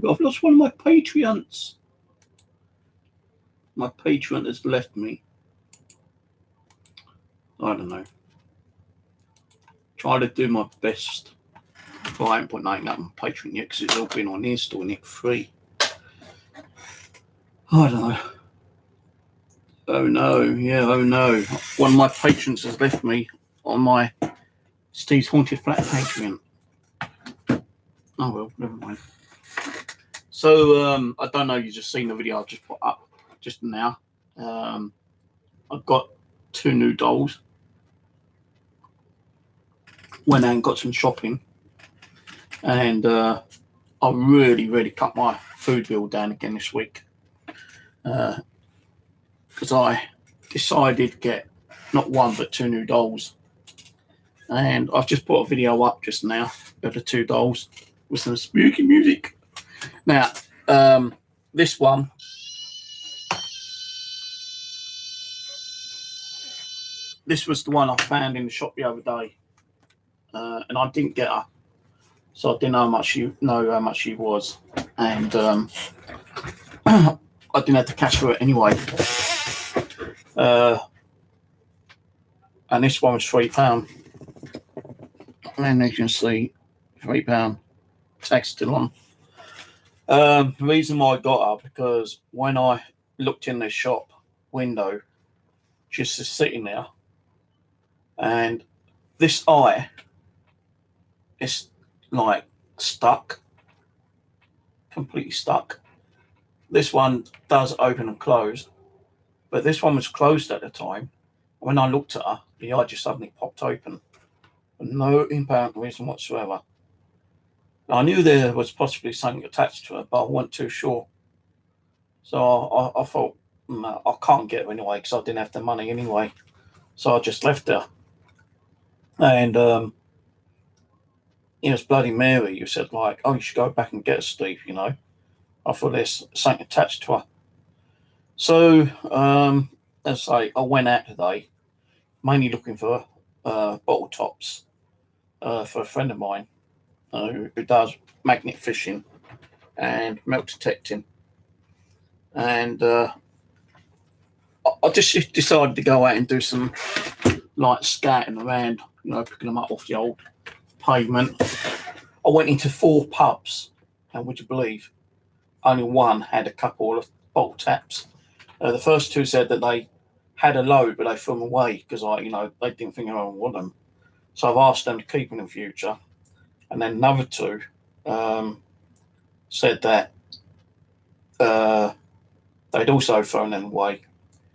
no, I've lost one of my Patreons. My Patreon has left me. I don't know. Try to do my best. Well, I haven't put nothing up on Patreon yet because it's all been on here, still it free. I don't know. Oh no, yeah, oh no. One of my patrons has left me on my Steve's Haunted Flat Patreon. Oh well, never mind. So, I don't know, you just seen the video I just put up just now. I've got 2 new dolls. Went out and got some shopping. And I really cut my food bill down again this week. Because I decided to get not 1 but 2 new dolls. And I've just put a video up just now of the 2 dolls with some spooky music. Now, this one, this was the one I found in the shop the other day, and I didn't get her, so I didn't know how much she was, and I didn't have to cash for it anyway. And this one was £3, and as you can see, £3. Tax still on. The reason why I got her, because when I looked in the shop window, just sitting there, and this eye is like stuck, completely stuck. This one does open and close, but this one was closed at the time. When I looked at her, the eye just suddenly popped open, for no apparent reason whatsoever. I knew there was possibly something attached to her, but I wasn't too sure. So I thought, no, I can't get her anyway because I didn't have the money anyway. So I just left her. And it was Bloody Mary. You said, like, oh, you should go back and get her, Steve, you know. I thought there's something attached to her. So, as I say, I went out today, mainly looking for bottle tops for a friend of mine. Who does magnet fishing and melt detecting, and I just decided to go out and do some like scouting around, you know, picking them up off the old pavement. I went into 4 pubs, and would you believe, only one had a couple of bottle taps. The first 2 said that they had a load, but they threw them away because they didn't think anyone would want them. So I've asked them to keep them in the future. And then another 2 said that they'd also thrown them away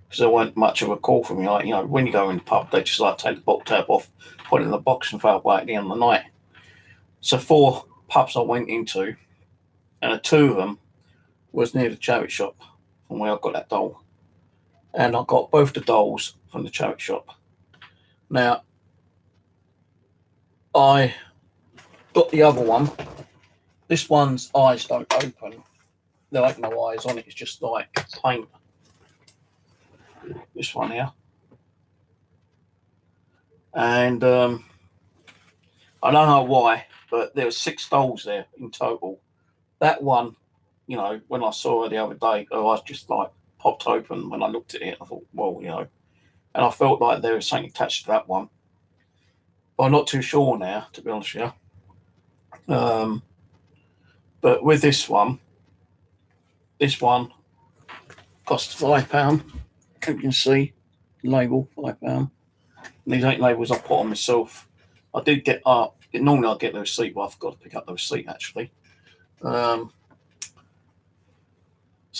because there weren't much of a call from me. Like, you know, when you go in the pub, they just like take the bottle tap off, put it in the box and throw it away at the end of the night. So 4 pubs I went into, and 2 of them was near the charity shop from where I got that doll. And I got both the dolls from the charity shop. Now, I got the other one. This one's eyes don't open. There ain't no eyes on it. It's just like paint. This one here. And I don't know why, but there were 6 dolls there in total. That one, you know, when I saw her the other day, her eyes just like popped open when I looked at it. I thought, well, you know, and I felt like there was something attached to that one. But I'm not too sure now, to be honest with you. But with this one cost £5. You can see label £5. And these ain't labels I put on myself. I did get up. Normally I get the receipt, but I forgot to pick up the receipt actually. So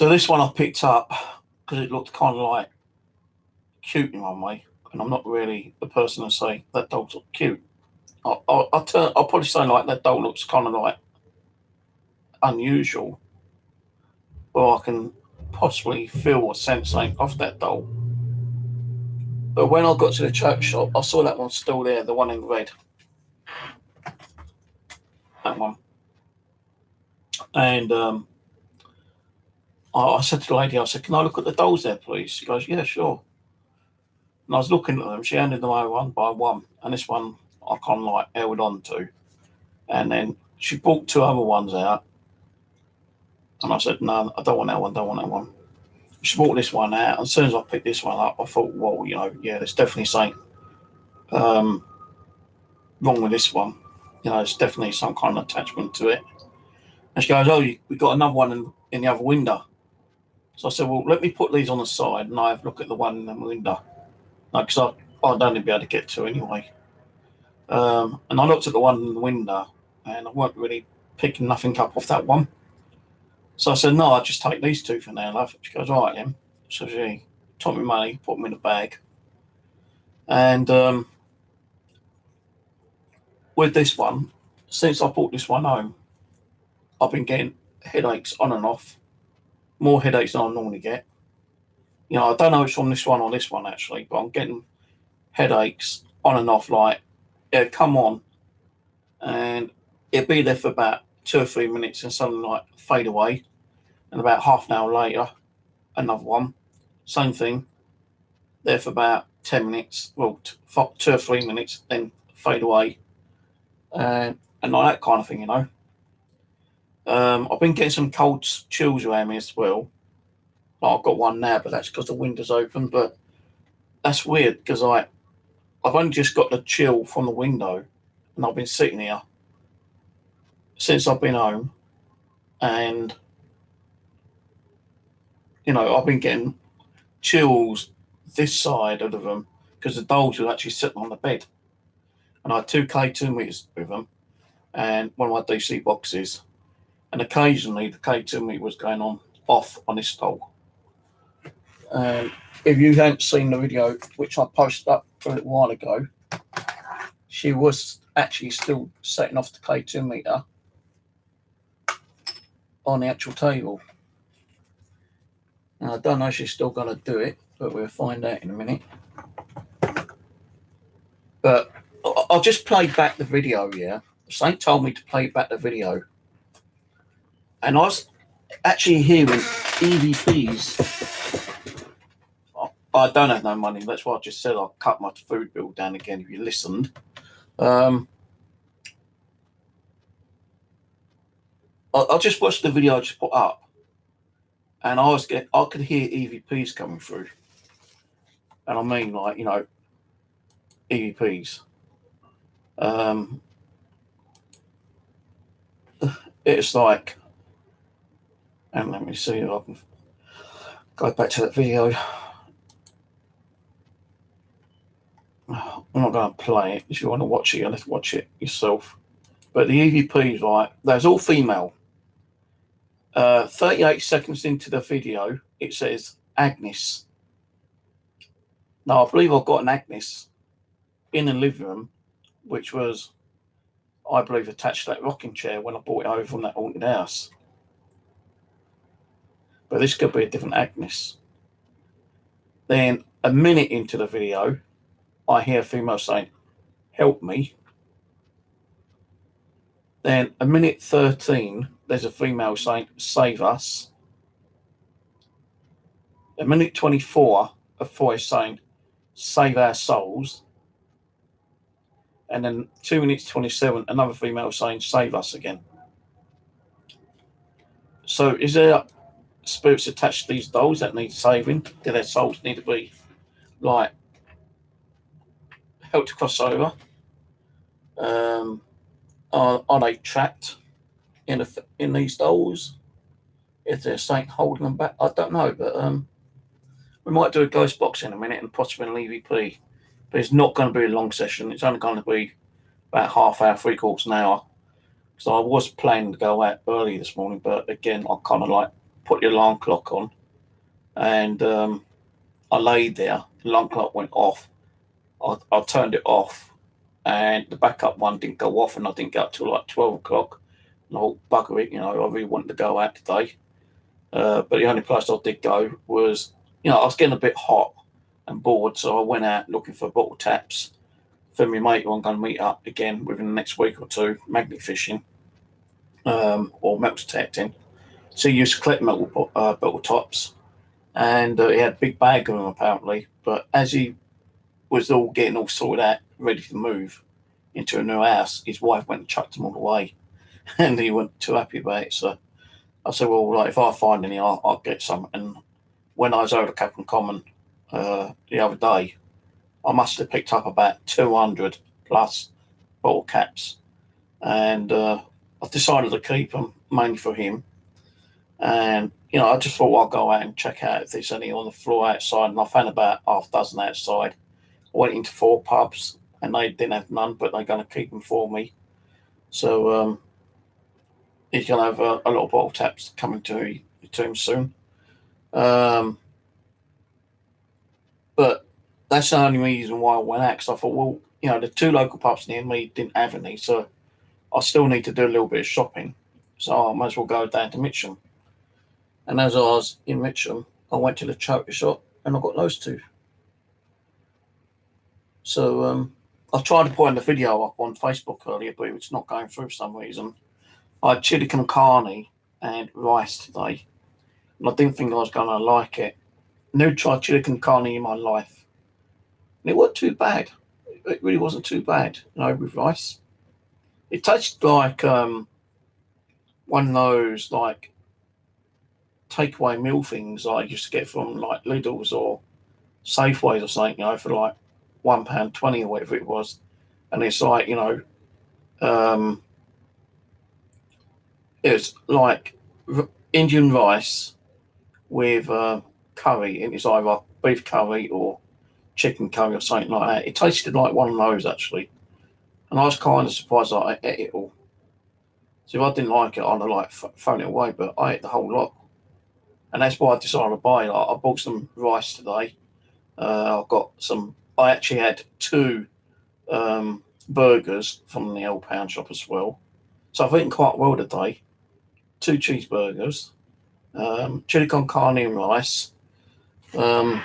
this one I picked up because it looked kind of like cute in one way, and I'm not really the person to say that doll's cute. I'll probably say like that doll looks kind of like unusual, or I can possibly feel or sense something off that doll. But when I got to the church shop, I saw that one still there, the one in red. That one. And I said to the lady, I said, can I look at the dolls there, please? She goes, yeah, sure. And I was looking at them. She handed them over one by one. And this one I kind of like held on to. And then she brought 2 other ones out. And I said, no, I don't want that one, don't want that one. She brought this one out, and as soon as I picked this one up, I thought, well, yeah, there's definitely something wrong with this one. There's definitely some kind of attachment to it. And she goes, oh, we got another one in the other window. So I said, well, let me put these on the side and I have a look at the one in the window. Because I'd only be able to get to anyway. And I looked at the one in the window and I weren't really picking nothing up off that one. So I said, no, I'll just take these two for now, love. She goes, all right then. So she took me money, put them in a bag. And with this one, since I brought this one home, I've been getting headaches on and off. More headaches than I normally get. I don't know if it's from this one or this one actually, but I'm getting headaches on and off. Like, it'd come on and it'd be there for about 2 or 3 minutes and suddenly like fade away. And about half an hour later, another one. Same thing. There for about 10 minutes, well, 2 or 3 minutes, then fade away. And like that kind of thing, I've been getting some cold chills around me as well. Like, I've got one now, but that's because the window's open. But that's weird because I've only just got the chill from the window, and I've been sitting here since I've been home, and I've been getting chills this side of the room because the dolls were actually sitting on the bed, and I had 2 K2 meters with them, and one of my DC boxes, and occasionally the K2 meter was going off on this doll. And if you haven't seen the video, which I posted up a little while ago, she was actually still setting off the K2 meter on the actual table. Now, I don't know if she's still going to do it, but we'll find out in a minute. But I just played back the video, yeah. Saint told me to play back the video. And I was actually hearing EVPs. I don't have no money. That's why I just said I'll cut my food bill down again if you listened. I just watched the video I just put up, and I could hear EVPs coming through. And I mean, like, EVPs. It's like, and let me see if I can go back to that video. I'm not going to play it. If you want to watch it, you'll have to watch it yourself. But the EVPs, right, there's all female. 38 seconds into the video, it says Agnes. Now, I believe I've got an Agnes in the living room, which was, I believe, attached to that rocking chair when I brought it over from that haunted house. But this could be a different Agnes. Then, a minute into the video, I hear a female saying, help me. Then, a minute 13, there's a female saying, save us. A minute 24, a voice saying, save our souls. And then 2 minutes 27, another female saying, save us again. So is there spirits attached to these dolls that need saving? Do their souls need to be, like, helped to cross over? Are they trapped in these dolls? Is there something holding them back? I don't know, but we might do a ghost box in a minute and possibly an EVP. But it's not going to be a long session. It's only going to be about half hour, 3/4 an hour. So I was planning to go out early this morning, but again, I kind of like put the alarm clock on, and I laid there. The alarm clock went off. I turned it off, and the backup one didn't go off, and I didn't get up till like 12 o'clock. And I thought, bugger it, I really wanted to go out today. But the only place I did go was, I was getting a bit hot and bored, so I went out looking for bottle taps for my mate who I'm going to meet up again within the next week or two, magnet fishing or metal detecting. So he used to collect metal bottle tops, and he had a big bag of them apparently. But as he was getting all sorted out, ready to move into a new house, his wife went and chucked them all away, and he wasn't too happy about it. So I said, well, like, if I find any, I'll get some. And when I was over at Captain Common the other day, I must have picked up about 200 plus bottle caps. And I've decided to keep them, mainly for him. And, I just thought I'll go out and check out if there's any on the floor outside. And I found about half a dozen outside. I went into 4 pubs and they didn't have none, but they're going to keep them for me. So he's going to have a lot of bottle taps coming to him soon. But that's the only reason why I went out, because I thought, well, the 2 local pubs near me didn't have any, so I still need to do a little bit of shopping. So I might as well go down to Mitcham. And as I was in Mitcham, I went to the charity shop and I got those 2. So I tried to put the video up on Facebook earlier, but it's not going through for some reason. I had chili con carne and rice today, and I didn't think I was going to like it. Never tried chili con carne in my life. And it wasn't too bad. It really wasn't too bad, with rice. It tasted like one of those, like, takeaway meal things I used to get from, like, Lidl's or Safeways or something, for like £1.20 or whatever it was. And it's like, it's like Indian rice with curry, and it's either beef curry or chicken curry or something like that. It tasted like one of those, actually. And I was kind of surprised that I ate it all. So if I didn't like it, I'd have like thrown it away, but I ate the whole lot. And that's why I decided to buy it. I bought some rice today. I actually had 2 burgers from the old pound shop as well. So I've eaten quite well today. 2 cheeseburgers, chili con carne and rice, a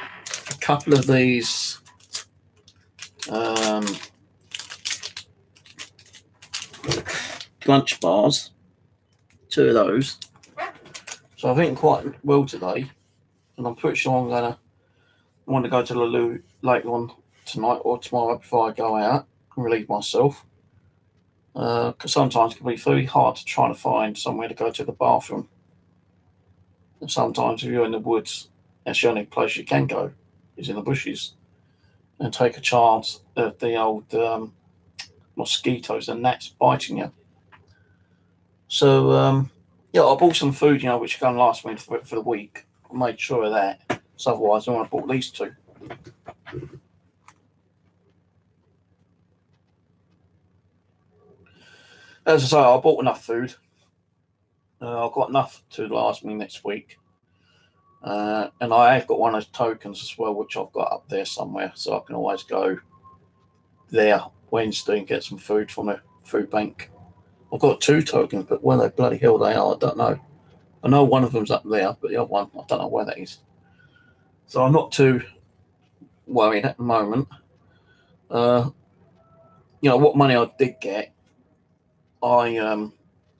couple of these lunch bars, 2 of those. So I've eaten quite well today, and I'm pretty sure I'm going to want to go to the loo later on tonight or tomorrow before I go out and relieve myself. Because sometimes it can be very hard to try to find somewhere to go to the bathroom. And sometimes if you're in the woods, that's the only place you can go, is in the bushes. And take a chance of the old mosquitoes and gnats biting you. So, I bought some food, which is going to last me for the week. I made sure of that. So otherwise, I want to bought these 2. As I say, I bought enough food. I've got enough to last me next week. And I have got one of those tokens as well, which I've got up there somewhere. So I can always go there Wednesday and get some food from a food bank. I've got 2 tokens, but where the bloody hell they are, I don't know. I know one of them's up there, but the other one, I don't know where that is. So I'm not too worried at the moment. What money I did get, I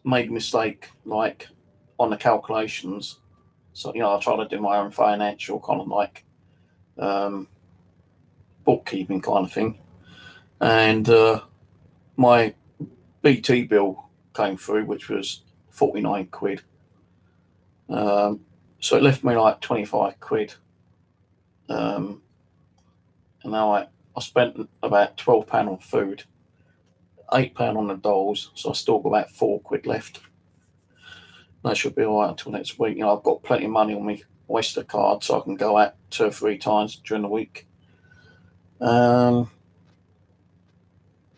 made a mistake, like, on the calculations. So, I try to do my own financial kind of like bookkeeping kind of thing. And my BT bill came through, which was 49 quid. So it left me like 25 quid. And now I spent about £12 on food, £8 on the dolls, so I still got about 4 quid left. That should be all right until next week. I've got plenty of money on my Oyster card, so I can go out 2 or 3 times during the week.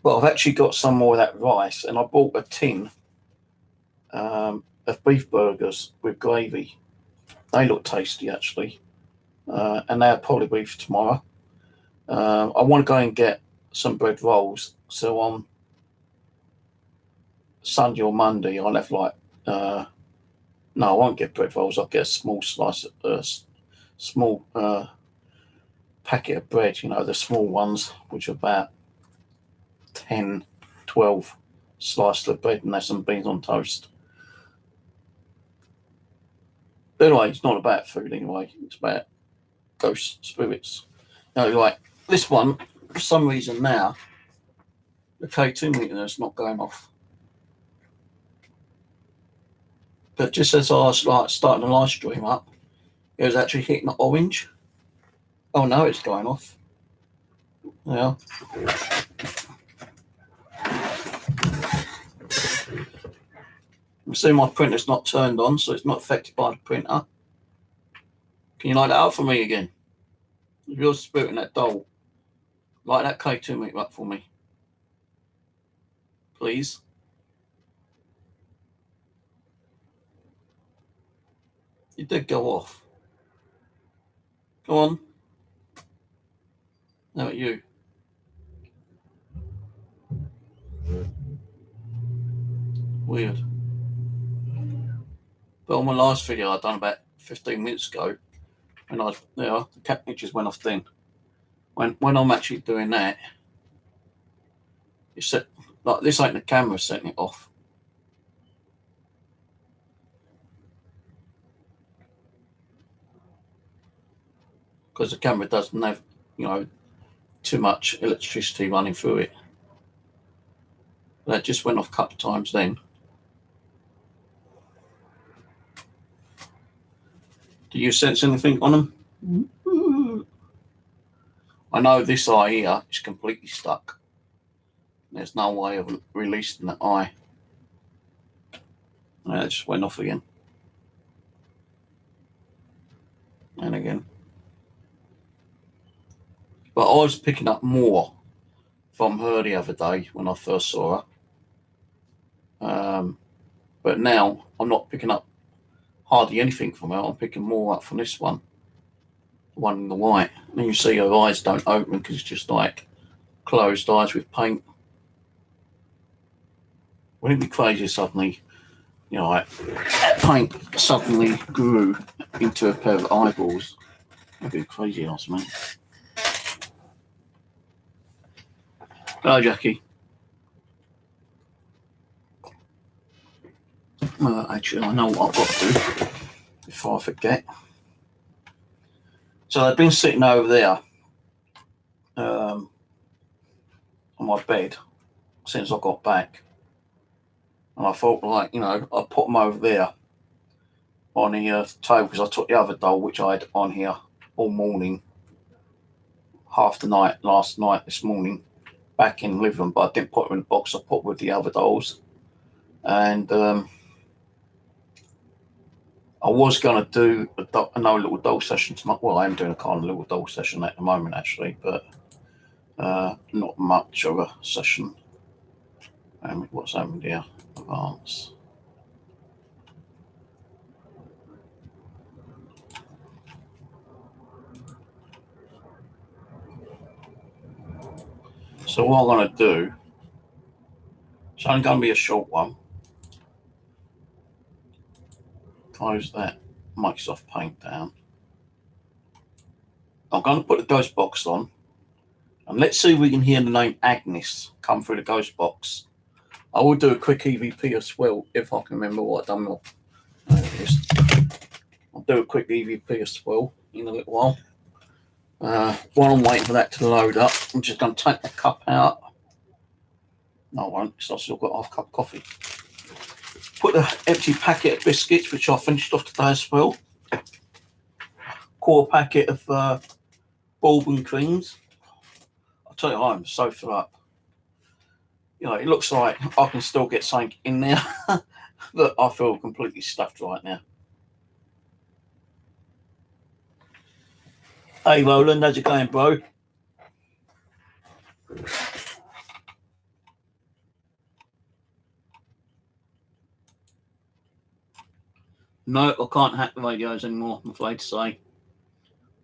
But I've actually got some more of that rice, and I bought a tin of beef burgers with gravy. They look tasty, actually, and they'll probably be for tomorrow. I want to go and get some bread rolls, so on Sunday or Monday I'll have like no, I won't get bread rolls. I'll get a small slice of small packet of bread, the small ones, which are about 10, 12 slices of bread, and there's some beans on toast. But anyway, it's not about food anyway. It's about ghost spirits. Like this one, for some reason now, the K2 meter is not going off. But just as I was like starting the live stream up, it was actually hitting the orange. Oh no, it's going off. Yeah. You see my printer's not turned on, so it's not affected by the printer. Can you light that up for me again? If you're spooting that doll, light that K2 meter up for me. Please. You did go off. Go on. How about you? Weird. But on my last video I done about 15 minutes ago, when the cat pictures went off then. When I'm actually doing that, it's set like this ain't the camera setting it off. Because the camera doesn't have, too much electricity running through it. That just went off a couple of times then. Do you sense anything on them? I know this eye here is completely stuck. There's no way of releasing that eye. And it just went off again. And again. But I was picking up more from her the other day when I first saw her. But now I'm not picking up hardly anything from her. I'm picking more up from this one. The one in the white. And you see her eyes don't open because it's just like closed eyes with paint. Wouldn't it be crazy suddenly, like paint suddenly grew into a pair of eyeballs? That'd be a crazy ass, man. Hello, Jackie. Actually, I know what I've got to do before I forget. So they've been sitting over there on my bed since I got back. And I thought, I'll put them over there on the table because I took the other doll, which I had on here all morning, half the night, last night, this morning, back in the living room, but I didn't put them in the box. I put with the other dolls. And I was going to do another little doll session tonight. Well, I am doing a kind of little doll session at the moment, actually, but not much of a session. What's happened here? Advance. So what I'm going to do, it's only going to be a short one. Close that Microsoft Paint down. I'm going to put the ghost box on, and let's see if we can hear the name Agnes come through the ghost box. I will do a quick EVP as well if I can remember what I've done. I'll do a quick EVP as well in a little while. While I'm waiting for that to load up, I'm just going to take the cup out. No, I won't, because I've still got half a cup of coffee. Put the empty packet of biscuits, which I finished off today as well. Quarter packet of bourbon creams. I'll tell you, I'm so full up. It looks like I can still get something in there, but I feel completely stuffed right now. Hey, Roland, how's it going, bro? No, I can't hack the radios anymore, I'm afraid to say.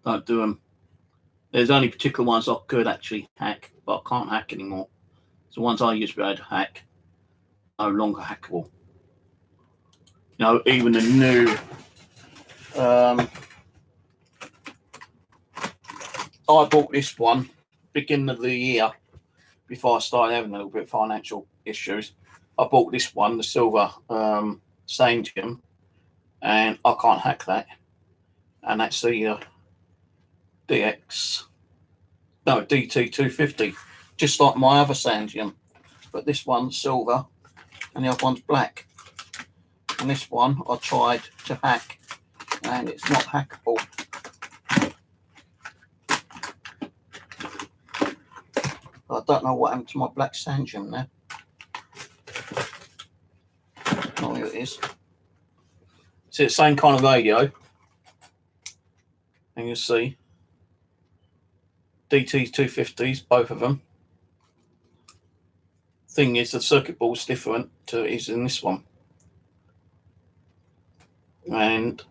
Don't do them. There's only particular ones I could actually hack, but I can't hack anymore. The ones I used to be able to hack, no longer hackable. Even the new I bought this one beginning of the year before I started having a little bit of financial issues. I bought this one, the silver Sangium, and I can't hack that. And that's the DT250, just like my other Sangium, but this one's silver and the other one's black. And this one I tried to hack, and it's not hackable. I don't know what happened to my black sand gem there. Oh, here it is. It's the same kind of radio. And you'll see DT 250s, both of them. Thing is, the circuit board's different to it is in this one. And,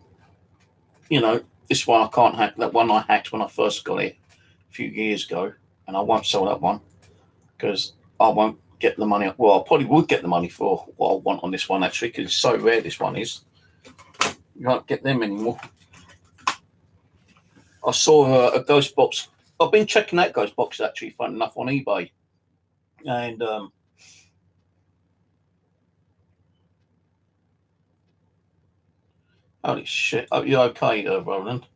you know, this one I can't hack. That one I hacked when I first got it a few years ago. And I won't sell that one because I won't get the money. Well, I probably would get the money for what I want on this one, actually, because it's so rare this one is. You won't get them anymore. I saw a ghost box. I've been checking out ghost boxes, actually, fun enough, on eBay. And holy shit. Oh, you okay, Roland?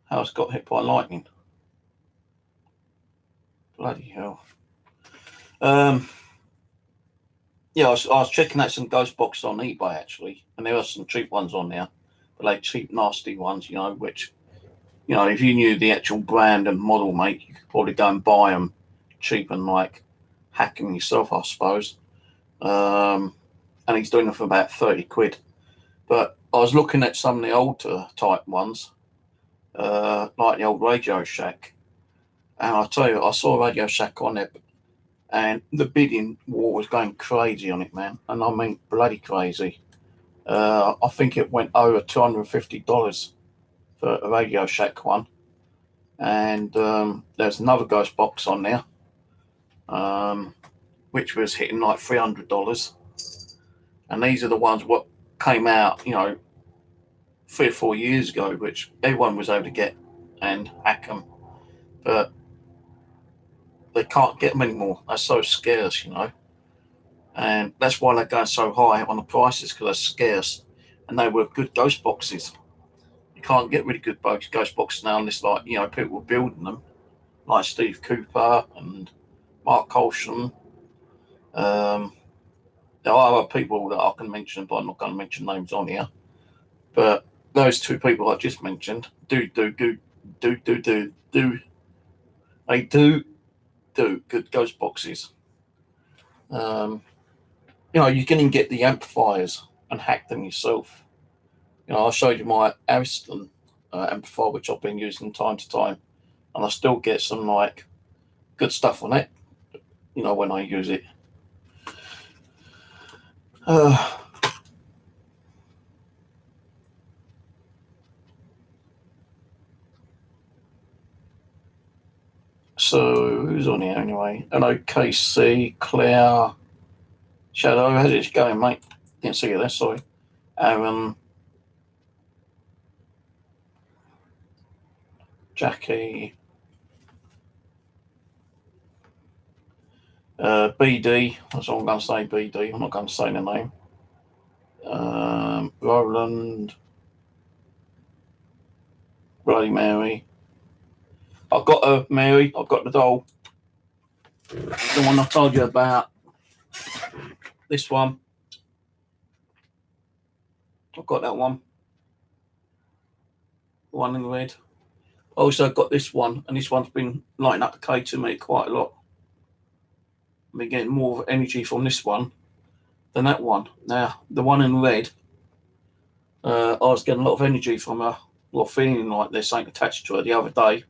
House got hit by lightning. Bloody hell. Yeah, I was checking out some ghost boxes on eBay, actually. And there are some cheap ones on there. But like cheap, nasty ones, you know, which, you know, if you knew the actual brand and model make, you could probably go and buy them cheap and like hack them yourself, I suppose. And he's doing them for about 30 quid. But I was looking at some of the older type ones, like the old Radio Shack. And I tell you, I saw Radio Shack on there, and the bidding war was going crazy on it, man. And I mean, bloody crazy. I think it went over $250 for a Radio Shack one. And there's another ghost box on there, which was hitting like $300. And these are the ones what came out, you know, 3 or 4 years ago, which everyone was able to get and hack them. But they can't get them anymore. They're so scarce, you know. And that's why they're going so high on the prices, because they're scarce. And they were good ghost boxes. You can't get really good ghost boxes now unless, like, you know, people were building them, like Steve Cooper and Mark Colson. There are other people that I can mention, but I'm not going to mention names on here. But those two people I just mentioned they do good ghost boxes. You know, you can even get the amplifiers and hack them yourself. You know, I showed you my Ariston amplifier, which I've been using time to time, and I still get some like good stuff on it, you know, when I use it. So who's on here anyway? Hello, KC, Claire, Shadow. How's it going, mate? Didn't see you there, sorry. Aaron, Jackie, BD. That's all I'm going to say, BD. I'm not going to say the name. Roland, Bloody Mary. I've got her, Mary. I've got the doll. The one I told you about. This one. I've got that one. The one in red. I also got this one, and this one's been lighting up the K to me quite a lot. I've been getting more energy from this one than that one. Now, the one in red, I was getting a lot of energy from her, well, feeling like there's something attached to her the other day.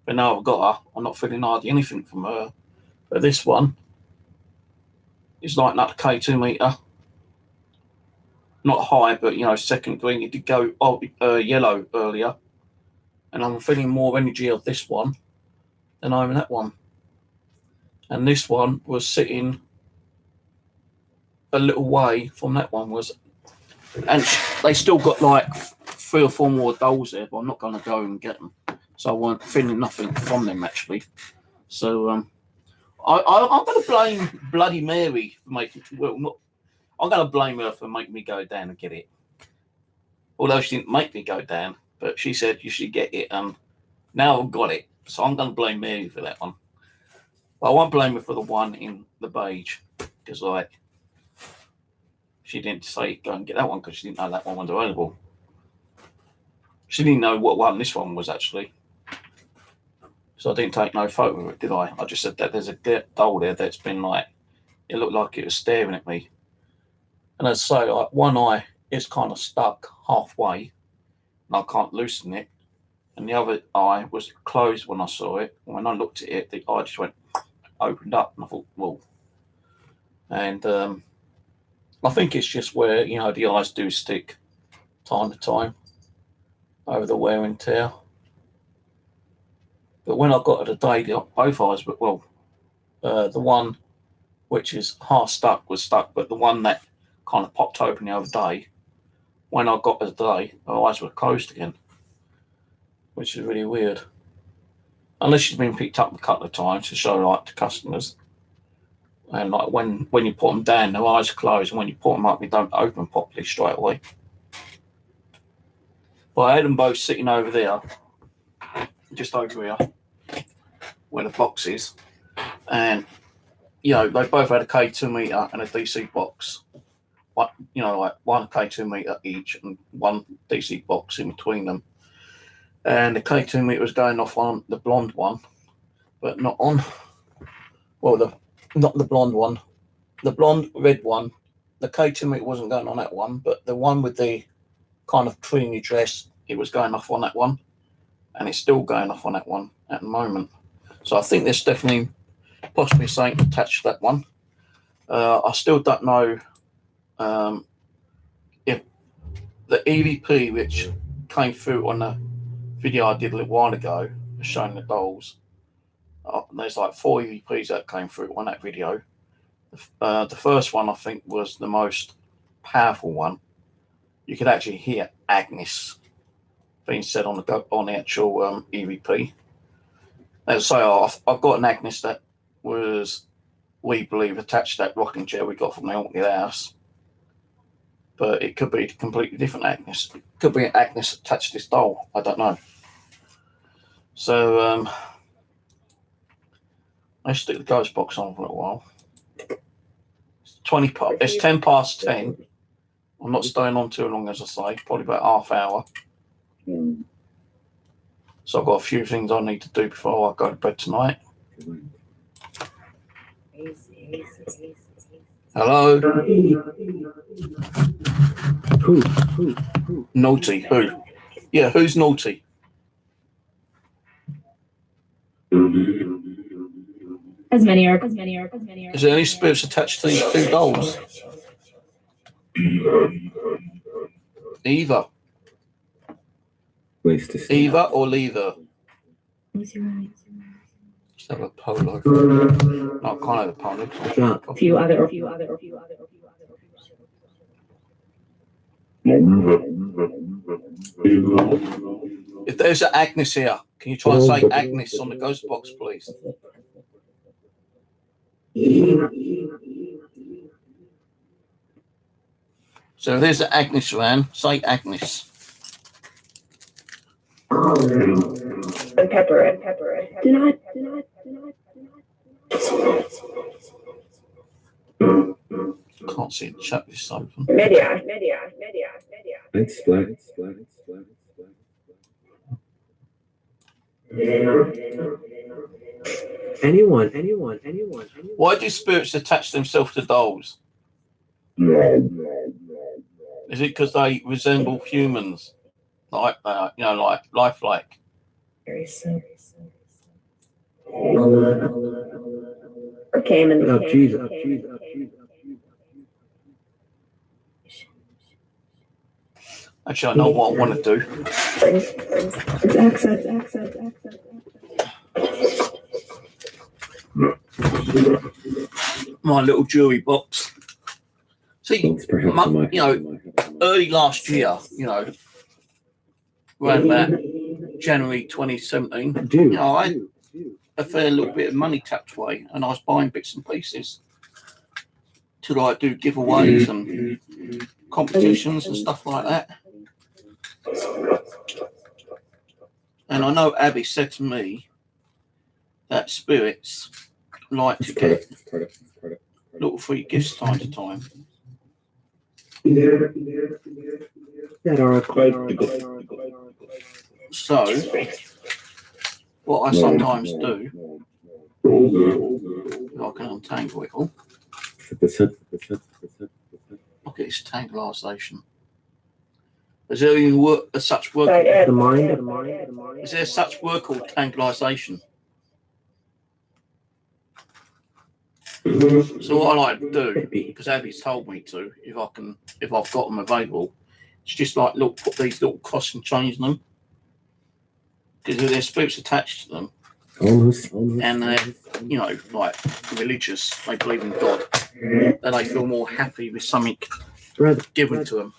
But now I've got her, I'm not feeling hardly anything from her. But this one is lighting up the K2 meter. Not high, but, you know, second green. It did go yellow earlier. And I'm feeling more energy of this one than I'm in that one. And this one was sitting a little way from that one. And they still got like 3 or 4 more dolls there, but I'm not going to go and get them. So I wasn't feeling nothing from them, actually. So I'm going to blame Bloody Mary for making... Well, not... I'm going to blame her for making me go down and get it. Although she didn't make me go down, but she said you should get it, and now I've got it. So I'm going to blame Mary for that one. But I won't blame her for the one in the beige, because, like, she didn't say go and get that one because she didn't know that one was available. She didn't know what one this one was actually. So I didn't take no photo of it, did I? I just said that there's a doll there that's been like, it looked like it was staring at me. And as I say, like, one eye is kind of stuck halfway and I can't loosen it. And the other eye was closed when I saw it. When I looked at it, the eye just opened up and I thought, whoa. And I think it's just where, you know, the eyes do stick time to time over the wear and tear. But when I got it today, both eyes, but the one which is half stuck was stuck, but the one that kind of popped open the other day, when I got it today, her eyes were closed again, which is really weird. Unless she's been picked up a couple of times to show like to customers. And like when you put them down, their eyes are closed, and when you put them up, they don't open properly straight away. But I had them both sitting over there, just over here, where the box is, and you know they both had a K2 meter and a DC box. What, you know, like one K2 meter each and one DC box in between them. And the K2 meter was going off on the blonde one, but not on. Not the blonde one. The blonde red one, the K2 meter wasn't going on that one, but the one with the kind of creamy dress, it was going off on that one, and it's still going off on that one at the moment. So I think there's definitely possibly something attached to that one. I still don't know if the EVP which came through on the video I did a little while ago showing the dolls. There's like 4 EVPs that came through on that video. The first one I think was the most powerful one. You could actually hear Agnes being said on the actual EVP. As I say, I've got an Agnes that was, we believe, attached to that rocking chair we got from the haunted house. But it could be a completely different Agnes. It could be an Agnes attached to this doll. I don't know. So let's stick the ghost box on for a little while. It's 10 past 10. I'm not staying on too long, as I say, probably about half hour. So I've got a few things I need to do before I go to bed tonight. Hello? Who? Naughty, who? Yeah, who's naughty? As many are. Is there any spirits attached to these two dolls? Eva. Eva or Lever? Just have a polo. No, I can't have a polo. a few other. If there's an Agnes here, can you try and say Agnes on the ghost box, please? So if there's an Agnes around, say Agnes. And pepper. Do not. Can't see the chat this open. Media. It's black. Anyone. Why do spirits attach themselves to dolls? Is it because they resemble humans? Like, like lifelike? Very simple. Or came and Oh, Jesus. Actually, I know what I want to do. It's accent. My little jewelry box. See, early last year, around about January 2017, I had a fair little bit of money tapped away, and I was buying bits and pieces to like do giveaways and competitions and stuff like that. And I know Abby said to me that spirits like to get little free gifts time to time. that are quite So, what I sometimes do, I can untangle it all. Look at this tangleisation. Is there even such word? the mind. Is there such word called tangleisation? So what I like to do, because Abby's told me to, if I've got them available, it's just like put these little crossing chains in them, because there's spirits attached to them, and they're like religious. They believe in God, and they feel more happy with something given to them.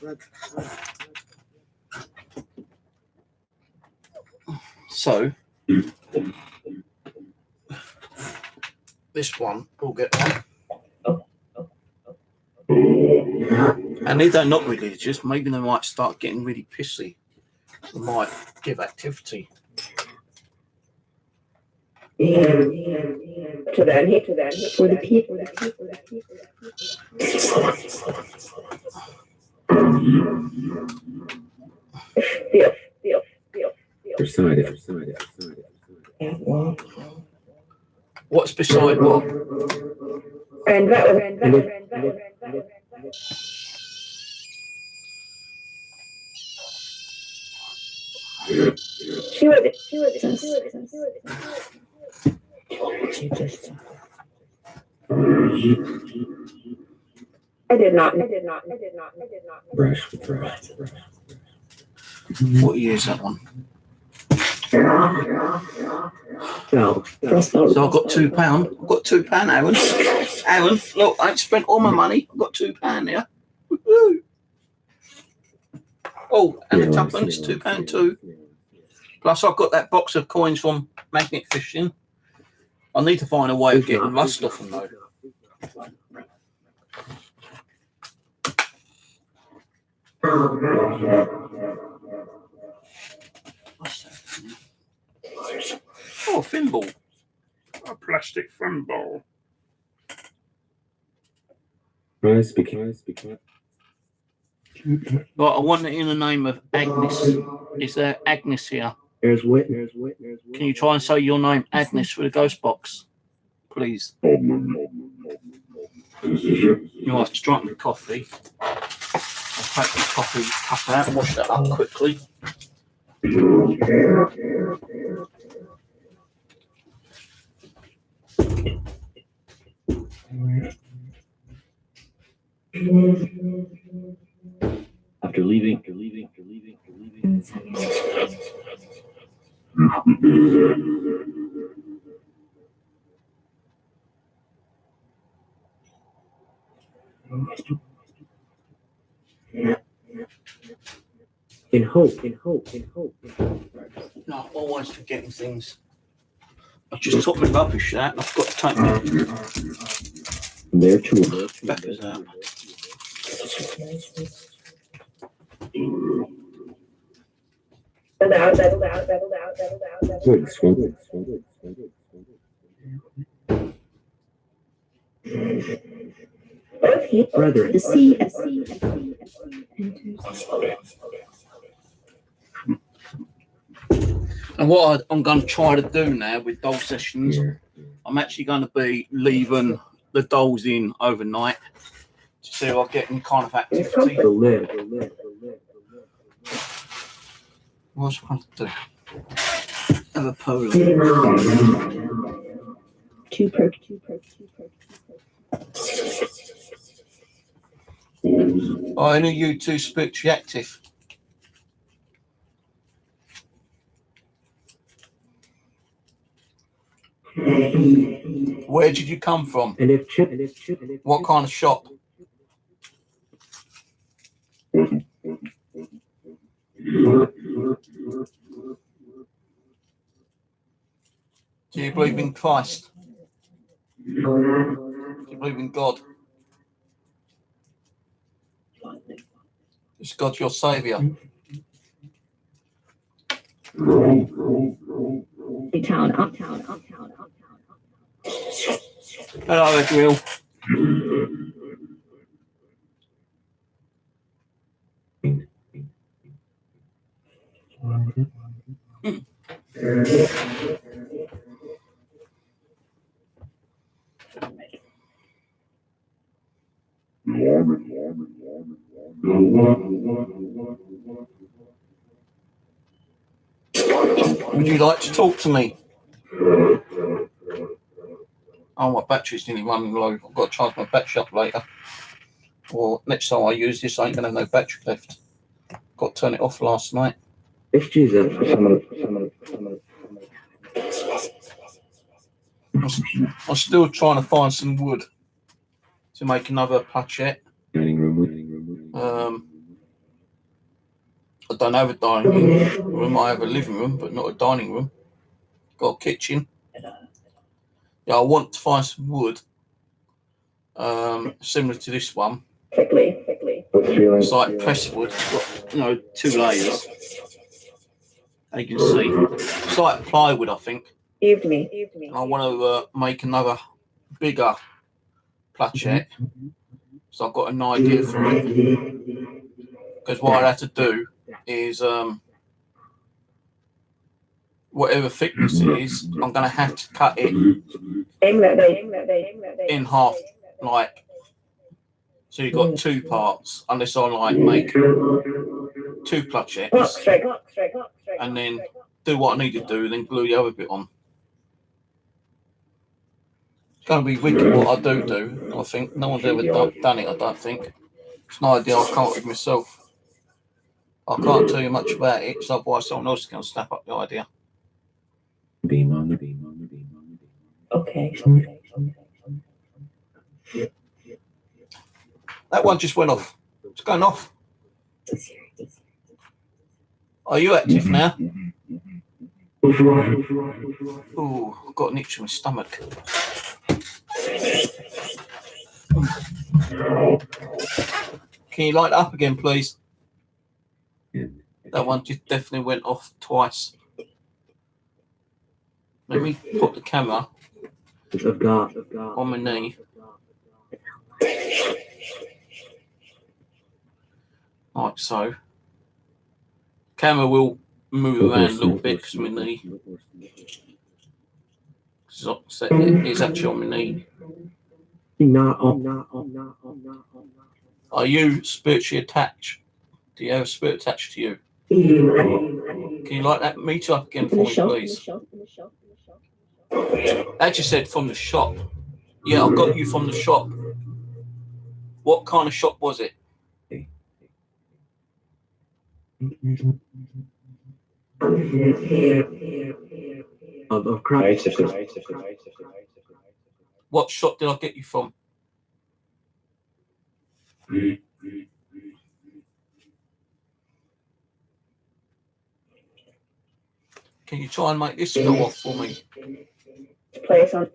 So this one will get on. And if they're not religious, maybe they might start getting really pissy. They might give activity. To them, for the people. Beside. What's beside what? And she would. I did not. Brush. What year is that one? No. So I've got £2. I've got £2, Aaron. Aaron, look, I ain't spent all my money. I've got £2 here. Woo-hoo. Oh, and the tuppence, £2 too. Plus, I've got that box of coins from magnet fishing. I need to find a way of getting rust off them though. What's that? Oh, a thimble. A plastic thimble. Rise. Right, I want it in the name of Agnes. Is there Agnes here? There's wit. Can you try and say your name, Agnes, for the ghost box, please? You might have to drink the coffee. I'll take the coffee cup out and wash that up quickly. After leaving. In hope. No, I'm always forgetting things. I just took my rubbish out. I've got to take my There too. peppers out. Good. Swing. Brother. The sea. And what I'm going to try to do now with doll sessions, I'm actually going to be leaving the dolls in overnight to see if I get any kind of activity. The lid. What's I going to do? Have a polo. Two per. I know you two spiritually active. Where did you come from? And if Chip. What kind of shop? Do you believe in Christ? Do you believe in God? Is God your saviour? Uptown. Hello, Adriel. Would you like to talk to me? Oh, my battery's nearly running low. I've got to charge my battery up later. Or next time I use this, I ain't going to have no battery left. Got to turn it off last night. I'm still trying to find some wood to make another platchette. I don't have a dining room. I have a living room, but not a dining room. Got a kitchen. Yeah, I want to find some wood similar to this one. It's like pressed wood. It's got, 2 layers. You can see. It's like plywood, I think. And I want to make another bigger platchette. So I've got an idea for it. Because what I have to do is whatever thickness it is, I'm going to have to cut it in half, like, so you've got 2 parts, unless I make 2 platchettes and then do what I need to do and then glue the other bit on. It's going to be wicked what I do. I think no one's ever done it, I don't think. It's an idea I can't with myself. I can't tell you much about it, so otherwise someone else is going to snap up the idea. Okay. That one just went off. It's going off. Are you active now? Ooh, I've got an itch in my stomach. Can you light it up again, please? That one just definitely went off twice. Let me put the camera on my knee. Like so. Camera will move around a little bit because my knee. It's actually on my knee. Are you spiritually attached? Do you have a spirit attached to you? Can you light that meter up again for me, please? Actually said from the shop. Yeah, I got you from the shop. What kind of shop was it? Of Christ. What shop did I get you from? Can you try and make this go off for me? Place on.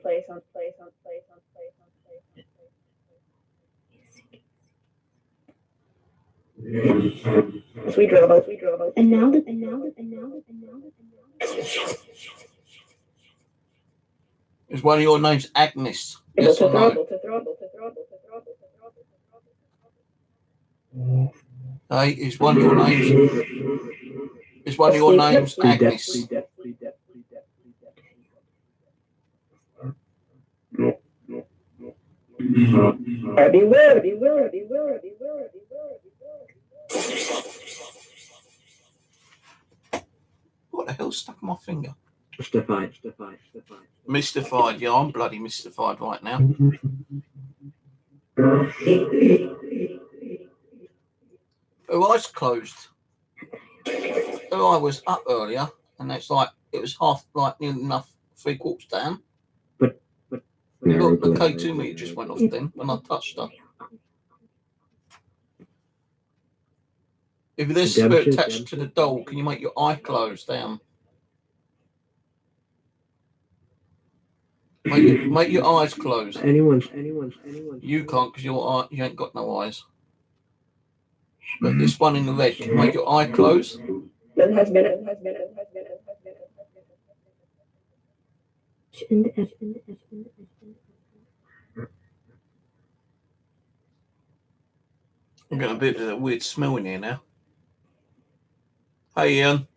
Sweet dribble. And now. Is one of your names Agnes? Yes or no? Hey, is one of your names Agnes? What the hell's stuck in my finger? Mystified. Yeah, I'm bloody mystified right now. Her eyes closed. Her eye was up earlier, and it's like it was half, like nearly enough, 3/4 down. But look, the K2 meter just went off then when I touched her. If there's spirit attached to the doll, can you make your eye close down? Make your eyes close. Anyone's. You can't because you ain't got no eyes. But this one in the red, can you make your eye close? That has been. I'm getting a bit of a weird smell in here now. Hey, Ian.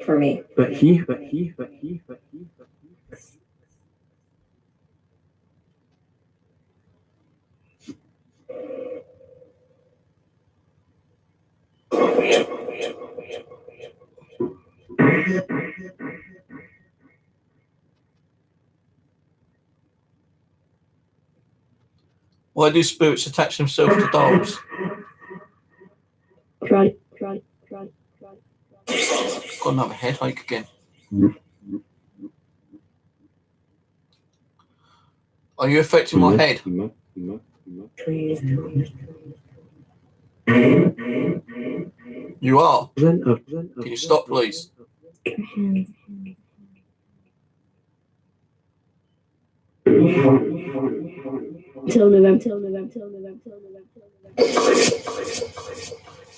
for me. But he. Why do spirits attach themselves to dolls? Try. Got another headache again. Are you affecting my head? You are. Can you stop, please? Till November.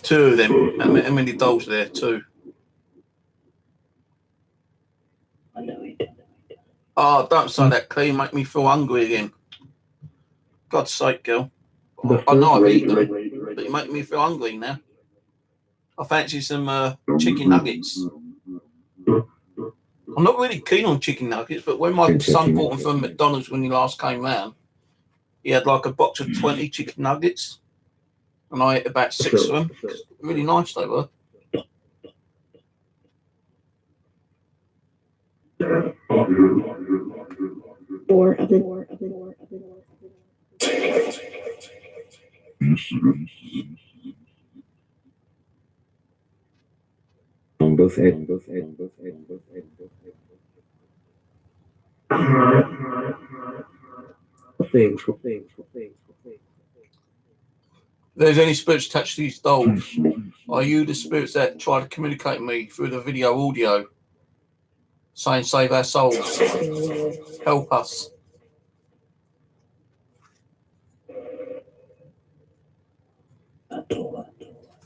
Two of them. How many dolls are there? Two. Oh, don't say that, Clay. You make me feel hungry again. God's sake, girl. I know I've eaten them, but you make me feel hungry now. I fancy some chicken nuggets. I'm not really keen on chicken nuggets, but when my son bought them from McDonald's when he last came round, he had like a box of 20 chicken nuggets, and I ate about 6 of them. Really nice they were. Four of them. On both ends. Things. There's any spirits attached to these dolls. Are you the spirits that try to communicate with me through the video audio, saying save our souls, help us?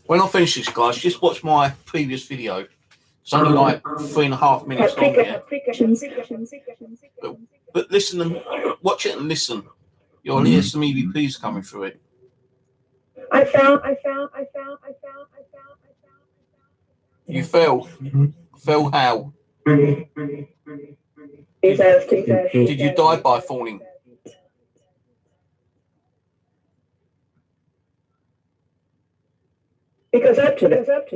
When I finish this, guys, just watch my previous video. It's only like 3.5 minutes long, yeah? But listen and watch it and listen. You'll hear some EVPs coming through it. I found. You fell. Fell how? Did you die by falling? Because up to it. Right,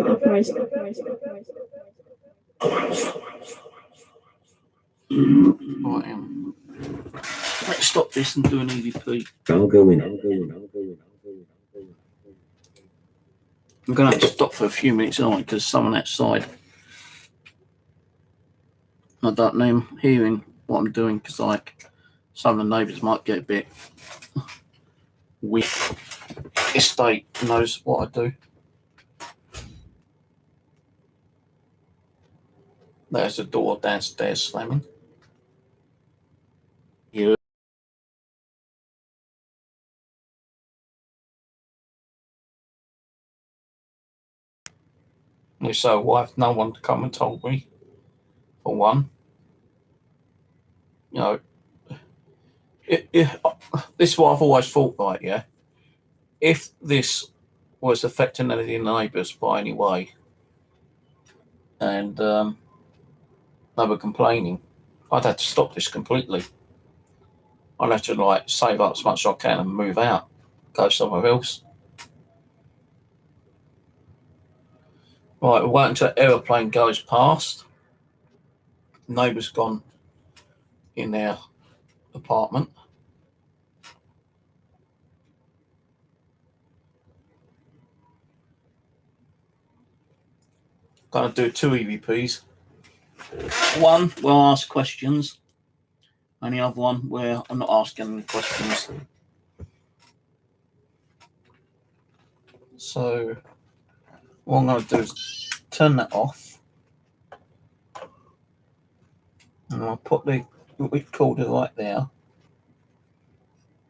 let's stop this and do an EVP. I'll go in. I'm going to have to stop for a few minutes, aren't I? Because someone outside. I don't know him hearing what I'm doing because, like, some of the neighbours might get a bit weak. Estate knows what I do. There's the door downstairs slamming. Yeah. So why have no one to come and told me? For one, you know, this is what I've always thought. Like, yeah, if this was affecting any of the neighbours by any way, and they were complaining, I'd have to stop this completely. I'd have to like save up as much as I can and move out, go somewhere else. Right, we'll wait until the aeroplane goes past. Neighbour's gone in their apartment. Going to do 2 EVPs. One where I ask questions, and the other one where I'm not asking any questions. So what I'm going to do is turn that off, and I'll put the recorder right there.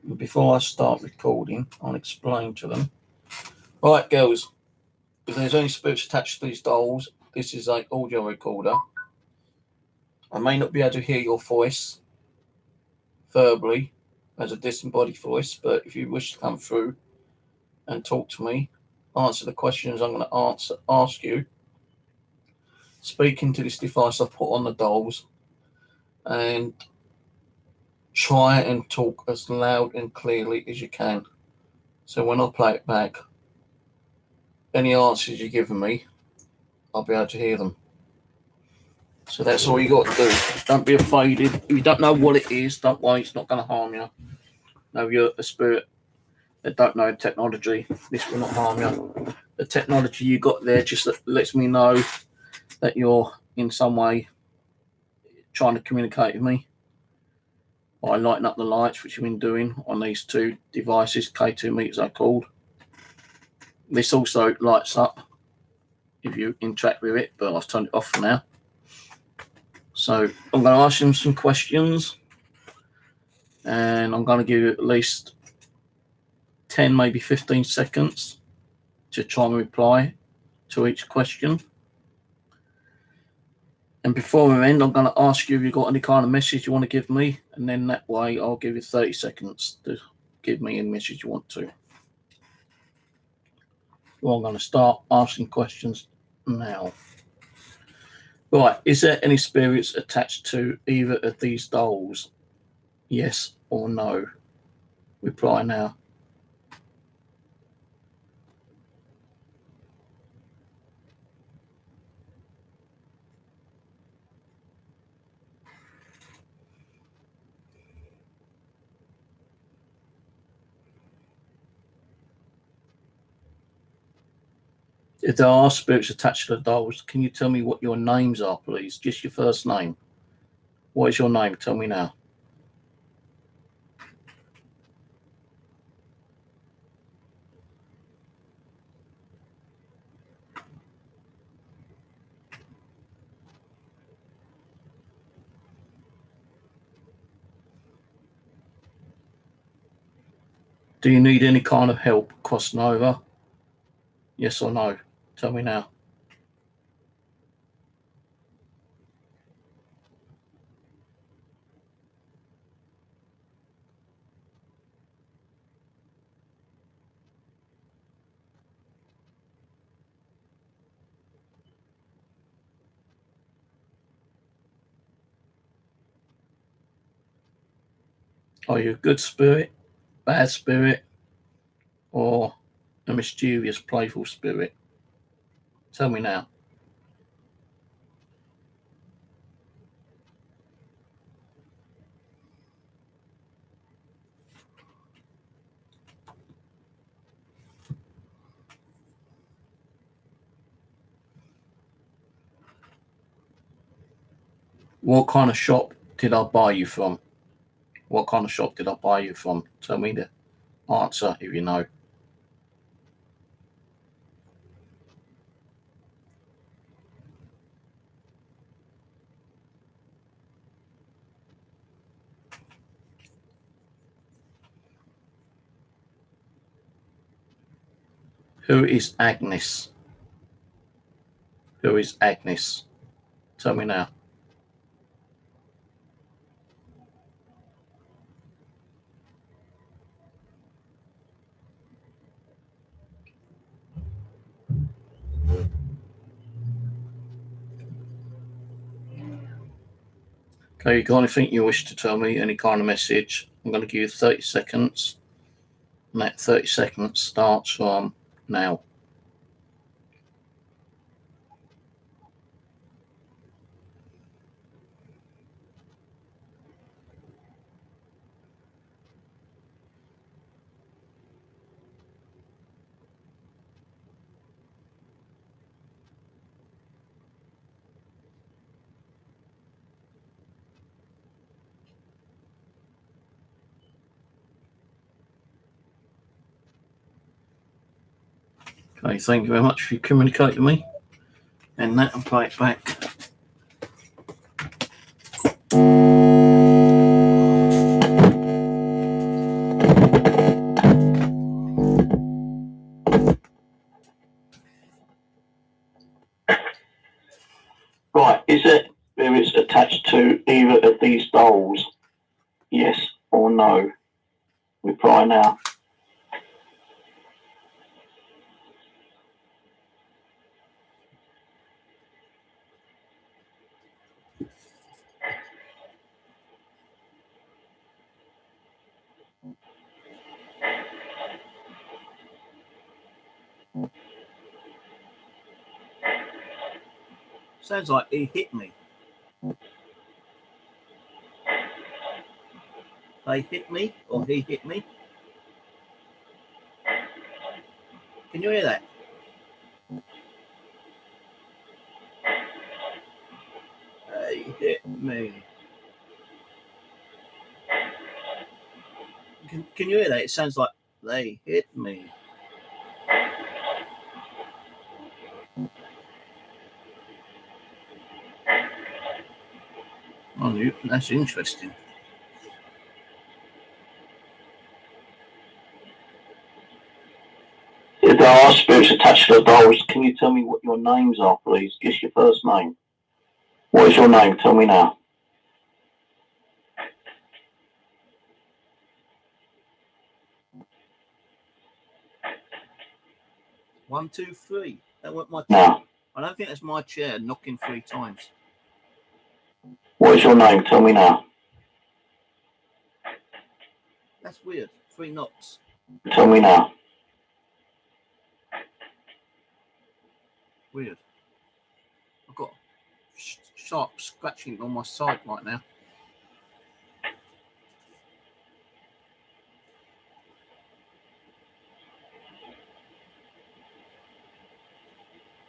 And before I start recording, I'll explain to them. Right, girls, if there's any spirits attached to these dolls, this is an audio recorder. I may not be able to hear your voice verbally as a disembodied voice, but if you wish to come through and talk to me, answer the questions I'm going to ask you, speaking to this device I've put on the dolls, and try and talk as loud and clearly as you can. So when I play it back, any answers you're giving me, I'll be able to hear them. So that's all you got to do. Don't be afraid. If you don't know what it is, don't worry, it's not going to harm you. No, you're a spirit that don't know technology. This will not harm you. The technology you got there just lets me know that you're in some way trying to communicate with me by lighting up the lights, which you've been doing on these two devices, K2 meters are called. This also lights up if you interact with it, but I've turned it off for now. So I'm going to ask him some questions, and I'm going to give you at least 10, maybe 15 seconds to try and reply to each question. And before we end, I'm going to ask you if you've got any kind of message you want to give me, and then that way I'll give you 30 seconds to give me any message you want to. Well, I'm going to start asking questions now. Right, is there any spirits attached to either of these dolls? Yes or no? Reply now. If there are spirits attached to the dolls, can you tell me what your names are, please? Just your first name. What is your name? Tell me now. Do you need any kind of help crossing over? Yes or no? Tell me now. Are you a good spirit, bad spirit, or a mischievous, playful spirit? Tell me now. What kind of shop did I buy you from? What kind of shop did I buy you from? Tell me the answer if you know. Who is Agnes? Who is Agnes? Tell me now. Okay, you got anything you wish to tell me, any kind of message? I'm going to give you 30 seconds. And that 30 seconds starts from now. Okay, thank you very much for communicating with me. And that, I'll play it back. Right, is there spirits attached to either of these dolls? Yes or no? Reply now. Sounds like he hit me. They hit me or he hit me. Can you hear that? They hit me. Can you hear that? It sounds like they hit me. Oh, that's interesting. If there are spirits attached to the dolls, can you tell me what your names are, please? Just your first name. What is your name? Tell me now. One, two, three. That wasn't my chair. No. I don't think that's my chair knocking 3 times. What is your name? Tell me now. That's weird. 3 knocks. Tell me now. Weird. I've got sharp scratching on my side right now.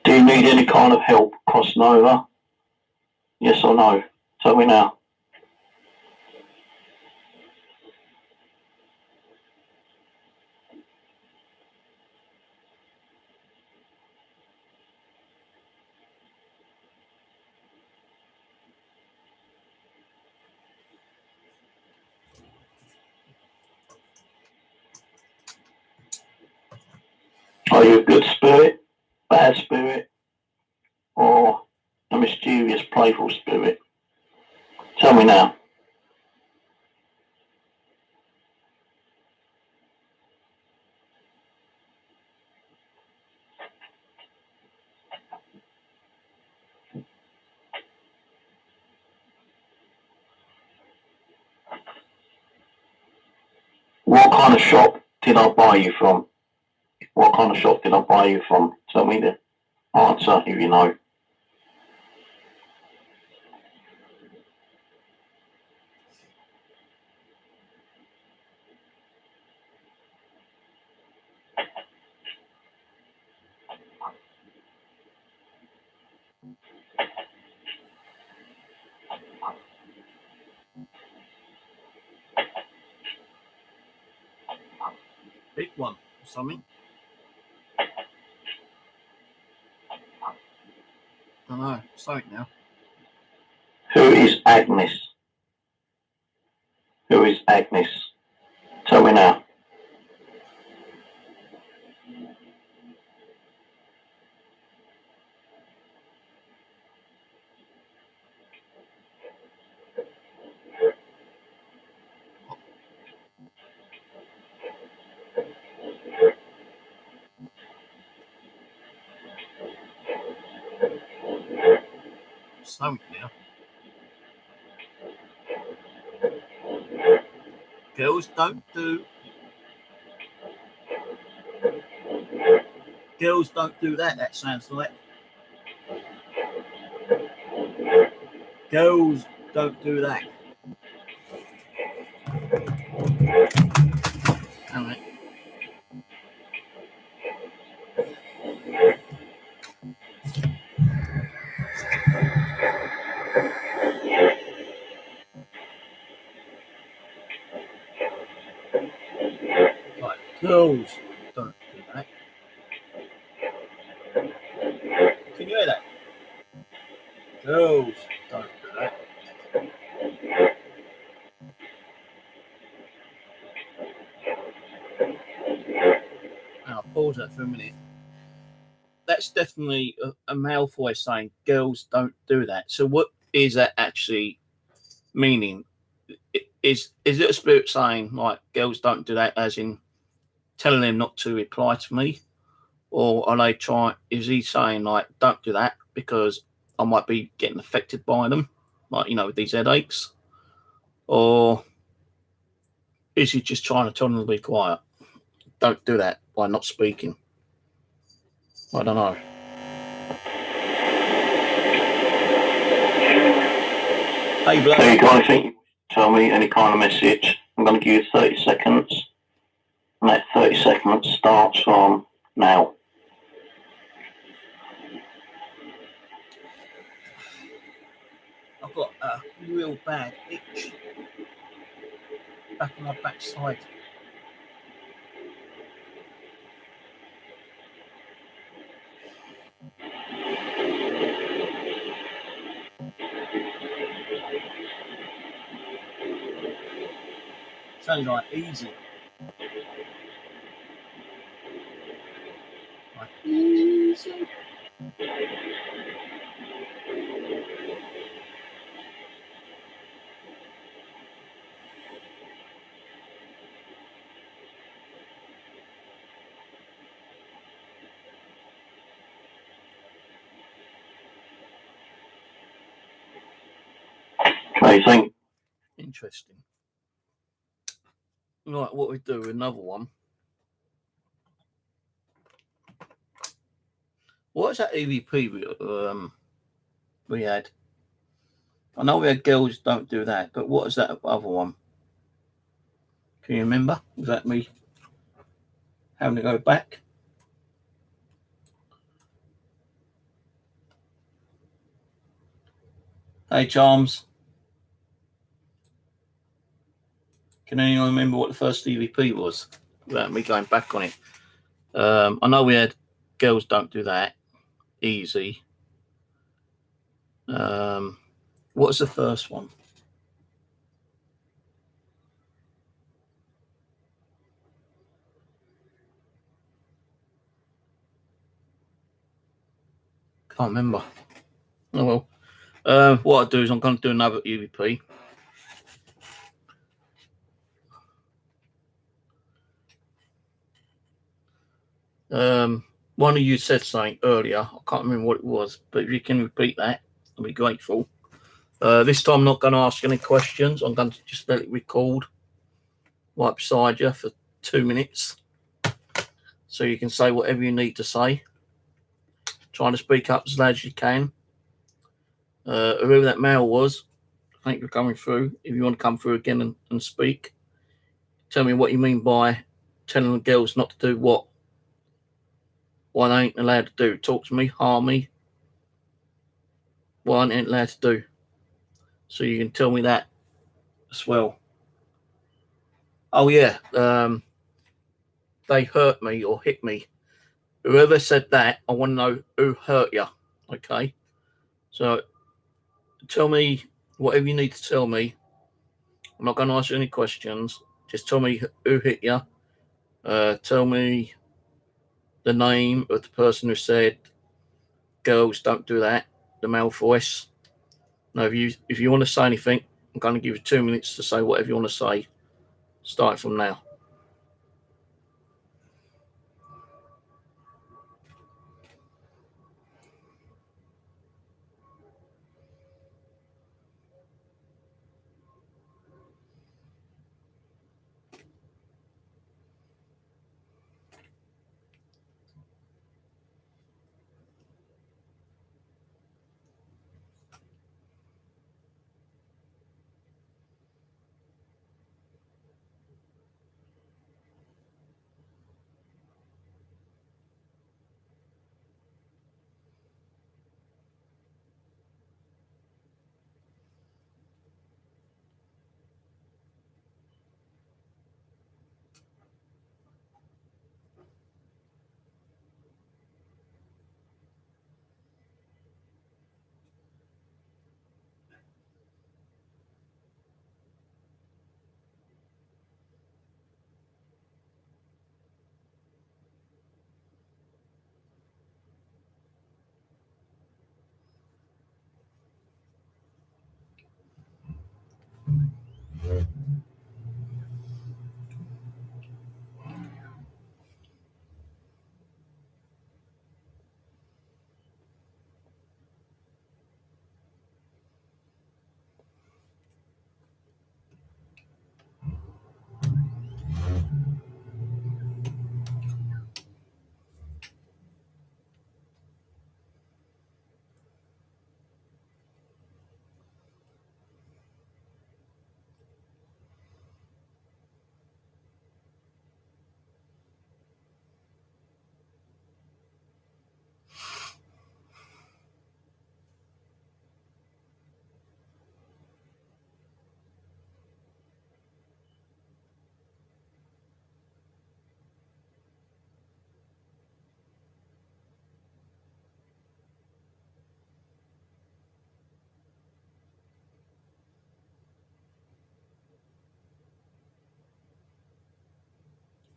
Do you need any kind of help crossing over? Yes or no? Tell me now. Are you a good spirit, bad spirit, or a mysterious, playful spirit? Tell me now. What kind of shop did I buy you from? What kind of shop did I buy you from? Tell me the answer if you know. Big one or something. I don't know. Something now. Who is Agnes? Who is Agnes? Tell me now. Something now. Girls don't do. Girls don't do that. That sounds like. Girls don't do that. All right. Right. Girls don't do that. Can you hear that? Girls don't do that. I'll pause that for a minute. That's definitely a male voice saying girls don't do that. So what is that actually meaning? Is it a spirit saying like girls don't do that, as in telling them not to reply to me? Or are they trying, is he saying like don't do that because I might be getting affected by them, like, you know, with these headaches? Or is he just trying to tell them to be quiet? Don't do that by not speaking. I don't know. Hey, Blair. So you guys think you tell me any kind of message? I'm going to give you 30 seconds. And that 30 seconds starts from now. I've got a real bad itch back on my backside. Sounds like easy. Like easy. Okay, think. Interesting. Right, what we do, another one. What was that EVP we had? I know we had Girls Don't Do That, but what was that other one? Can you remember? Was that me having to go back? Hey, Charms. Can anyone remember what the first EVP was? Without me going back on it. I know we had Girls Don't Do That. Easy. What was the first one? Can't remember. Oh well. What I'll do is I'm going to do another EVP. One of you said something earlier. I can't remember what it was, but if you can repeat that, I'll be grateful. This time I'm not going to ask any questions. I'm going to just let it record right beside you for 2 minutes. So you can say whatever you need to say. Trying to speak up as loud as you can. Whoever that male was, thank you for coming through. If you want to come through again and speak, tell me what you mean by telling the girls not to do what they ain't allowed to do. Talk to me, harm me, what I ain't allowed to do. So you can tell me that as well. Oh yeah, they hurt me or hit me. Whoever said that, I want to know who hurt you. Okay, so tell me whatever you need to tell me. I'm not going to ask you any questions. Just tell me who hit you. Tell me the name of the person who said girls don't do that. The male voice. Now, if you want to say anything, I'm going to give you 2 minutes to say whatever you want to say. Start from now.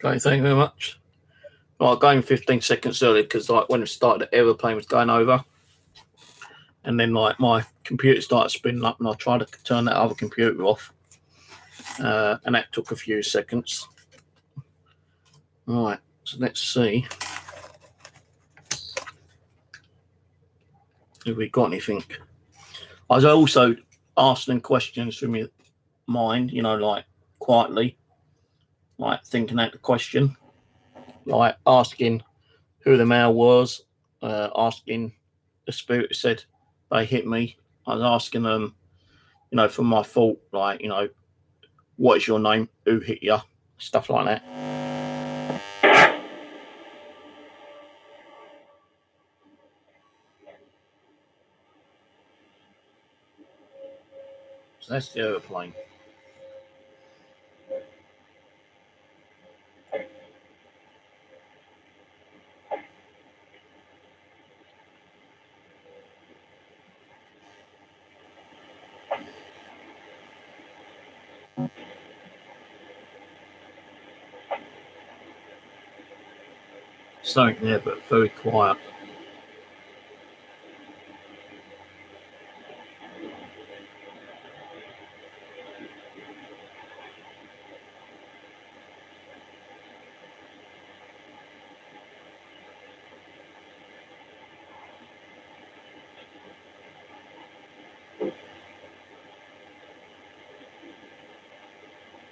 Okay, thank you very much. Right, going 15 seconds early because like when it started, the aeroplane was going over, and then like my computer started spinning up, and I tried to turn that other computer off, and that took a few seconds. Right, so let's see if we got anything. I was also asking questions from my mind, you know, like quietly, like thinking out the question, like asking who the male was, asking the spirit said they hit me. I was asking them, you know, from my thought, like, you know, what is your name? Who hit you? Stuff like that. So that's the aeroplane. Something there, but very quiet.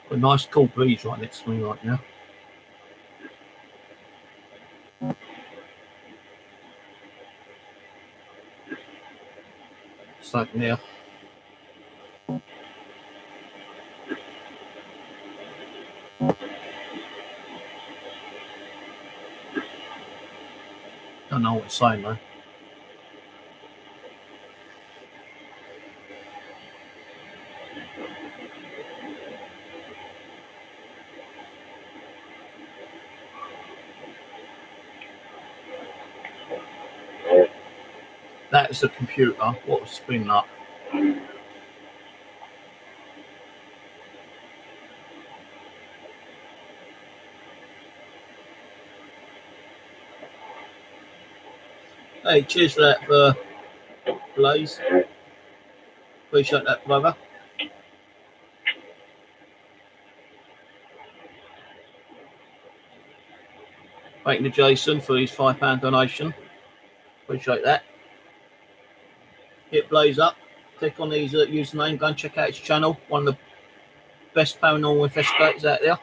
A nice cool breeze right next to me right now. Something there. Don't know what it's saying though. That is the computer. What was spinning up? Hey, cheers for that, Blaze. Appreciate that, brother. Thank you to Jason for his £5 donation. Appreciate that. Hit Blaze up. Click on his username. Go and check out his channel. One of the best paranormal investigators out there.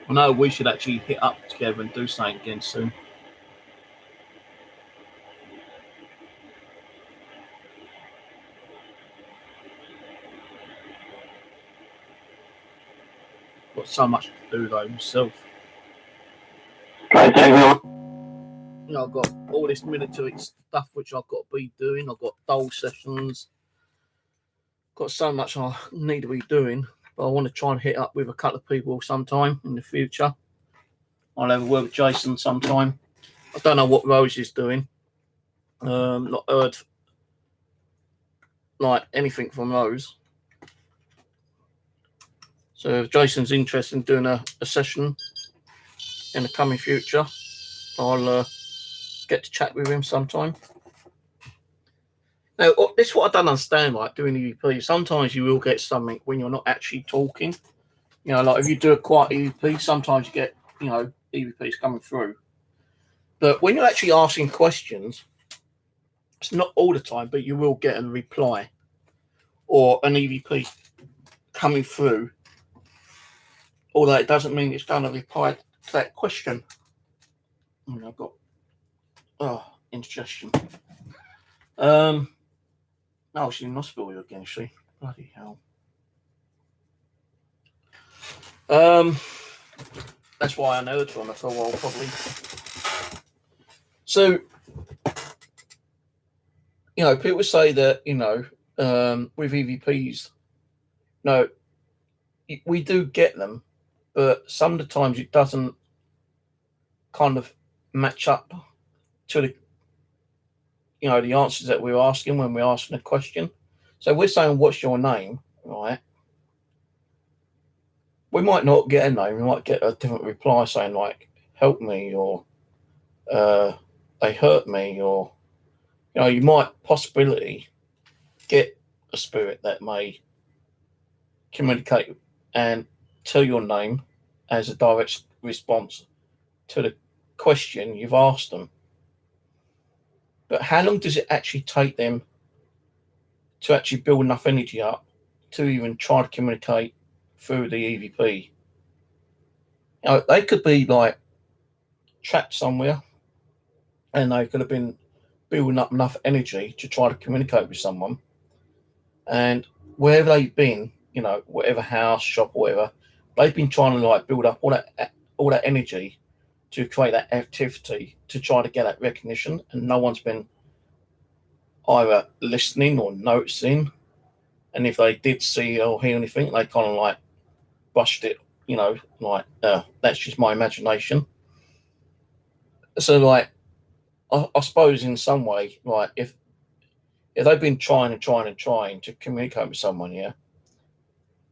I know we should actually hit up together and do something again soon. Got so much to do though myself. You know, I've got all this military stuff which I've got to be doing. I've got dole sessions. Got so much I need to be doing, but I want to try and hit up with a couple of people sometime in the future. I'll have a word with Jason sometime. I don't know what Rose is doing. Not heard like anything from Rose. So if Jason's interested in doing a session in the coming future, I'll get to chat with him sometime. Now, this is what I don't understand, like doing EVP. Sometimes you will get something when you're not actually talking. You know, like if you do a quiet EVP, sometimes you get, you know, EVPs coming through. But when you're actually asking questions, it's not all the time, but you will get a reply or an EVP coming through. Although it doesn't mean it's going to reply to that question. And I've got indigestion. No, she's in hospital again, is she? Bloody hell. That's why I know it's on for a while, probably. So, you know, people say that, you know, with EVPs, no, we do get them, but some of the times it doesn't kind of match up to the, you know, the answers that we're asking when we're asking a question. So we're saying, what's your name, right? We might not get a name. We might get a different reply saying like, help me, or they hurt me, or, you know, you might possibility get a spirit that may communicate and tell your name as a direct response to the question you've asked them. But how long does it actually take them to actually build enough energy up to even try to communicate through the EVP? You know, they could be like trapped somewhere, and they could have been building up enough energy to try to communicate with someone. And wherever they've been, you know, whatever house, shop, or whatever, they've been trying to like build up all that energy to create that activity to try to get that recognition, and no one's been either listening or noticing. And if they did see or hear anything, they kind of like brushed it, you know, like that's just my imagination. So like, I suppose in some way, like if they've been trying to communicate with someone, yeah,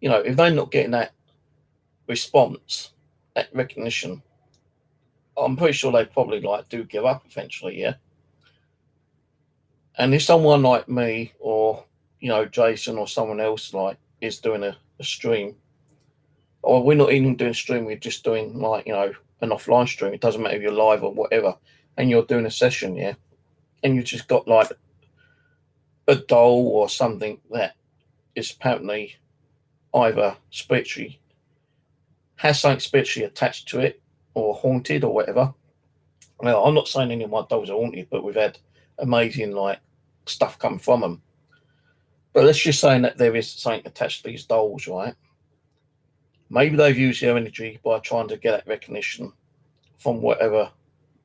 you know, if they're not getting that response, that recognition, I'm pretty sure they probably like do give up eventually, yeah. And if someone like me or, you know, Jason or someone else like is doing a stream, or we're not even doing a stream, we're just doing like, you know, an offline stream. It doesn't matter if you're live or whatever, and you're doing a session, yeah, and you just got like a doll or something that is apparently either spiritually has something spiritually attached to it or haunted or whatever. Well, I'm not saying any of my dolls are haunted, but we've had amazing like stuff come from them. But let's just say that there is something attached to these dolls, right? Maybe they've used their energy by trying to get that recognition from whatever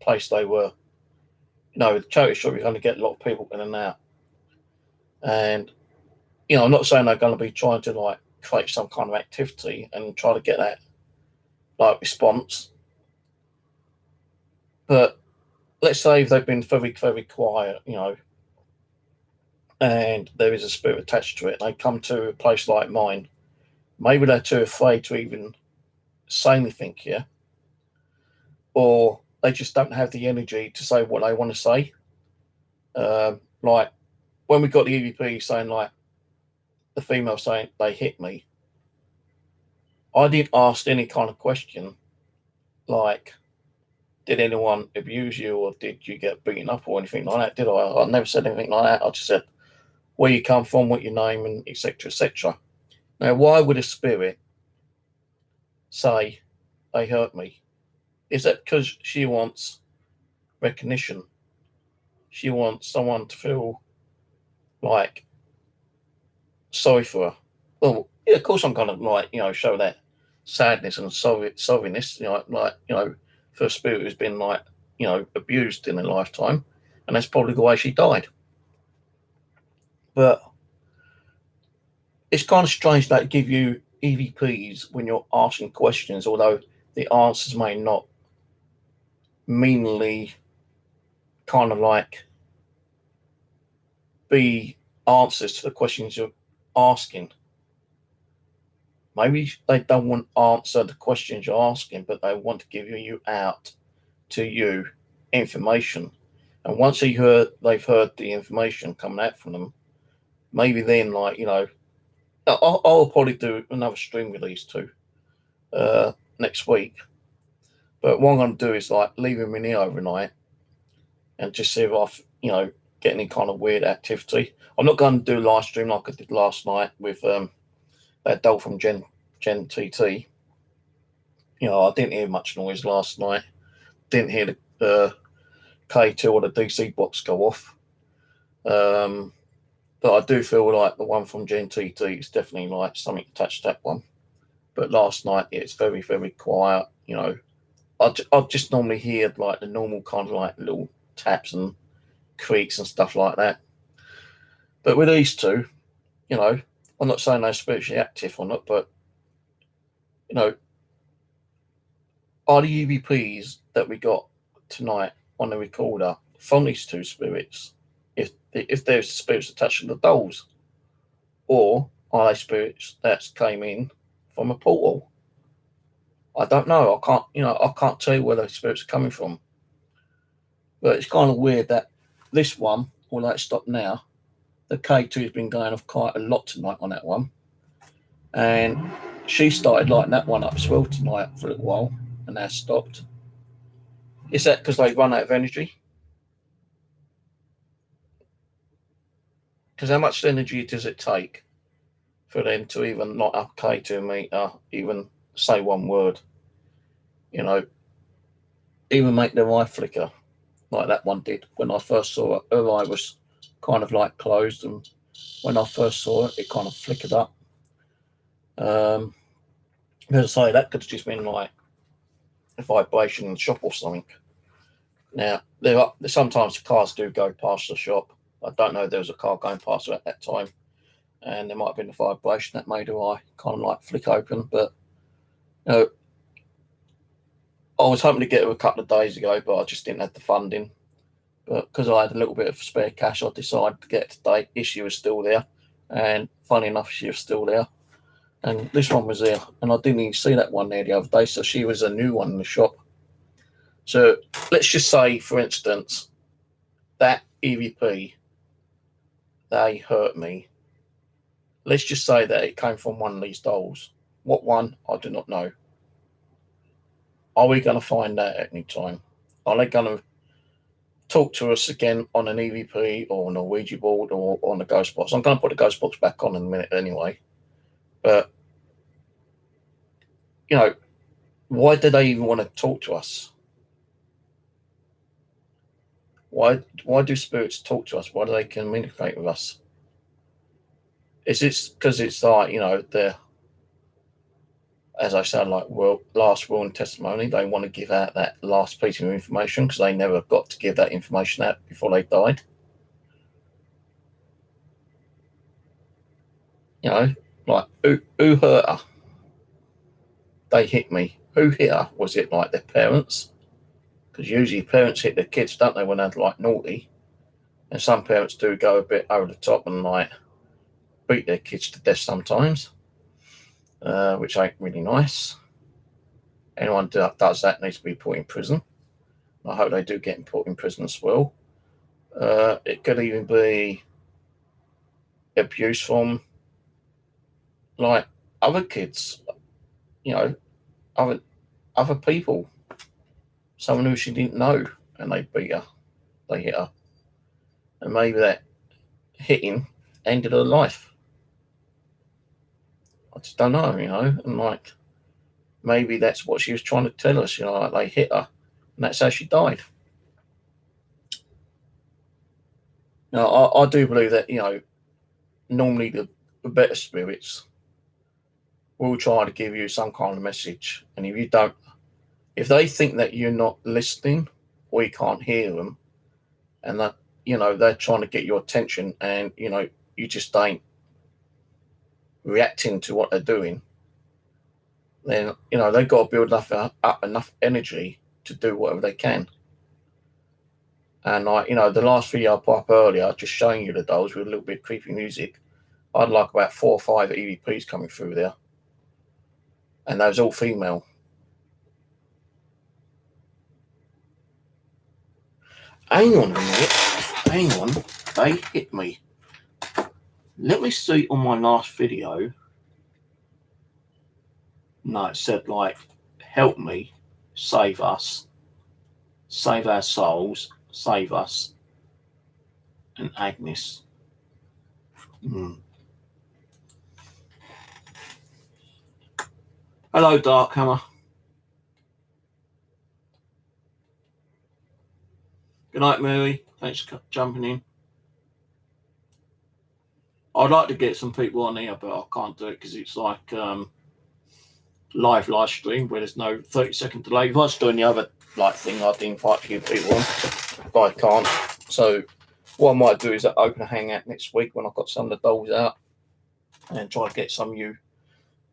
place they were. You know, the charity shop, you're going to get a lot of people in and out. And, you know, I'm not saying they're going to be trying to like create some kind of activity and try to get that like response. But let's say if they've been very, very quiet, you know, and there is a spirit attached to it, they come to a place like mine, maybe they're too afraid to even say anything, yeah? Or they just don't have the energy to say what they want to say. Like when we got the EVP saying like the female saying they hit me, I didn't ask any kind of question like, did anyone abuse you or did you get beaten up or anything like that? Did I? I never said anything like that. I just said where you come from, what your name, and etc. etc. Now, why would a spirit say they hurt me? Is that because she wants recognition? She wants someone to feel like sorry for her. Well, yeah, of course I'm gonna like, you know, show that sadness and sorriness, you know, like, you know, for a spirit who's been like, you know, abused in a lifetime, and that's probably the way she died. But it's kind of strange that give you EVPs when you're asking questions, although the answers may not meanly kind of like be answers to the questions you're asking. Maybe they don't want to answer the questions you're asking, but they want to give you out to you information. And once they've heard the information coming out from them, maybe then, like, you know, I'll probably do another stream with these two next week. But what I'm going to do is like leave them in here overnight and just see if I, you know, get any kind of weird activity. I'm not going to do live stream like I did last night with that doll from Gen TT. You know, I didn't hear much noise last night. Didn't hear the K2 or the DC box go off. But I do feel like the one from Gen TT is definitely like something attached to that one. But last night it's very, very quiet. You know, I just normally hear like the normal kind of like little taps and creaks and stuff like that. But with these two, you know, I'm not saying they're spiritually active or not, but, you know, are the EVPs that we got tonight on the recorder from these two spirits, if there's spirits attached to the dolls? or are they spirits that came in from a portal? I don't know. I can't tell you where those spirits are coming from. But it's kind of weird that this one, although it's stopped now, the K2 has been going off quite a lot tonight on that one. And she started lighting that one up as well tonight for a little while, and that's stopped. Is that because they've run out of energy? Because how much energy does it take for them to even light up K2 meter, even say one word? You know, even make their eye flicker like that one did when I first saw it. Her eye was kind of like closed, and when I first saw it, it kind of flickered up. As I say, that could have just been like a vibration in the shop or something. Now, sometimes the cars do go past the shop. I don't know if there was a car going past her at that time, and there might have been a vibration that made her eye kind of like flick open. But you know, I was hoping to get her a couple of days ago, but I just didn't have the funding. But because I had a little bit of spare cash, I decided to get it today. Issue was still there, and funny enough, she was still there. And this one was there, and I didn't even see that one there the other day, so she was a new one in the shop. So let's just say, for instance, that EVP, they hurt me. Let's just say that it came from one of these dolls. What one, I do not know. Are we going to find that at any time? Are they going to talk to us again on an EVP or on a Ouija board or on the ghost box? I'm going to put the ghost box back on in a minute anyway. But, you know, why do they even want to talk to us? Why do spirits talk to us? Why do they communicate with us? Is it because it's like, you know, they're, as I said, like last will and testimony, they want to give out that last piece of information because they never got to give that information out before they died? You know, like, who hurt her? They hit me. Who hit her? Was it like their parents? Because usually parents hit their kids, don't they, when they're like naughty? And some parents do go a bit over the top and like beat their kids to death sometimes, which ain't really nice. Anyone that does that needs to be put in prison. I hope they do get put in prison as well. It could even be abuse from like other kids, you know, other people. Someone who she didn't know, and they beat her, they hit her, and maybe that hitting ended her life. I just don't know, you know, and like maybe that's what she was trying to tell us, you know, like they hit her, and that's how she died. Now, I do believe that, you know, normally the better spirits will try to give you some kind of message, and if you don't, if they think that you're not listening or you can't hear them, and that, you know, they're trying to get your attention, and you know you just ain't reacting to what they're doing, then you know they've got to build up enough energy to do whatever they can. And like, you know, the last video I put up earlier, just showing you the dolls with a little bit of creepy music, I had like about 4 or 5 EVPs coming through there, and they was all female. Hang on a minute. Hang on. They hit me. Let me see on my last video. No, it said like, help me, save us, save our souls, save us, and Agnes. Hello, Dark Hammer. Good night, Mary. Thanks for jumping in. I'd like to get some people on here, but I can't do it because it's like live stream where there's no 30-second delay. If I was doing the other like thing, I'd invite a few people on, but I can't. So what I might do is open a hangout next week when I've got some of the dolls out, and try to get some of you,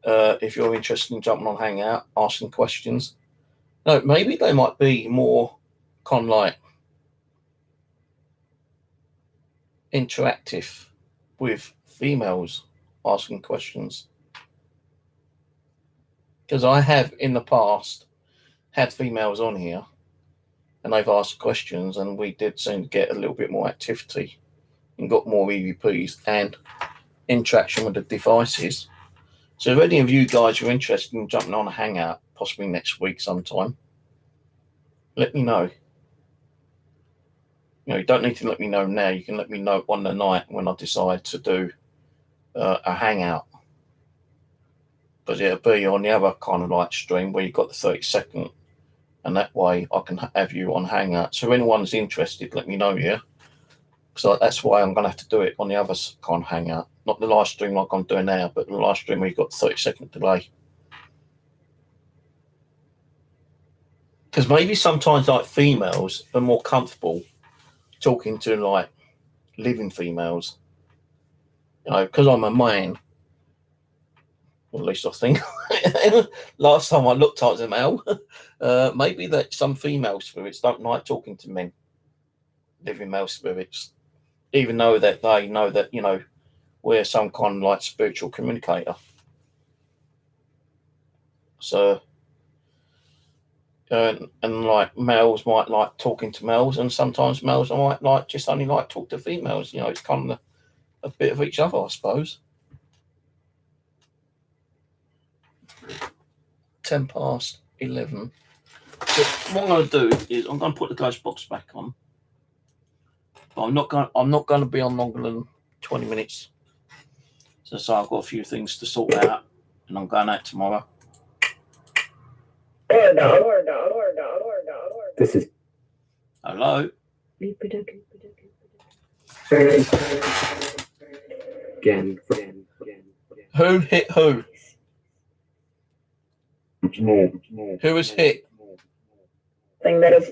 if you're interested in jumping on hangout, asking questions. No, maybe they might be more kind of like interactive with females. asking questions. Because I have in the past had females on here and they've asked questions, and we did seem to get a little bit more activity and got more EVPs and interaction with the devices. So if any of you guys are interested in jumping on a hangout, possibly next week sometime, let me know. You don't need to let me know now. You can let me know on the night when I decide to do a hangout. Because it'll be on the other kind of like stream where you've got the 30-second, and that way I can have you on hangout. So if anyone's interested, let me know, yeah? So that's why I'm going to have to do it on the other kind of hangout. Not the live stream like I'm doing now, but the live stream where you've got 30-second delay. Because maybe sometimes like females are more comfortable talking to like living females. Because I'm a man, or at least I think. Last time I looked, I was a male. Maybe that some female spirits don't like talking to men, living male spirits, even though that they know that, we're some kind of like spiritual communicator. So, and like males might like talking to males, and sometimes males might like just only like talk to females. It's kind of a bit of each other, I suppose. 11:10. So what I'm going to do is I'm going to put the ghost box back on. But I'm not going to be on longer than 20 minutes. So I've got a few things to sort out, and I'm going out tomorrow. This is Hello. again. Who hit who? Who was hit? Thing that is.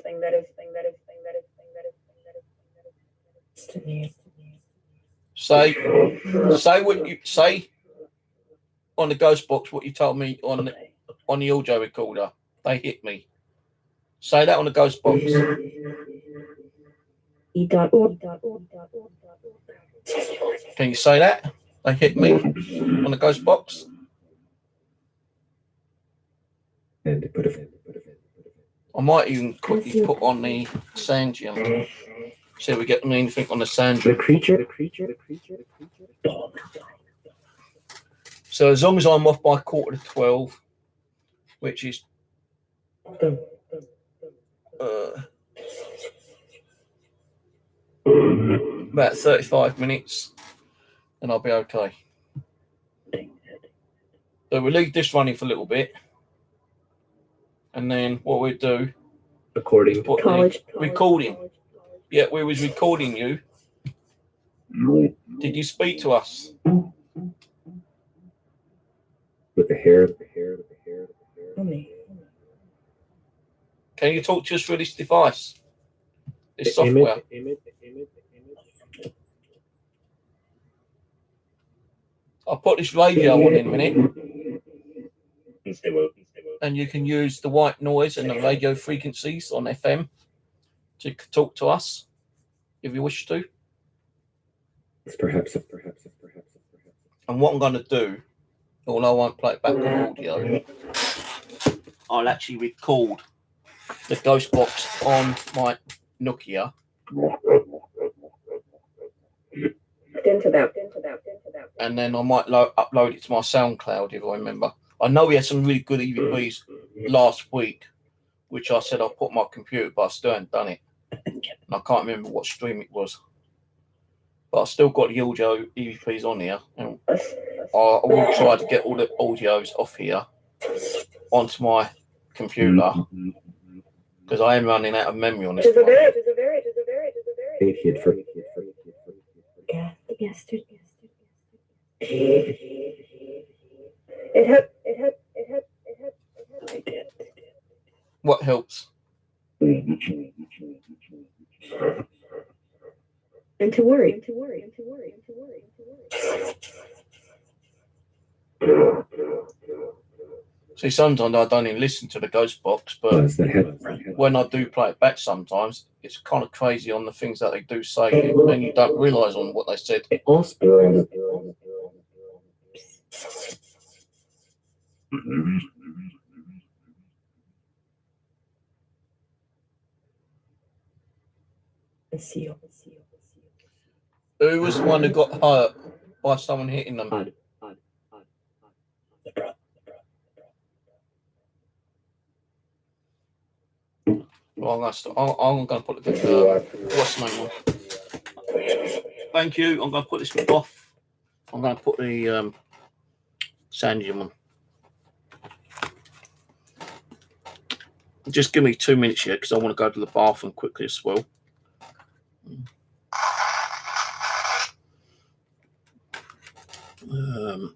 Say what you say on the ghost box. What you told me on the audio recorder. They hit me. Say that on the ghost box. Can you say that? They hit me on the ghost box. And put a I might even quickly put on the Sandium. See if we get anything on the Sandium. the creature. So as long as I'm off by 11:45, which is about 35 minutes, then I'll be okay. So we'll leave this running for a little bit, and then what we'll do, According put the recording. Yeah, we was recording you. Did you speak to us? with the hair. Can you talk to us through this device? This software? I'll put this radio on in a minute. And you can use the white noise and the radio frequencies on FM to talk to us if you wish to. Perhaps. And what I'm going to do, although I won't play it back on audio, I'll actually record the ghost box on my Nokia. And then I might upload it to my SoundCloud if I remember. I know we had some really good EVPs last week, which I said I'll put on my computer, but I still haven't done it. And I can't remember what stream it was. But I've still got the audio EVPs on here. And I will try to get all the audios off here onto my computer, because I am running out of memory on this one. What helps? And to worry. See, sometimes I don't even listen to the ghost box, but when I do play it back sometimes, it's kind of crazy on the things that they do say, and you don't realise on what they said. Who was the one who got hurt by someone hitting them? Well, I'm going to put the what's the name on? Thank you. I'm going to put this one off. I'm going to put the Sandium on. Just give me 2 minutes here because I want to go to the bathroom quickly as well. I'll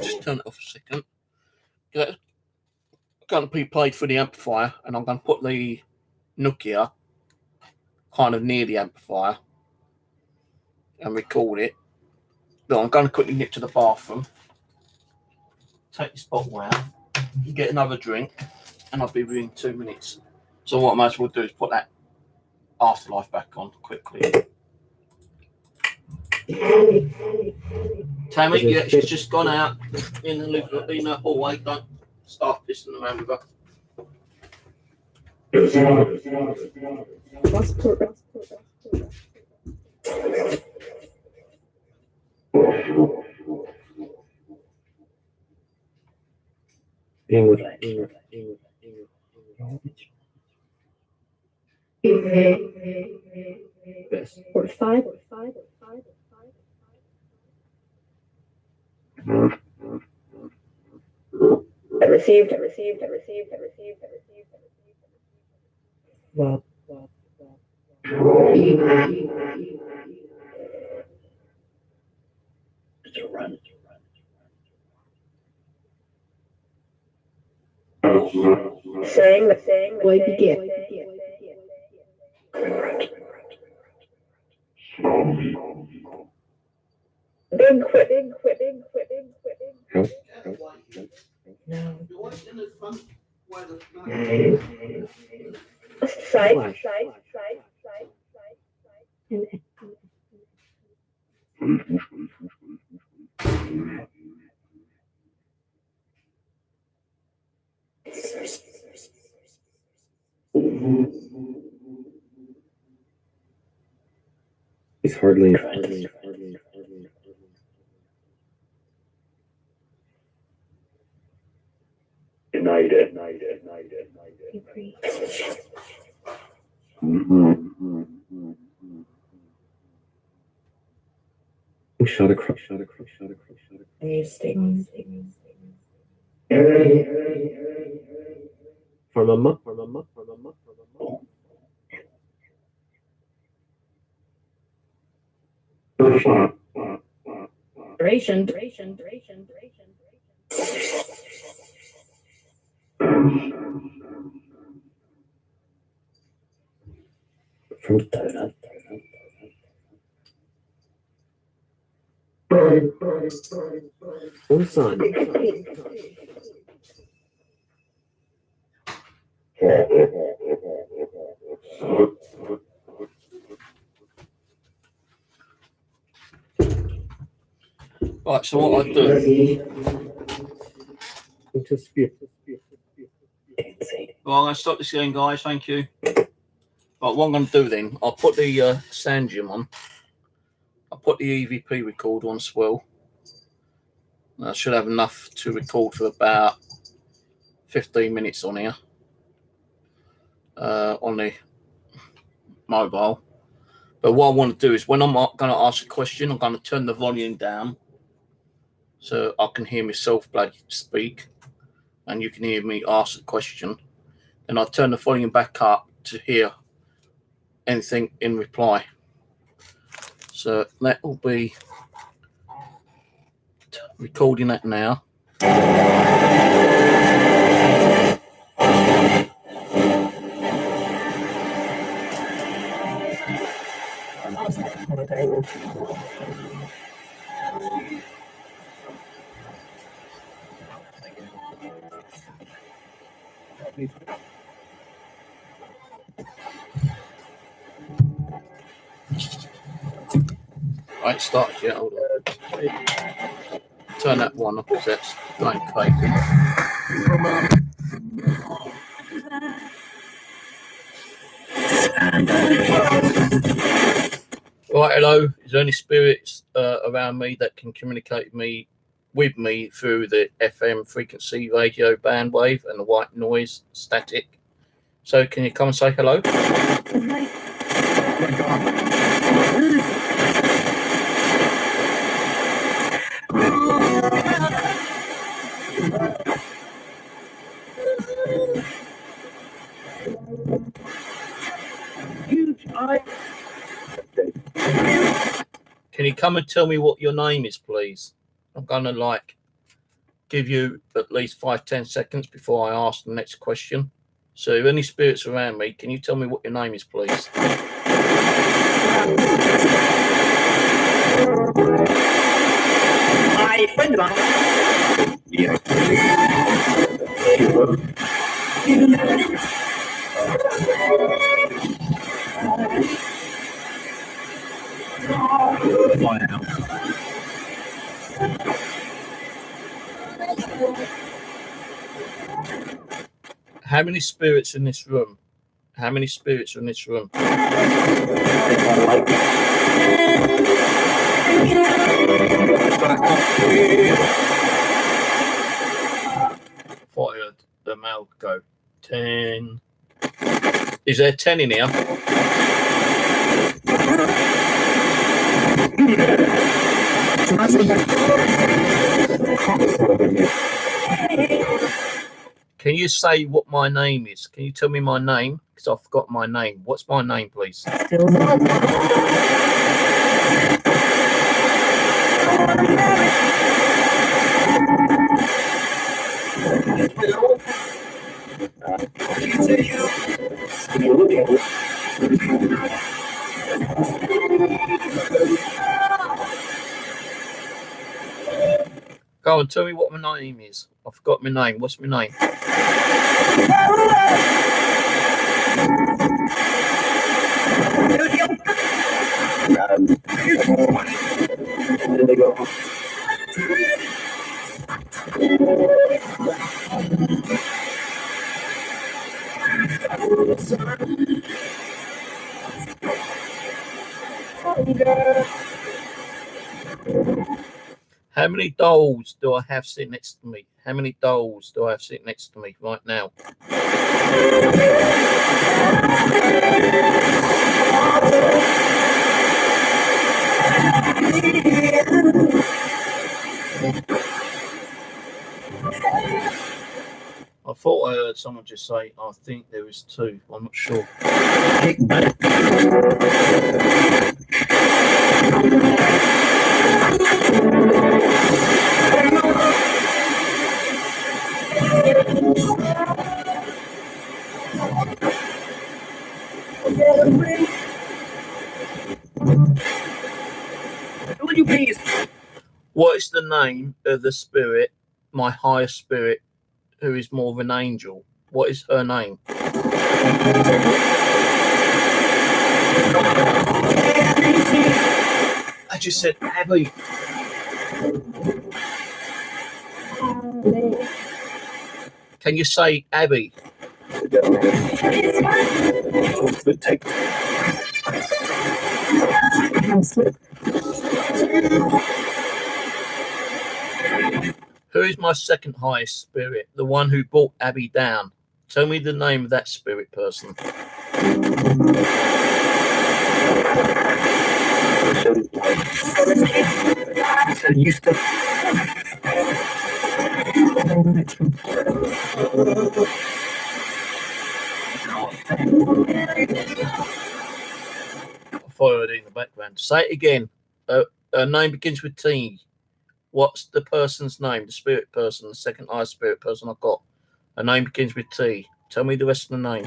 just turn it off a second. It's going to be played through the amplifier, and I'm going to put the Nokia kind of near the amplifier and record it. But I'm going to quickly nip to the bathroom, take this bottle out, get another drink, and I'll be within 2 minutes. So what I might as well do is put that Afterlife back on quickly. Tammy, yeah, she's just gone out in the hallway. Don't start pissing around with her. Being with best. 45. I received. Well, It's a run. Saying the way to get. Big quit. no. Side. It's hardly. Denied it. Shot across. For mama. Duration. From donut. Son. Right, so what I do. Well, I'm going to stop this again, guys. Thank you. Right, what I'm going to do then, I'll put the Sandium on. I'll put the EVP recorder on as well. I should have enough to record for about 15 minutes on here. On the mobile. But what I want to do is when I'm going to ask a question, I'm going to turn the volume down so I can hear myself bloody speak and you can hear me ask the question. And I'll turn the volume back up to hear anything in reply. So that will be recording that now. I ain't started yet. Hold on. Turn that one off because that's going crazy. Right, hello. Is there any spirits around me that can communicate with me through the FM frequency radio bandwave and the white noise static? So can you come and say hello? Can you come and tell me what your name is, please? I'm gonna give you at least 5-10 seconds before I ask the next question. So if any spirits around me, can you tell me what your name is, please? My friend of mine. Yeah. How many spirits in this room? How many spirits are in this room? Thought I heard the male go 10. Is there 10 in here? Can you say what my name is? Can you tell me my name? Because I forgot my name. What's my name, please? Go on, tell me what my name is. I forgot my name. What's my name? How many dolls do I have sitting next to me? How many dolls do I have sitting next to me right now? I thought I heard someone just say, I think there is 2. I'm not sure. Would you please? What is the name of the spirit, my higher spirit, who is more of an angel? What is her name? I just said Abby. Can you say Abby? Who is my second highest spirit? The one who brought Abby down. Tell me the name of that spirit person. I followed it in the background. Say it again. Her name begins with T. What's the person's name? The spirit person, the second highest spirit person I've got. Her name begins with T. Tell me the rest of the name.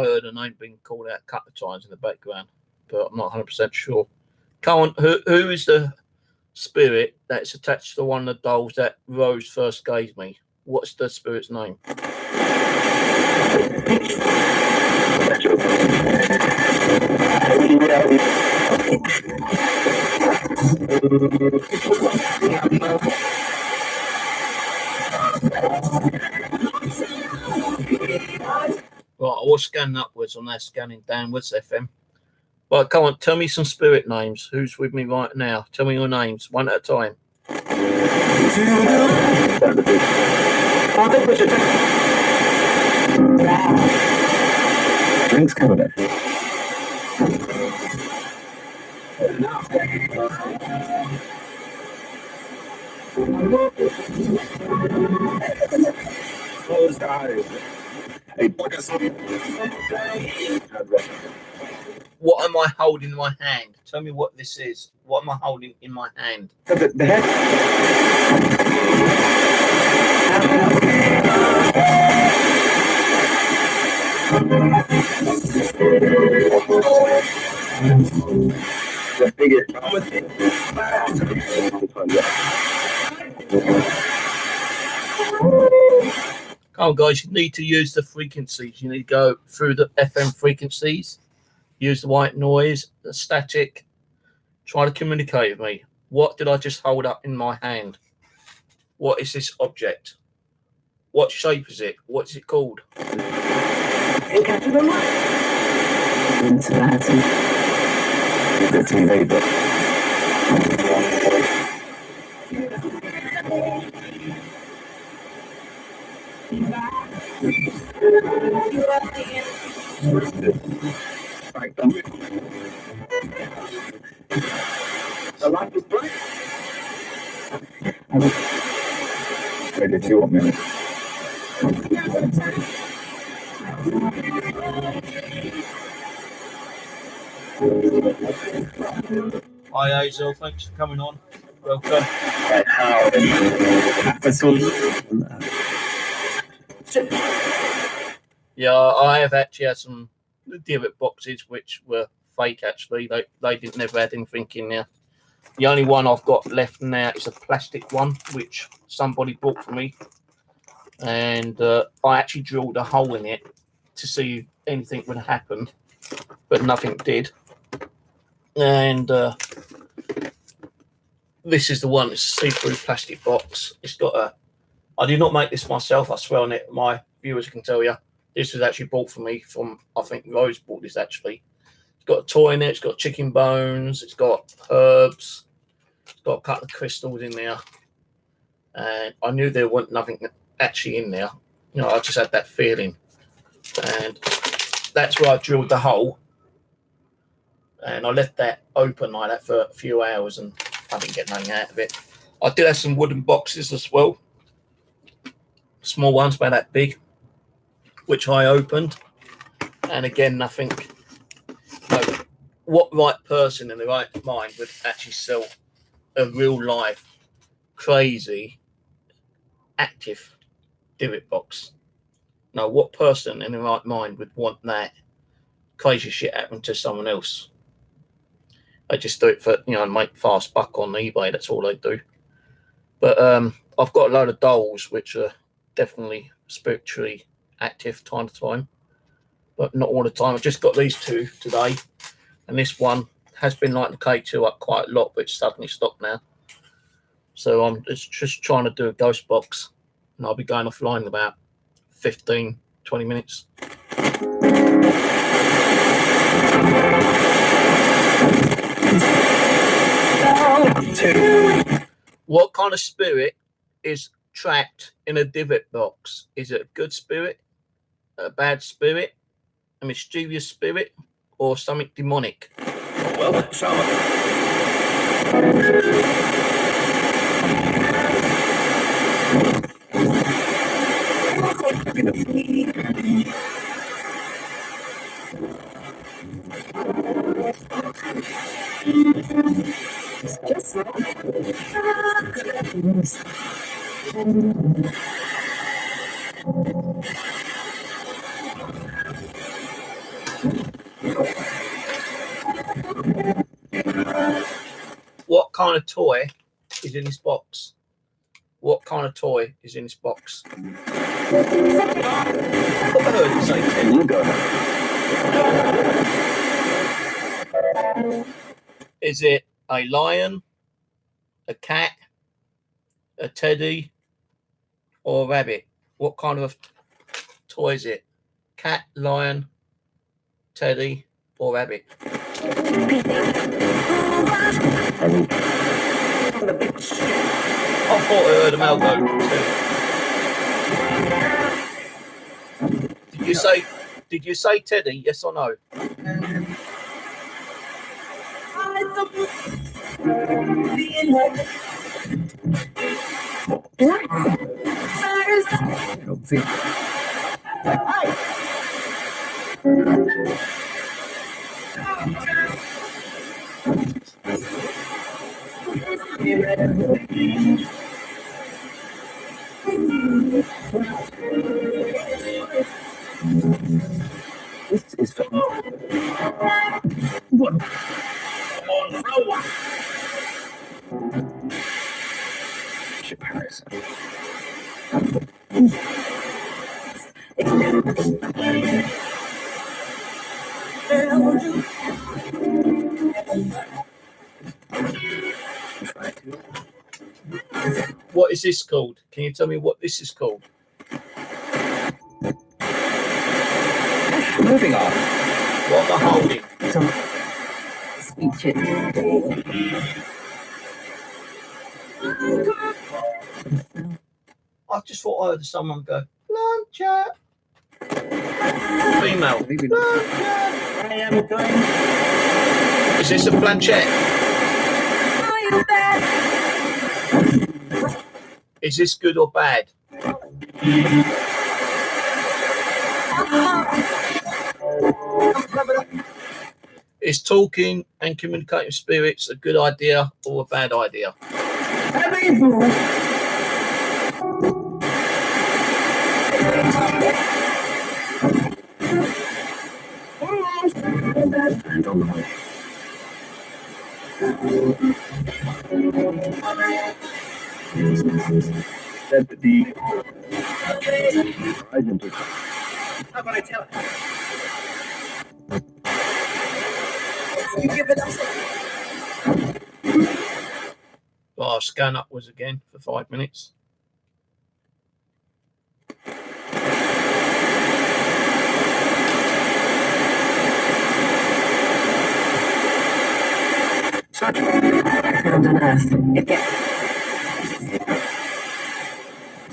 I heard a name being called out a couple of times in the background, but I'm not 100% sure. Come on, who is the spirit that's attached to one of the dolls that Rose first gave me? What's the spirit's name? Right, I was scanning upwards, I'm now scanning downwards, FM. Right, come on, tell me some spirit names. Who's with me right now? Tell me your names, one at a time. Drinks cabinet. Closed eyes. Hey, look at something. What am I holding in my hand? Tell me what this is. What am I holding in my hand? The head. The bigger. Come on, guys, you need to use the frequencies. You need to go through the FM frequencies. Use the white noise, the static. Try to communicate with me. What did I just hold up in my hand? What is this object? What shape is it? What's it called? Ready to 1 minute. Hi, Hazel. Thanks for coming on. Welcome. Yeah, I have actually had some divot boxes which were fake. Actually, they didn't never had anything in there. The only one I've got left now is a plastic one which somebody bought for me, and I actually drilled a hole in it to see if anything would happen, but nothing did. And this is the one. It's a see-through plastic box. It's got a. I did not make this myself. I swear on it. My viewers can tell you. This was actually bought for me from, I think Rose bought this actually. It's got a toy in it. It's got chicken bones. It's got herbs. It's got a couple of crystals in there. And I knew there wasn't nothing actually in there. You know, I just had that feeling. And that's where I drilled the hole. And I left that open like that for a few hours and I didn't get nothing out of it. I did have some wooden boxes as well. Small ones, about that big, which I opened. And again, nothing. No, what right person in the right mind would actually sell a real life, crazy, active divot box? No, what person in the right mind would want that crazy shit happen to someone else? They just do it for, you know, make fast buck on eBay. That's all they do. But I've got a load of dolls which are definitely spiritually active time to time, but not all the time. I've just got these two today, and this one has been lighting the K2 up quite a lot, but it's suddenly stopped now. So I'm just trying to do a ghost box, and I'll be going offline in about 15, 20 minutes. What kind of spirit is trapped in a divot box? Is it a good spirit, a bad spirit, a mischievous spirit, or something demonic? Well, shaman. What kind of toy is in this box? What kind of toy is in this box? I thought I heard it say Teddy. Is it a lion, a cat, a teddy, or a rabbit? What kind of toy is it? Cat, lion, teddy, or rabbit? I thought I heard a male go too. Did you say teddy? Yes or no? This is for what? Paris. What is this called? Can you tell me what this is called? Moving on. What am I holding? Speeches. I just thought I heard someone go, planchette. Female. Planchette. I am going. Is this a planchette? Is this good or bad? Is talking and communicating with spirits a good idea or a bad idea? Said the identity. How about I tell it? You give it up. Well, I'll scan upwards again for 5 minutes. Found on Earth.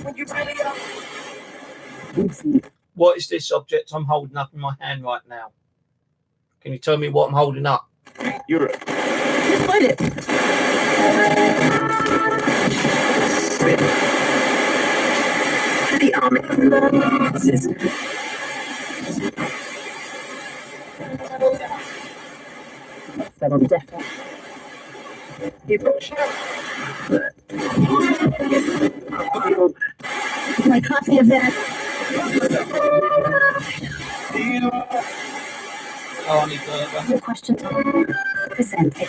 When you tell it up. What is this object I'm holding up in my hand right now? Can you tell me what I'm holding up? Europe. Find it. The army. Seven death. My copy of that. Oh, I need the Your question. Present it.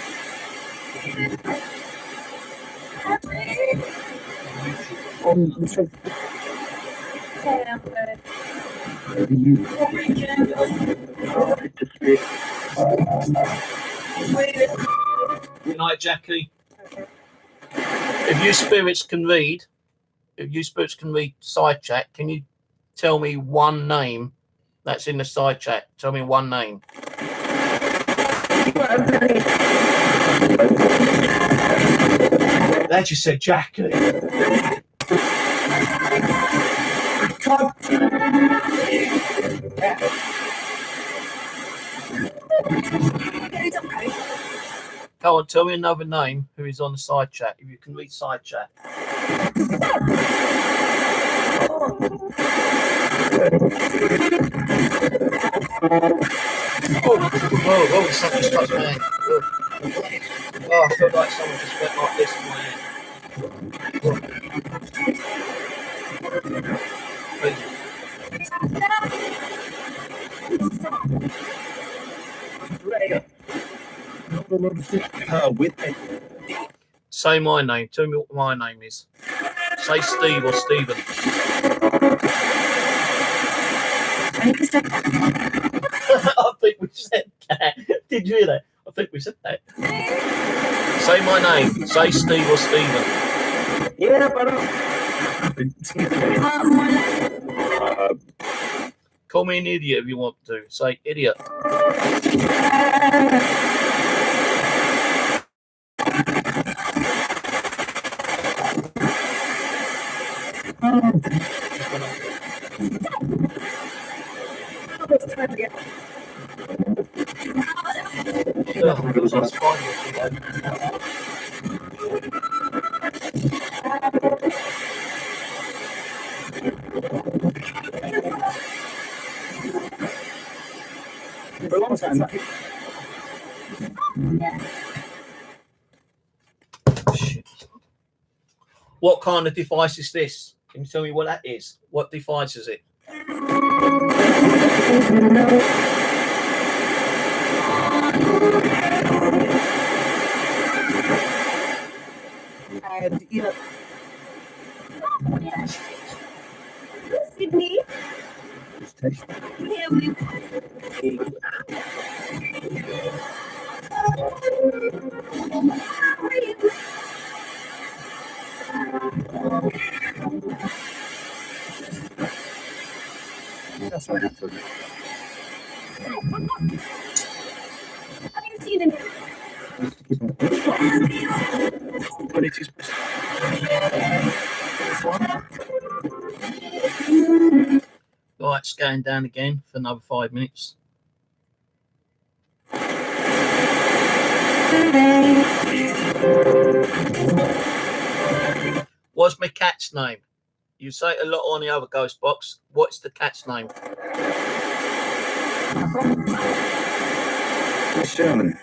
The truth. Good night, Jackie. If you spirits can read side chat, can you tell me one name that's in the side chat? Tell me one name. That just said Jackie. Come on, tell me another name who is on the side chat. If you can read side chat. Oh, something just touched my hand. Oh, I feel like someone just went like this in my hand. With me. Say my name. Tell me what my name is. Say Steve or Stephen. I think we said that. Did you hear that? I think we said that. Say my name. Say Steve or Stephen. Yeah, but Call me an idiot if you want to. Say idiot. for a long time. Shit. What kind of device is this? Can you tell me what that is? What device is it? And you know, Sydney. that's what happened. Have you seen him? But it is Right, it's going down again for another 5 minutes. What's my cat's name? You say it a lot on the other ghost box. What's the cat's name? it's German.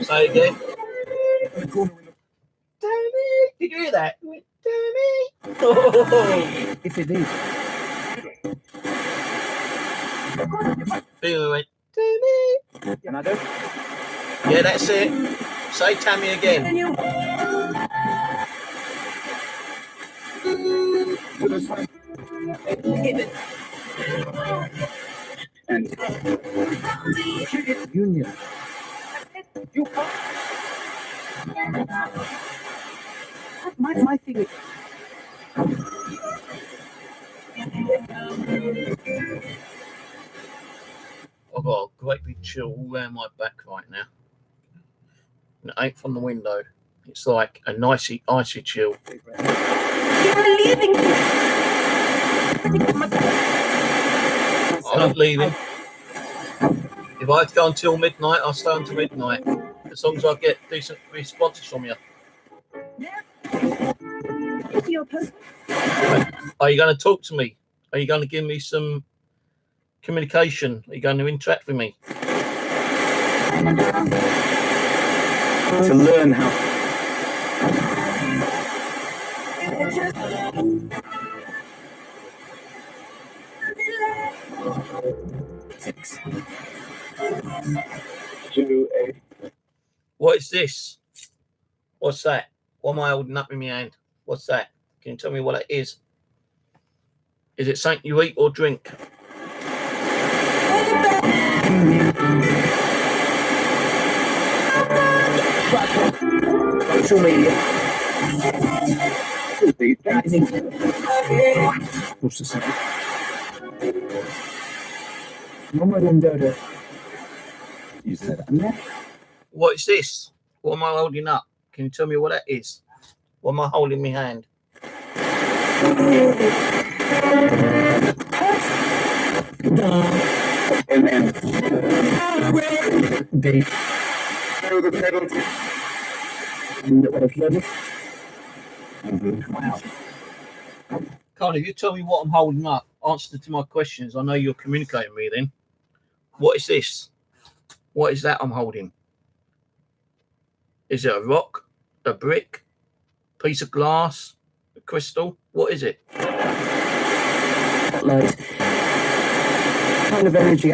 Say it again. Dammy! Did you hear that? Dammy! Oh. If it is. Feeling went, Tammy! And I don't. Yeah, that's it. Say Tammy again. And Union. You my thing is I've got a great big chill all around my back right now. And it ain't from the window. It's like a nice icy chill. You're leaving. I'm not leaving. If I have to go until midnight, I'll stay until midnight. As long as I get decent responses from you. Your post. Are you going to talk to me? Are you going to give me some communication? Are you going to interact with me? to learn how. What is this? What's that? What am I holding up in my hand? What's that? Can you tell me what it is? Is it something you eat or drink? Social media. What's the second? Mama Dodo. You said that. What is this? What am I holding up? Can you tell me what that is? What am I holding in my hand? And they know the penalty. Wow. Carl, if you tell me what I'm holding up, answer to my questions. I know you're communicating with me then. What is this? What is that I'm holding? Is it a rock, a brick, piece of glass, a crystal? What is it? Light. kind of energy.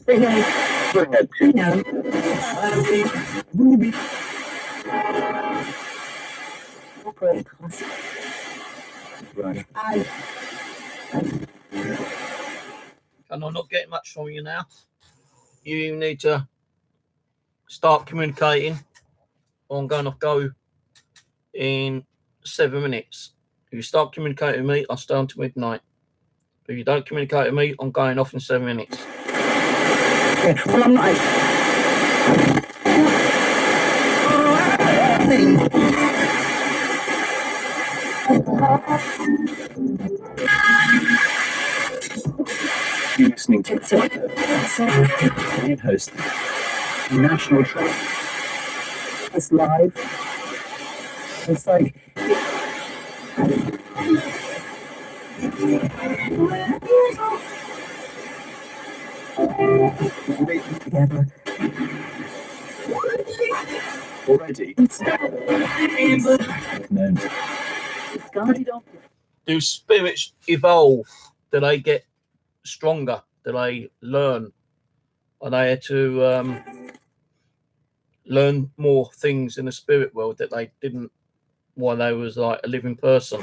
Bring it to Ruby. right. And I'm not getting much from you now. You need to start communicating. I'm going to go in 7 minutes. If you start communicating with me, I'll stay until midnight. If you don't communicate with me, I'm going off in 7 minutes. Yeah, well, I'm not. You're listening to host National Trust. It's live. It's like. Together. Already. No. Do spirits evolve? Do they get stronger? Do they learn? Are they to learn more things in the spirit world that they didn't while they was like a living person?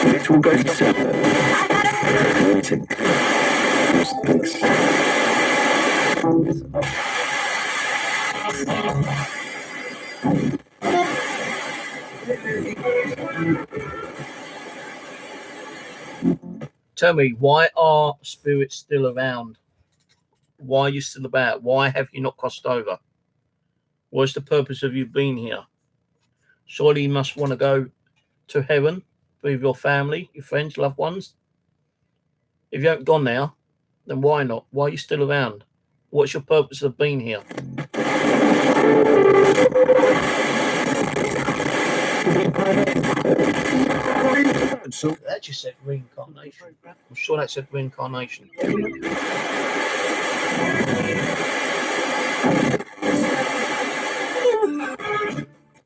It all goes to Tell me, why are spirits still around? Why are you still about? Why have you not crossed over? What's the purpose of you being here? Surely you must want to go to heaven with your family, your friends, loved ones. If you haven't gone now, then why not? Why are you still around? What's your purpose of being here? so That just said reincarnation. I'm sure that said reincarnation.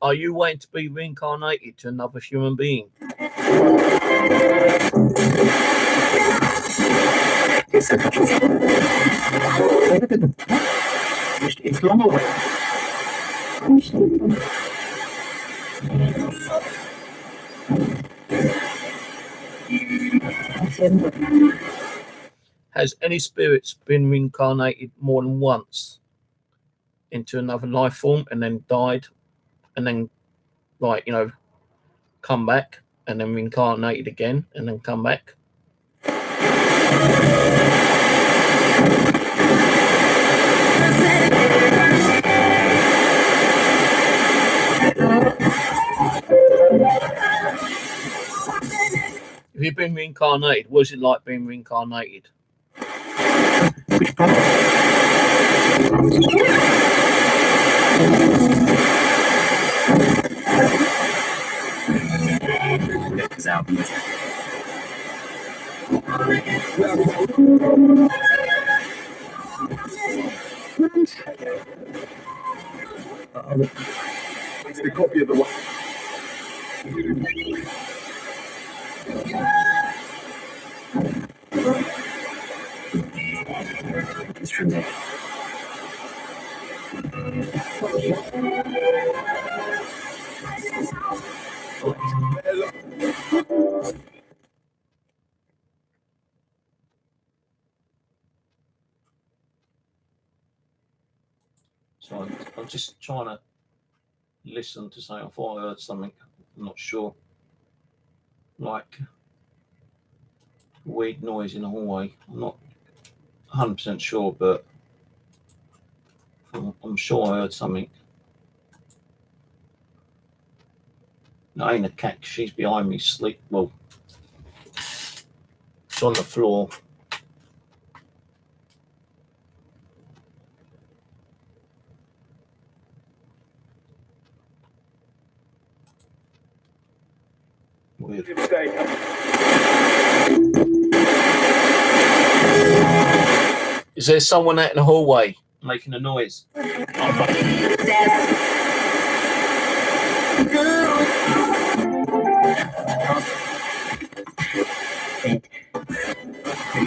Are you waiting to be reincarnated to another human being? it's long away. Has any spirits been reincarnated more than once into another life form and then died and then, like, you know, come back and then reincarnated again and then come back? If you've been reincarnated, what is it like being reincarnated? Which part? It's out. It's the copy of the one. It's from there. So I'm just trying to listen to something. I thought I heard something. I'm not sure. Like weird noise in the hallway. I'm not 100% sure, but I'm sure I heard something. No, ain't a cat. She's behind me, sleep. Well, it's on the floor. Weird. Is there someone out in the hallway? making a noise.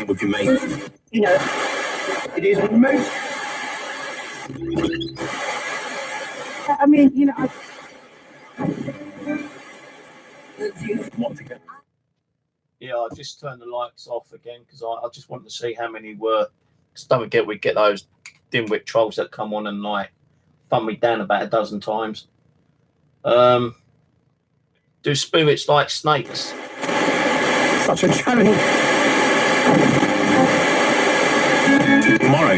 With your mate. You know, It is most. I mean, you know, What to get? Yeah, I just turned the lights off again because I just wanted to see how many were. Because don't forget, we get those dimwit trolls that come on and like thumb me down about a dozen times. Do spirits like snakes? such a challenge. Tomorrow.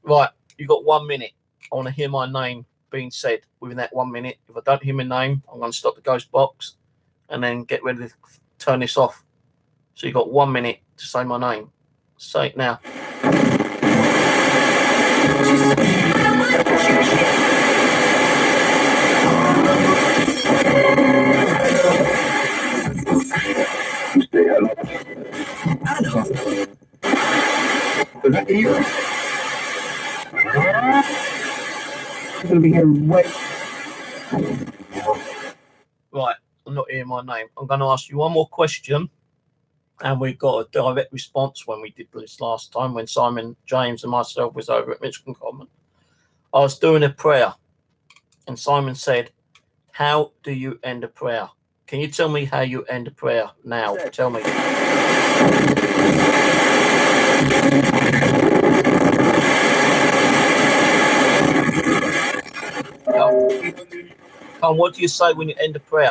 Right, you got 1 minute. I want to hear my name being said within that 1 minute. If I don't hear my name, I'm going to stop the ghost box and then get ready to turn this off. So you got 1 minute to say my name. Say it now. I'm going to be here way. Right, I'm not hearing my name. I'm going to ask you one more question. And we got a direct response when we did this last time, when Simon, James and myself was over at Michigan Common. I was doing a prayer and Simon said, how do you end a prayer? Can you tell me how you end a prayer now? Tell me. Come, what do you say when you end a prayer?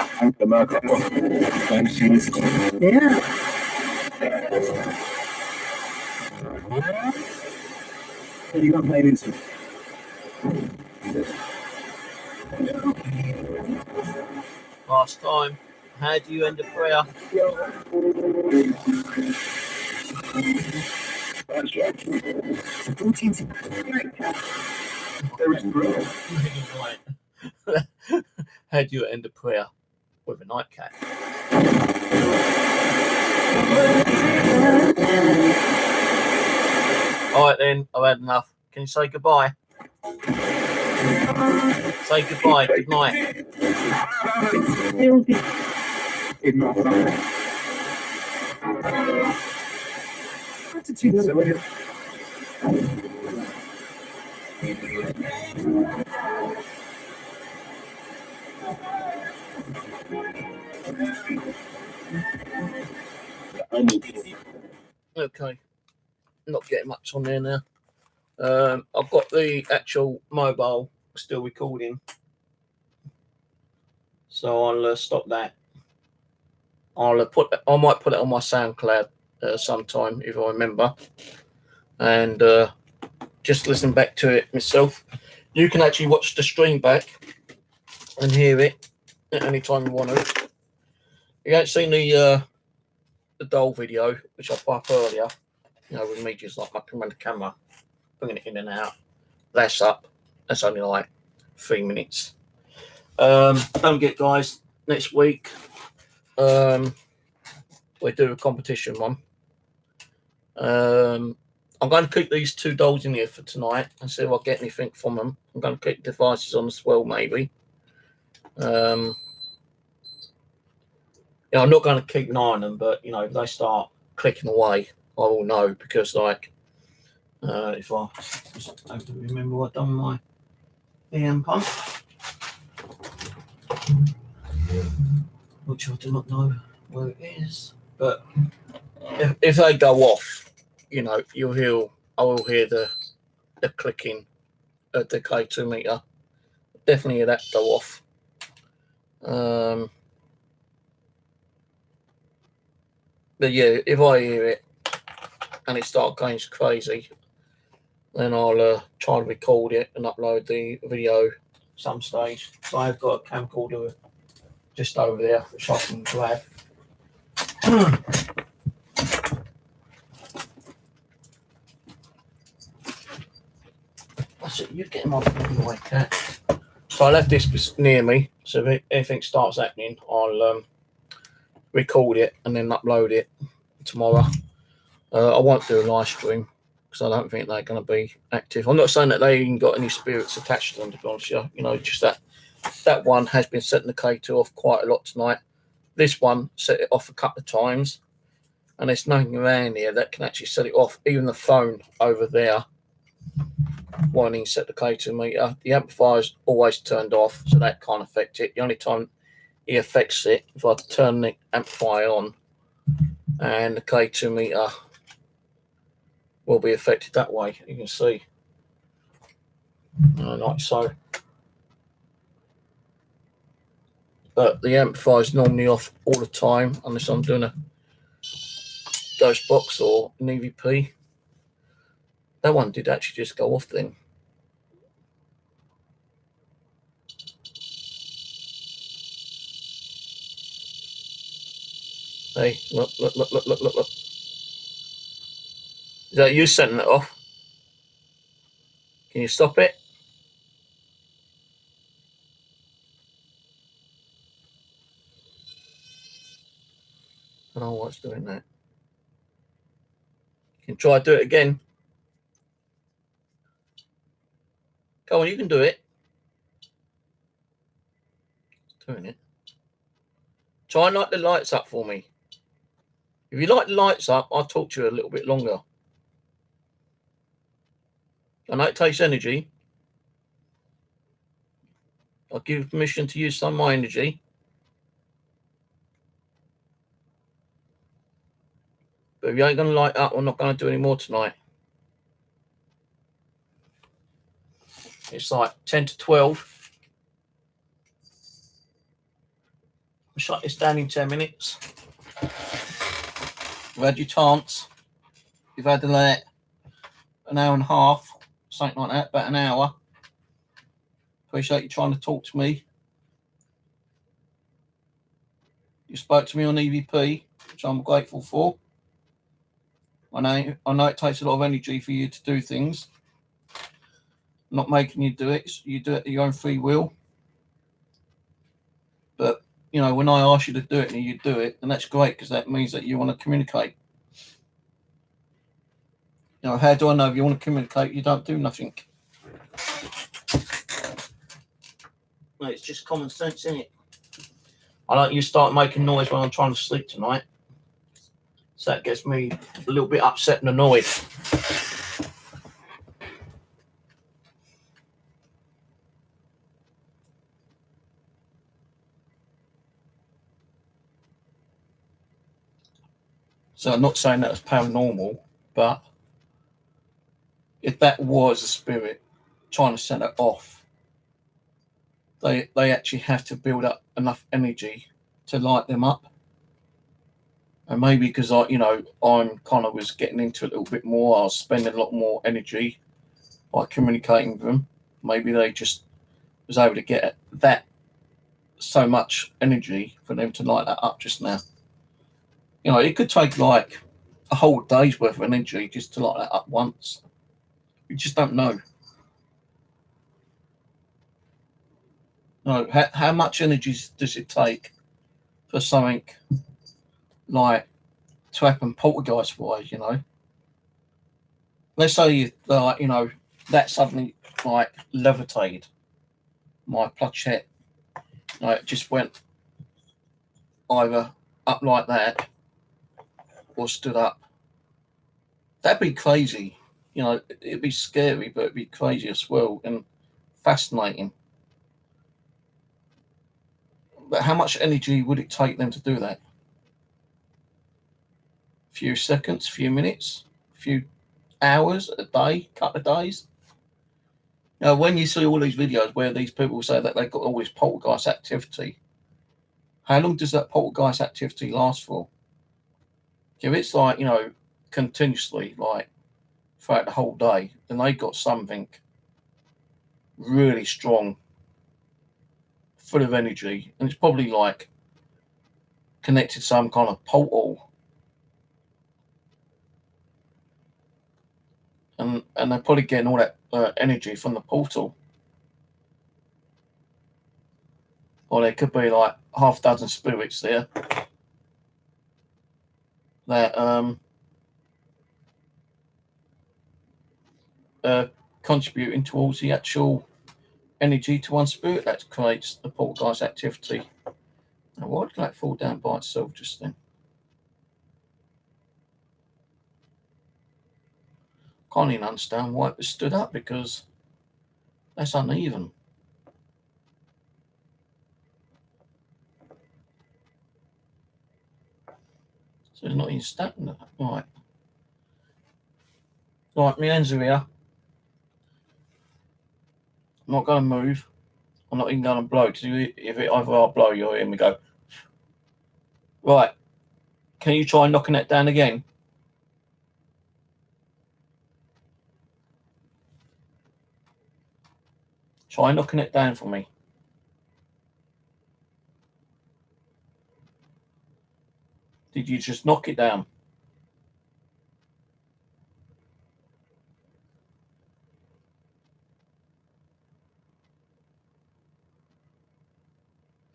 Yeah. You got babies. Last time. How do you end a prayer? How do you end a prayer? With a nightcap. All right then, I've had enough. Can you say goodbye? Say goodbye. Good night. Okay, not getting much on there now. I've got the actual mobile still recording, so I'll stop that. I might put it on my SoundCloud sometime if I remember, and just listen back to it myself. You can actually watch the stream back and hear it at any time you want to. You ain't seen the doll video which I put up earlier, you know, with me just like mucking around the camera, bringing it in and out. That's up. That's only like 3 minutes. Don't forget, guys, next week we do a competition one. I'm going to keep these 2 dolls in here for tonight and see if I get anything from them. I'm going to keep devices on as well, maybe. I'm not going to keep an eye on them, but, you know, if they start clicking away, I will know, because, like, if I just have to remember what I've done my EM pump, which I do not know where it is, but if they go off, you know, I will hear the clicking at the K2 meter. Definitely hear that go off. But yeah, if I hear it and it starts going crazy, then I'll try and record it and upload the video some stage. So I've got a camcorder just over there which I can grab. That's it, you get him off the way, cat. So I left this near me, so if anything starts happening, I'll record it and then upload it tomorrow. I won't do a live stream because I don't think they're going to be active. I'm not saying that they ain't got any spirits attached to them, to be honest with you. You know, just that one has been setting the K2 off quite a lot tonight. This one set it off a couple of times, and there's nothing around here that can actually set it off. Even the phone over there won't even set the K2 meter. The amplifier's always turned off, so that can't affect it. The only time it affects it, if I turn the amplifier on, and the K2 meter will be affected that way. You can see, like so. But the amplifier is normally off all the time, unless I'm doing a ghost box or an EVP. That one did actually just go off then. Hey, look. Is that you setting it off? Can you stop it? I don't know what's doing that. You can try to do it again. Go on, you can do it. It's doing it. Try and light the lights up for me. If you light the lights up, I'll talk to you a little bit longer. I know it takes energy. I'll give you permission to use some of my energy. But if you ain't going to light up, I'm not going to do any more tonight. It's like 10 to 12. I'll shut this down in 10 minutes. You've had your chance. You've had an hour and a half, something like that, about an hour. Appreciate you trying to talk to me. You spoke to me on EVP, which I'm grateful for. I know it takes a lot of energy for you to do things. I'm not making you do it. You do it at your own free will. But, you know, when I ask you to do it and you do it, then that's great because that means that you want to communicate. You know, how do I know if you want to communicate, you don't do nothing? No, it's just common sense, isn't it? I don't you start making noise when I'm trying to sleep tonight. So that gets me a little bit upset and annoyed. So I'm not saying that it's paranormal, but if that was a spirit trying to set it off, they actually have to build up enough energy to light them up. And maybe because I'm kind of was getting into it a little bit more, I was spending a lot more energy by communicating with them. Maybe they just was able to get that so much energy for them to light that up just now. You know, it could take like a whole day's worth of energy just to light that up once. You just don't know. No, how much energy does it take for something like to happen poltergeist wise? You know, let's say that suddenly like levitated my planchette. It just went either up like that or stood up. That'd be crazy. You know, it'd be scary, but it'd be crazy as well and fascinating. But how much energy would it take them to do that? A few seconds, few minutes, a few hours, a day, couple of days? Now, when you see all these videos where these people say that they've got all this poltergeist activity, how long does that poltergeist activity last for? If it's like, continuously, like throughout the whole day, then they've got something really strong, full of energy, and it's probably like connected to some kind of portal. And they're probably getting all that energy from the portal. Or there could be like half a dozen spirits there that contributing towards the actual energy to one spirit that creates the poltergeist activity. Now, why did that fall down by itself just then? Can't even understand why it was stood up, because that's uneven. So it's not even standing up. Right. Right, my hands are here. I'm not going to move. I'm not even going to blow, because if it either I blow, you'll hear me go. Right. Can you try knocking that down again? Try knocking it down for me. Did you just knock it down?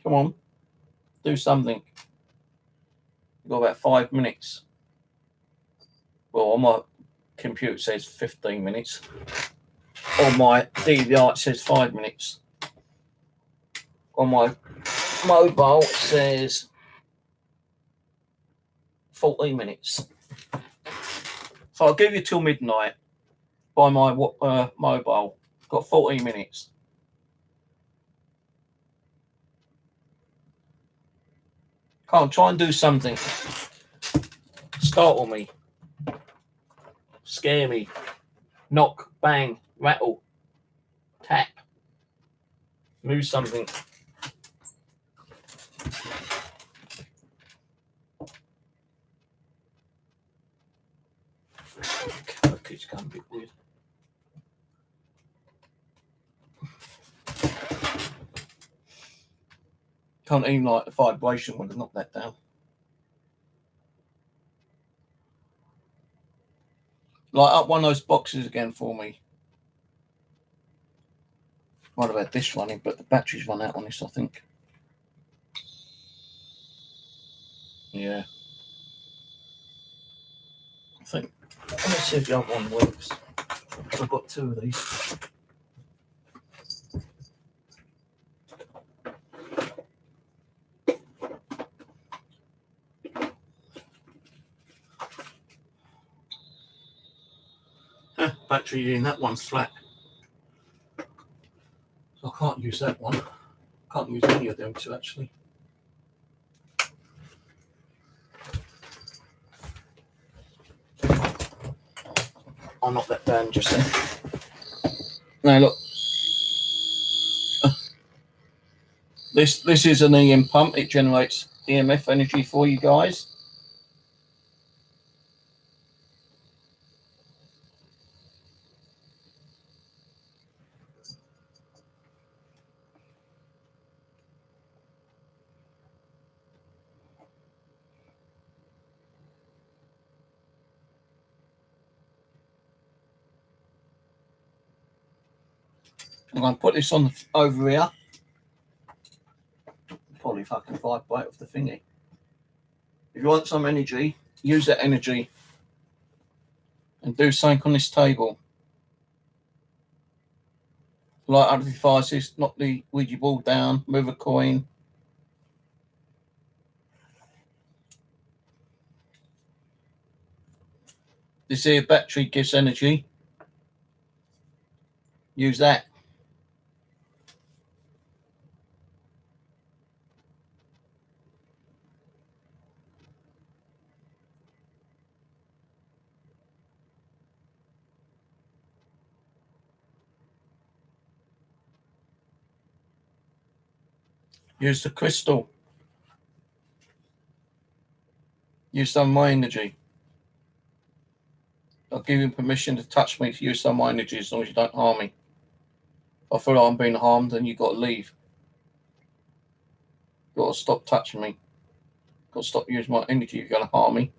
Come on. Do something. You've got about 5 minutes. Well, on my computer it says 15 minutes. On my DVR it says 5 minutes. On my mobile it says 14 minutes. So I'll give you till midnight by my mobile. Got 14 minutes. Come on, try and do something. Startle me. Scare me. Knock, bang, rattle, tap. Move something. It's going a bit weird. Can't even like the vibration when I knock that down. Light up one of those boxes again for me. Might have had this running, but the battery's run out on this, I think. Yeah. I think. Let's see if the other one works. I've got two of these. Battery in that one's flat. So I can't use that one. Can't use any of them two actually. I'll knock that down just then. Now look. This is an EM pump. It generates EMF energy for you guys. I'm going to put this on over here. Probably fucking vibrate off the thingy. If you want some energy, use that energy and do something on this table. Light up the devices, knock the Ouija board down, move a coin. This here battery gives energy. Use that. Use the crystal. Use some of my energy. I'll give you permission to touch me to use some of my energy as long as you don't harm me. If I feel like I'm being harmed, then you've got to leave. You've got to stop touching me. You've got to stop using my energy if you're going to harm me.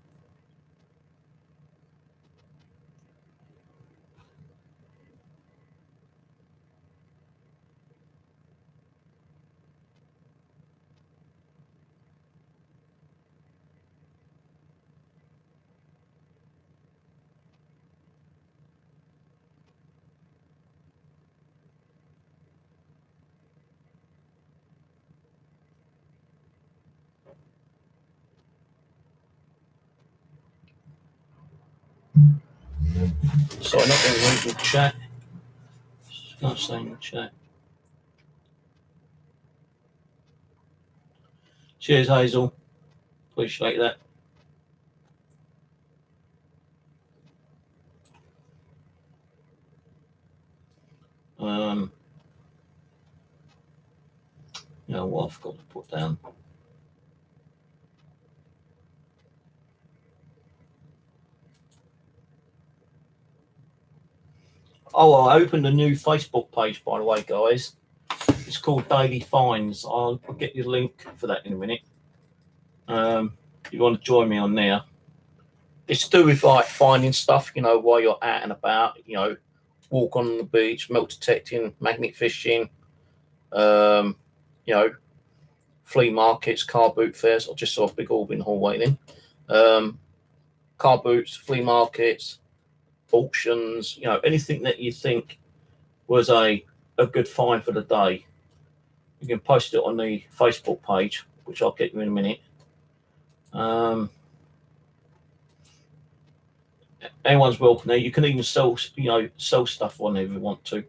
Sorry, not going to read the chat. Just can't say in the chat. Cheers, Hazel. Appreciate that. You know what I've got to put down. Oh, I opened a new Facebook page, by the way, guys. It's called Daily Finds. I'll get you a link for that in a minute. You want to join me on there? It's to do with like finding stuff, you know, while you're out and about. You know, walk on the beach, milk detecting, magnet fishing. You know, flea markets, car boot fairs. I just saw a big orb in the hallway then. Car boots, flea markets, auctions, you know, anything that you think was a good find for the day. You can post it on the Facebook page, which I'll get you in a minute. Anyone's welcome there. You can even sell stuff on there if you want to.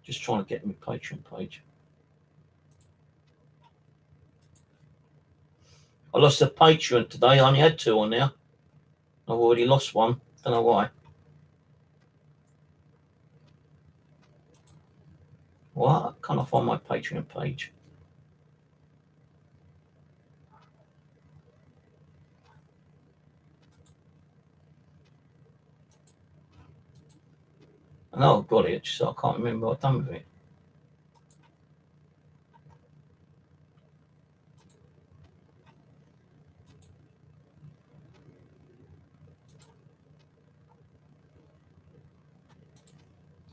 Just trying to get my Patreon page. I lost a Patreon today. I only had 2 on there. I've already lost one. Don't know why. What? Can't I find my Patreon page? I know I've got it, so I can't remember what I've done with it.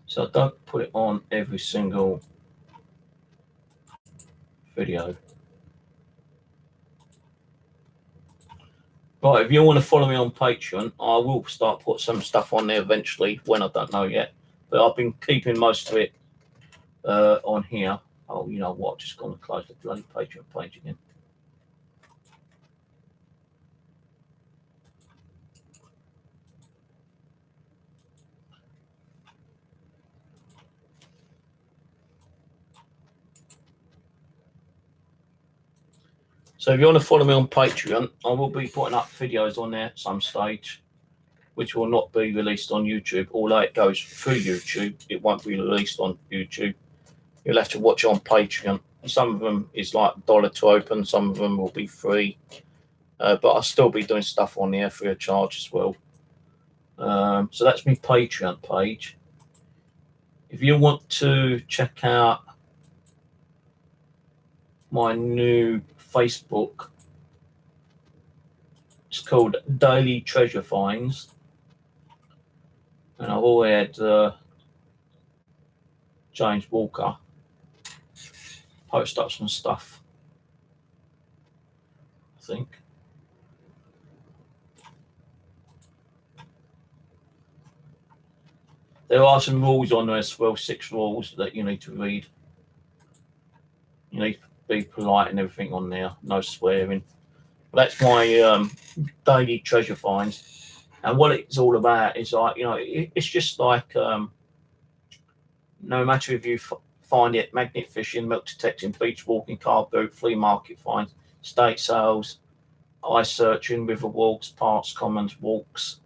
So I don't put it on every single video. Right, if you want to follow me on Patreon, I will start put some stuff on there eventually, when I don't know yet. But I've been keeping most of it on here. Oh, you know what? I'm just going to close the bloody Patreon page again. So if you want to follow me on Patreon, I will be putting up videos on there at some stage, which will not be released on YouTube. Although it goes through YouTube, it won't be released on YouTube. You'll have to watch it on Patreon. Some of them is like $1 to open. Some of them will be free. But I'll still be doing stuff on there free of charge as well. So that's my Patreon page. If you want to check out my new Facebook, it's called Daily Treasure Finds. And I've already had James Walker post up some stuff, I think. There are some rules on there as well, 6 rules that you need to read. You need to be polite and everything on there, no swearing. But that's my daily treasure finds. And what it's all about is like, you know, it's just like no matter if you find it magnet fishing, milk detecting, beach walking, car boot, flea market finds, estate sales, ice searching, river walks, parks, commons, walks,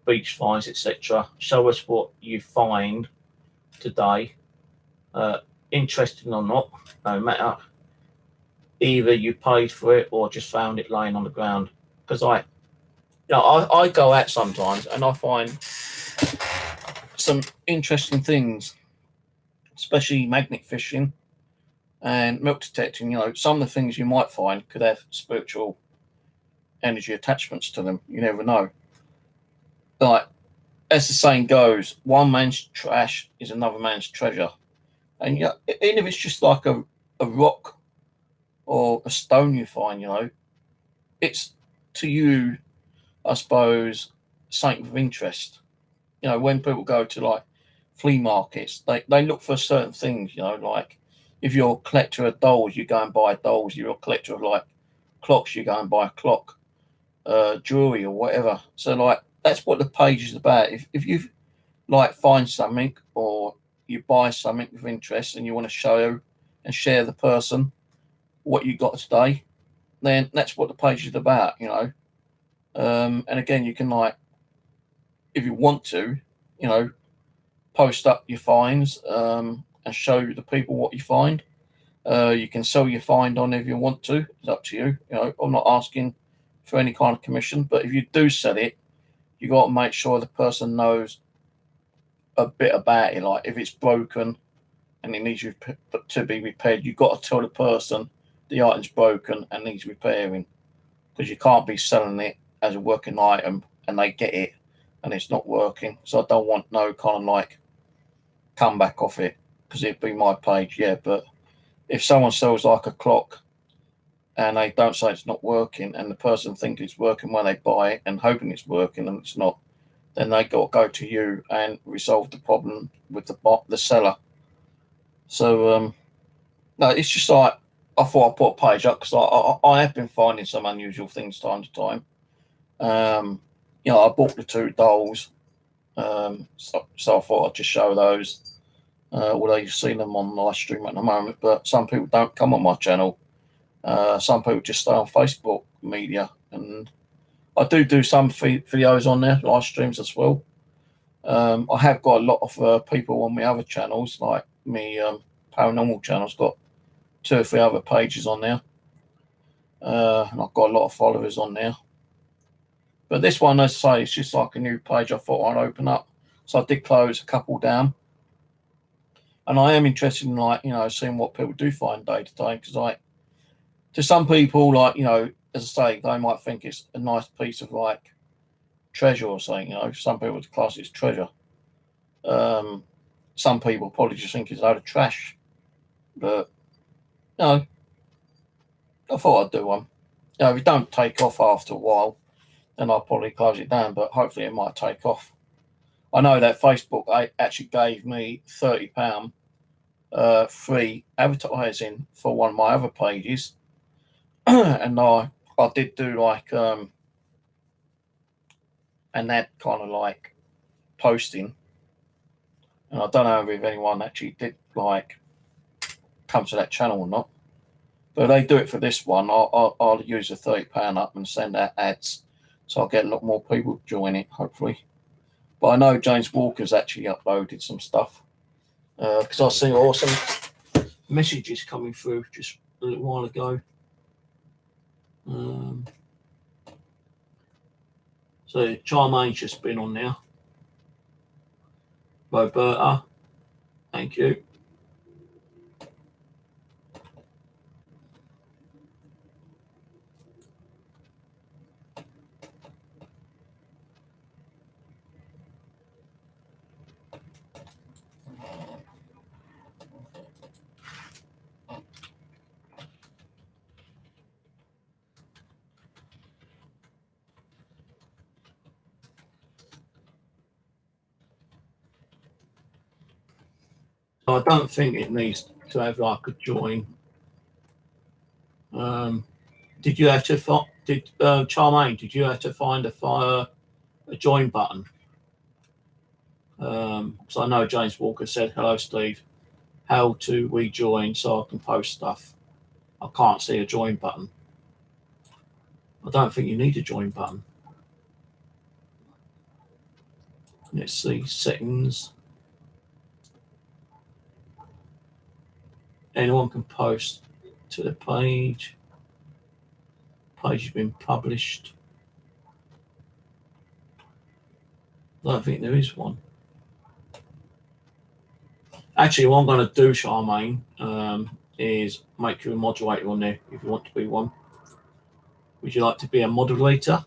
beach finds, etc. Show us what you find today, interesting or not, no matter. Either you paid for it or just found it laying on the ground. Because I go out sometimes and I find some interesting things, especially magnet fishing and milk detecting. You know, some of the things you might find could have spiritual energy attachments to them. You never know. Like, as the saying goes, one man's trash is another man's treasure. And you know, even if it's just like a rock or a stone you find, you know, it's to you, I suppose, something of interest. You know, when people go to like flea markets, they look for certain things, you know, like if you're a collector of dolls, you go and buy dolls. If you're a collector of like clocks, you go and buy a clock. jewelry or whatever. So like that's what the page is about. If you like find something or you buy something with interest and you want to show and share the person what you got today, then that's what the page is about, you know. And again, you can like, if you want to, you know, post up your finds and show the people what you find. You can sell your find on if you want to. It's up to you. You know, I'm not asking for any kind of commission, but if you do sell it, you got to make sure the person knows a bit about it. Like if it's broken and it needs to be repaired, you've got to tell the person the item's broken and needs repairing, because you can't be selling it as a working item and they get it and it's not working. So I don't want no kind of like comeback off it, because it'd be my page, yeah. But if someone sells like a clock and they don't say it's not working and the person thinks it's working when they buy it and hoping it's working and it's not, then they got to go to you and resolve the problem with the seller. So no, it's just like I thought I'd put a page up because I have been finding some unusual things time to time. You know, I bought the 2 dolls, so I thought I'd just show those. Although you've seen them on live stream at the moment, but some people don't come on my channel. Some people just stay on Facebook media, and I do some videos on there, live streams as well. I have got a lot of people on my other channels, like me paranormal channel's got 2 or 3 other pages on there, and I've got a lot of followers on there. But this one, as I say, it's just like a new page I thought I'd open up. So I did close a couple down. And I am interested in, like, you know, seeing what people do find day to day. Because, like, to some people, like, you know, as I say, they might think it's a nice piece of, like, treasure or something, you know. Some people would class it as treasure. Some people probably just think it's a load of trash. But, you know, I thought I'd do one. You know, if it don't take off after a while, then I'll probably close it down. But hopefully it might take off. I know that Facebook actually gave me £30 free advertising for one of my other pages, and I did do like an ad kind of like posting, and I don't know if anyone actually did like come to that channel or not, but they do it for this one. I'll use the £30 up and send out ads, so I'll get a lot more people join it, hopefully. But I know James Walker's actually uploaded some stuff, because I see awesome messages coming through just a little while ago. So Charmaine's just been on now. Roberta, thank you. I don't think it needs to have like a join. Did you have to Charmaine? Did you have to find a join button? Because I know James Walker said, "Hello, Steve. How do we join so I can post stuff?" I can't see a join button. I don't think you need a join button. Let's see settings. Anyone can post to the page. Page has been published. I don't think there is one. Actually, what I'm going to do, Charmaine, is make you a moderator on there if you want to be one. Would you like to be a moderator?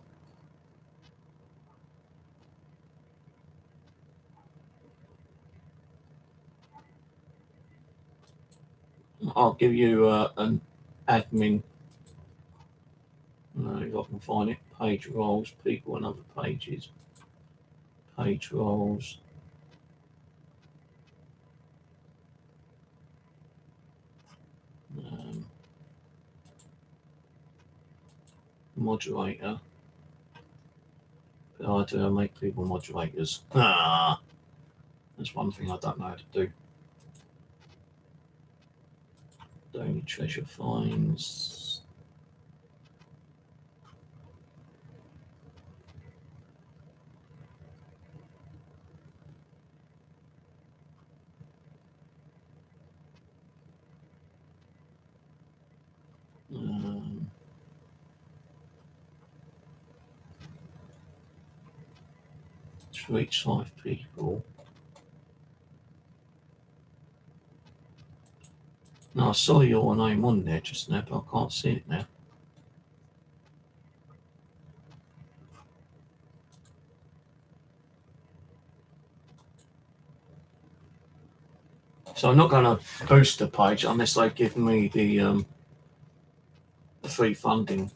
I'll give you an admin. If I can find it. Page roles, people and other pages. Page roles. Moderator. How do I make people moderators? Ah, that's one thing I don't know how to do. Daily treasure finds. To reach 5 people. No, I saw your name on there just now, but I can't see it now. So I'm not going to boost the page unless they give me the free funding.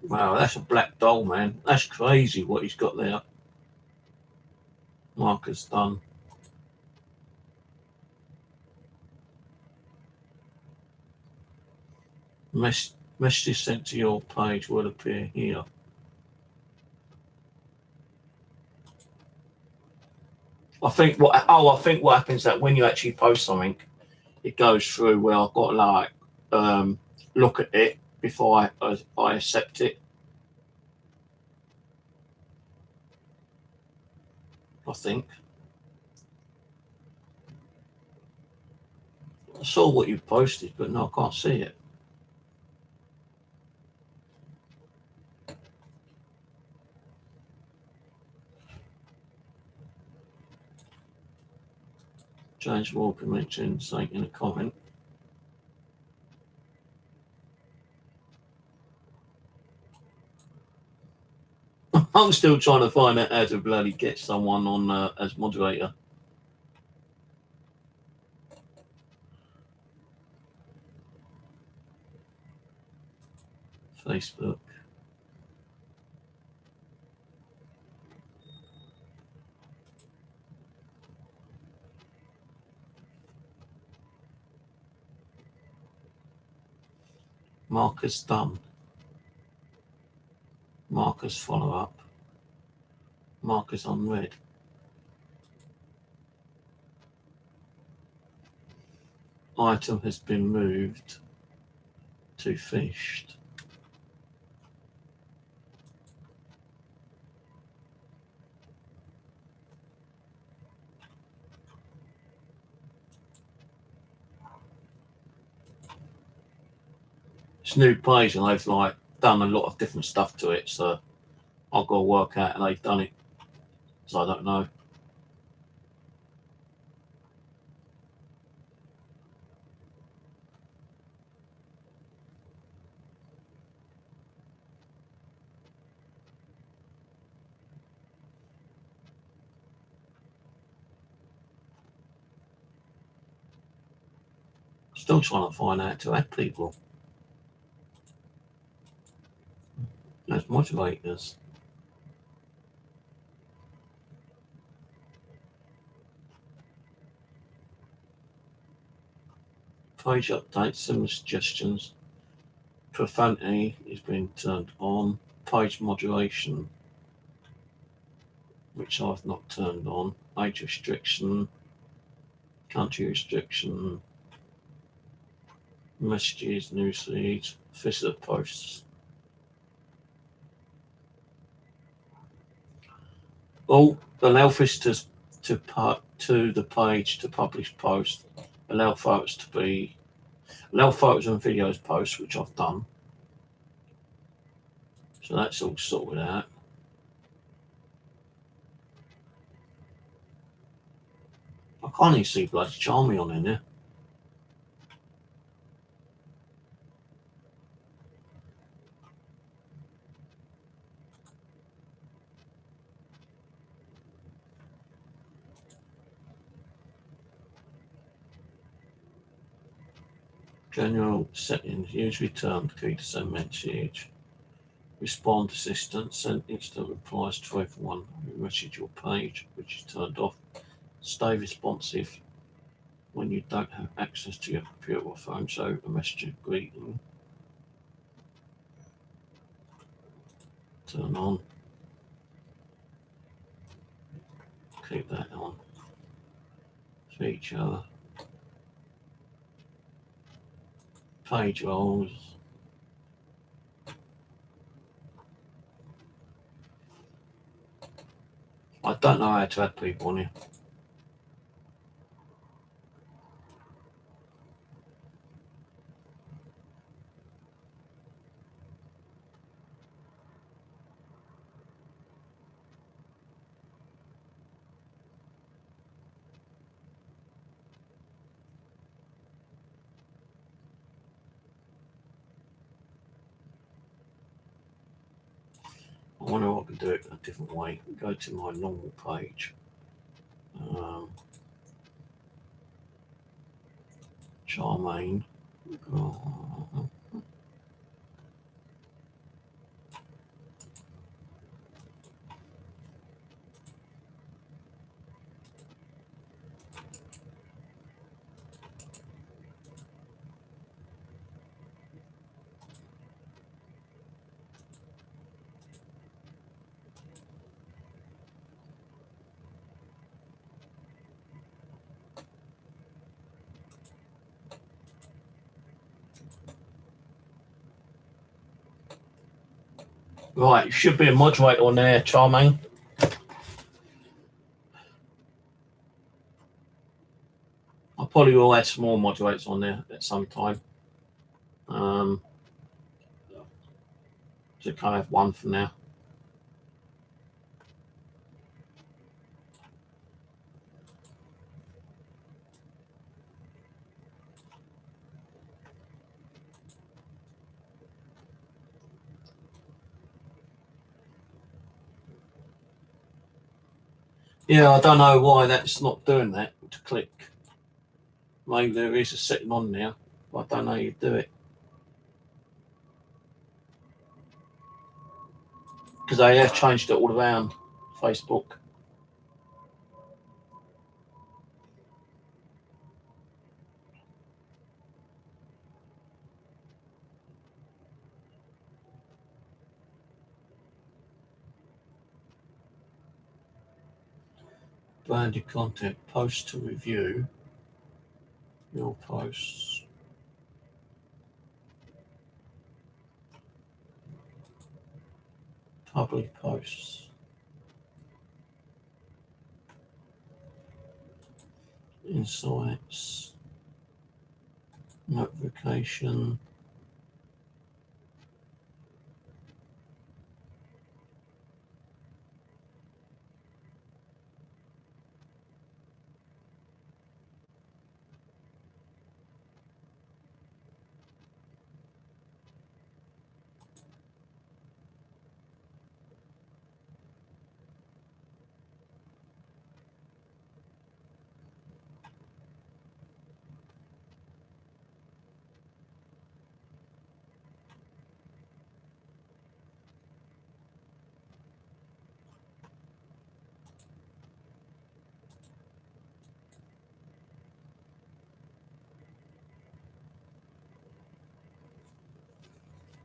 Wow, that's a black doll, man. That's crazy what he's got there. Marcus done. Messages sent to your page will appear here. I think what happens is that when you actually post something, it goes through where I've got to like look at it before I accept it. I think. I saw what you posted, but no, I can't see it. James Walker mentioned something in a comment. I'm still trying to find out how to bloody get someone on as moderator. Facebook. Marcus done. Marcus follow up. Marcus unread. Item has been moved to fished. It's a new page and they've like done a lot of different stuff to it, so I've got to work out how they've done it. So I don't know. Still trying to find out to add people. As moderators. Page updates, similar suggestions. Profanity is being turned on. Page moderation, which I've not turned on. Age restriction. Country restriction. Messages, newsfeed, visitor posts. Oh, allow visitors to the page to publish posts. Allow photos and videos posts, which I've done. So that's all sorted out. I can't even see bloody Charmy on in there. General settings, use returned key to send message. Respond assistant, send instant replies to everyone who message your page, which is turned off. Stay responsive when you don't have access to your computer or phone, so a message greeting. Turn on. Keep that on. Feature. Page roles. I don't know how to add people on here. I wonder if I can do it a different way. Go to my normal page. Charmaine. Right, you should be a moderator on there, Charmaine. I probably will add some more moderators on there at some time. So kind of have one for now. Yeah, I don't know why that's not doing that to click. Maybe there is a setting on there, but I don't know how you do it. Because they have changed it all around Facebook. Branded content, post to review. Your posts. Public posts. Insights. Notification.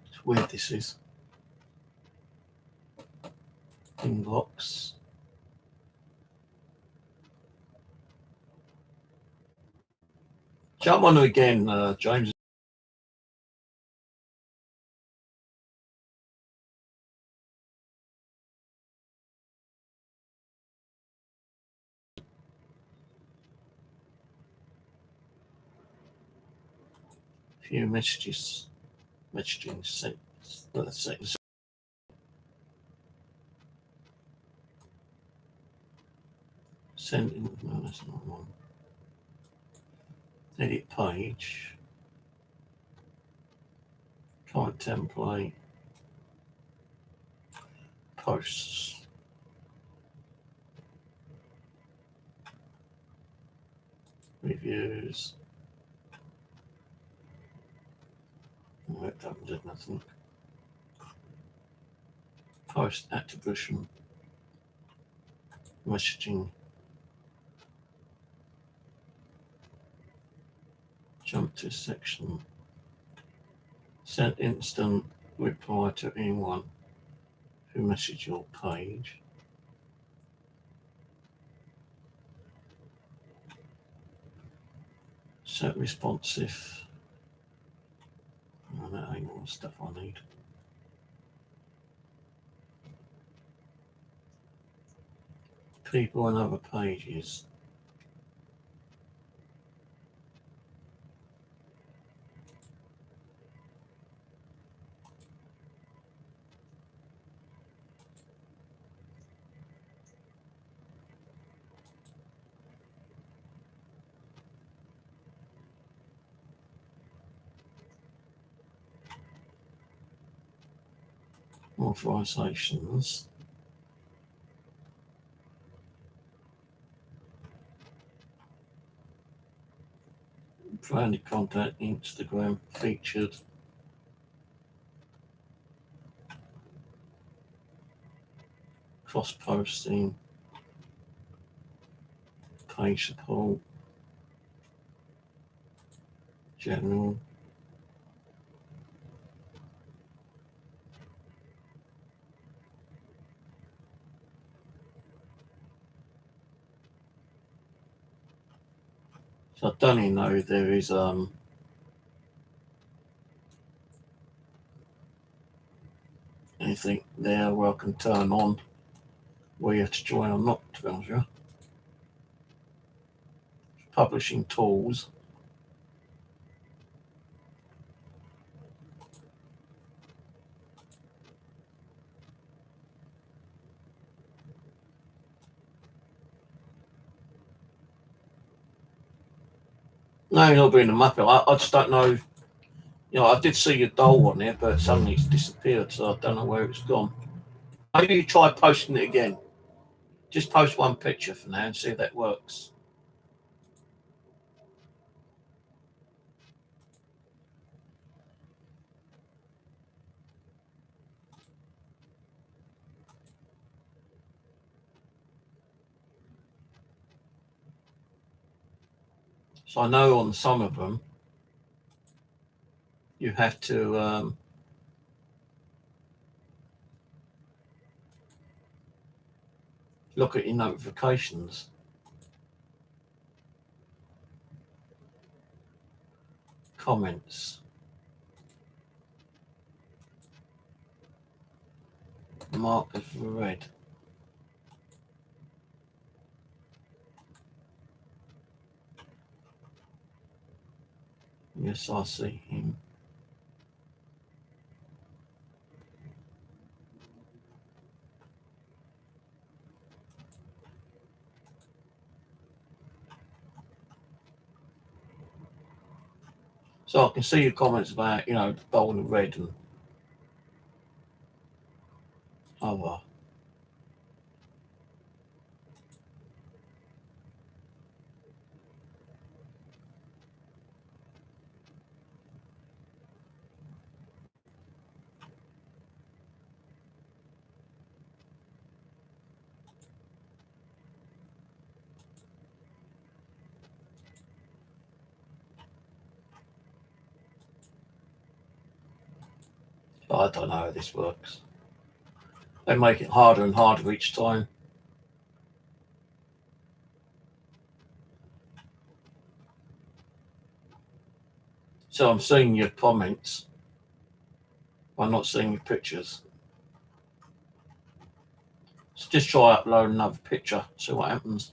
It's weird this is. Inbox. Jump on again, James. Few messages. Messaging settings. Send in. No, that's not one. Edit page. Current template. Posts. Reviews. No, that did nothing. post attribution, messaging, jump to section, send instant reply to anyone who messaged your page, set responsive. Oh, that ain't all the stuff I need. People on other pages. Authorizations. Branded contact, Instagram featured. Cross posting. Page support. General. So I don't even know if there is anything there where I can turn on where you have to join or not, to be honest with you. Publishing tools. No, not being a muppet. I just don't know. You know, I did see your doll on there, but suddenly it's disappeared, so I don't know where it's gone. Maybe you try posting it again. Just post one picture for now and see if that works. So I know on some of them, you have to look at your notifications. Comments. Mark as read. Yes, I see him. So I can see your comments about, you know, the bold and red and other. I don't know how this works. They make it harder and harder each time. So I'm seeing your comments. I'm not seeing your pictures. So just try uploading another picture, see what happens.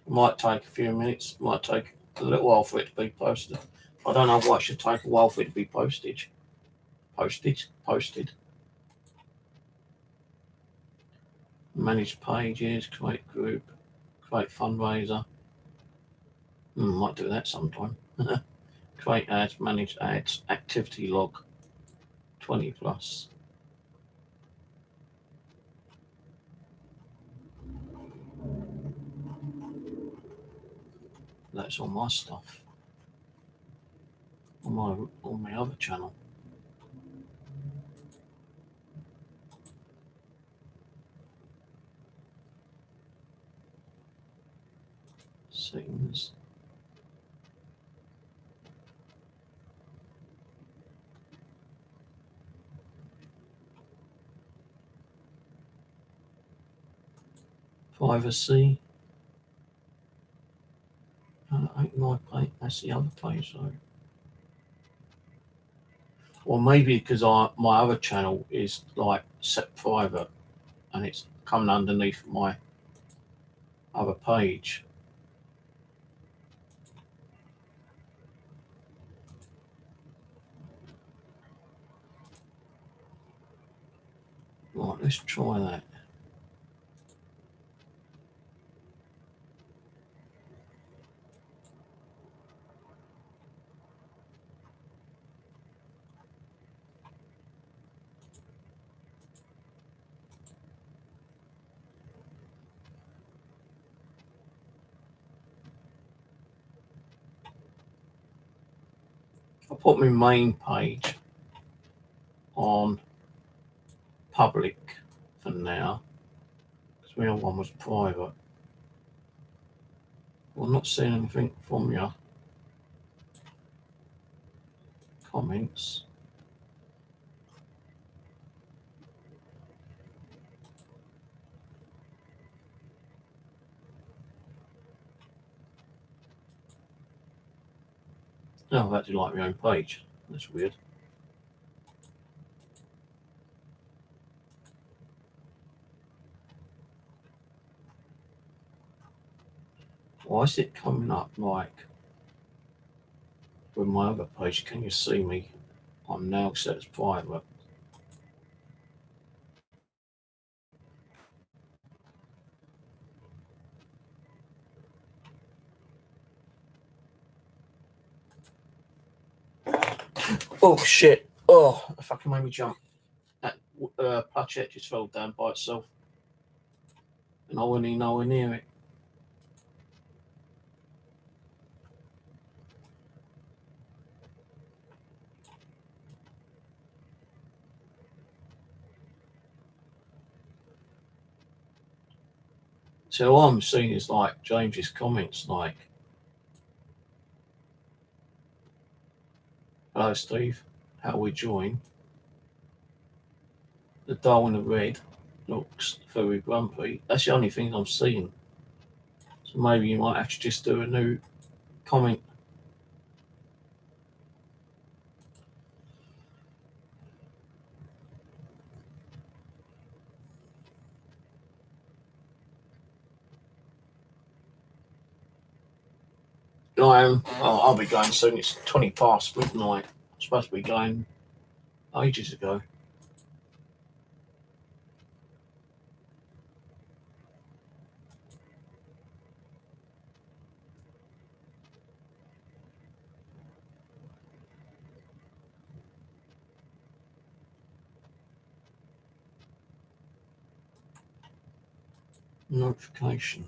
It might take a few minutes, it might take a little while for it to be posted. I don't know why it should take a while for it to be posted. Posted. Manage pages, create group, create fundraiser. Might do that sometime. Create ads, manage ads, activity log, 20 plus. That's all my stuff. On my other channel. Settings. Privacy. Ain't my page. That's the other page though. Or maybe because my other channel is like set private and it's coming underneath my other page. Right, let's try that. I put my main page on public for now, because my other one was private. Well, I'm not seeing anything from you. Comments. Oh, I've actually like my own page. That's weird. Why is it coming up like with my other page? Can you see me? I'm now set as private. Oh shit! Oh, it fucking made me jump. That Pachette just fell down by itself, and I wasn't even nowhere near it. So all I'm seeing is like James's comments, like, "Hello, Steve. How we join?" The doll in the red looks very grumpy. That's the only thing I'm seeing. So maybe you might have to just do a new comment. I'll be going soon. It's 20 past midnight. I'm supposed to be going ages ago. Notification.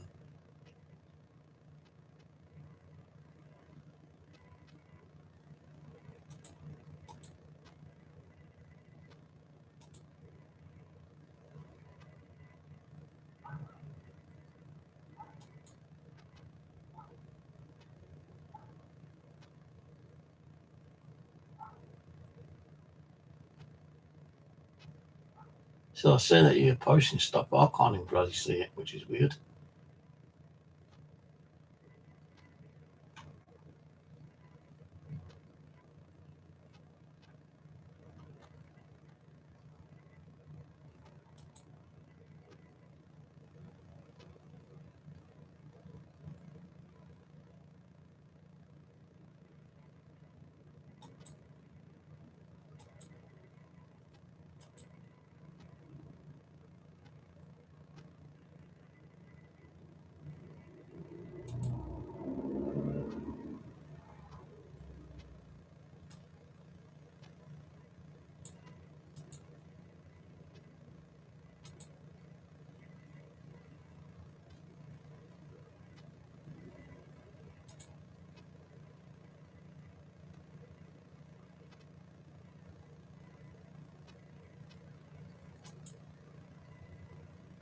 So I see that you're posting stuff, but I can't even bloody see it, which is weird.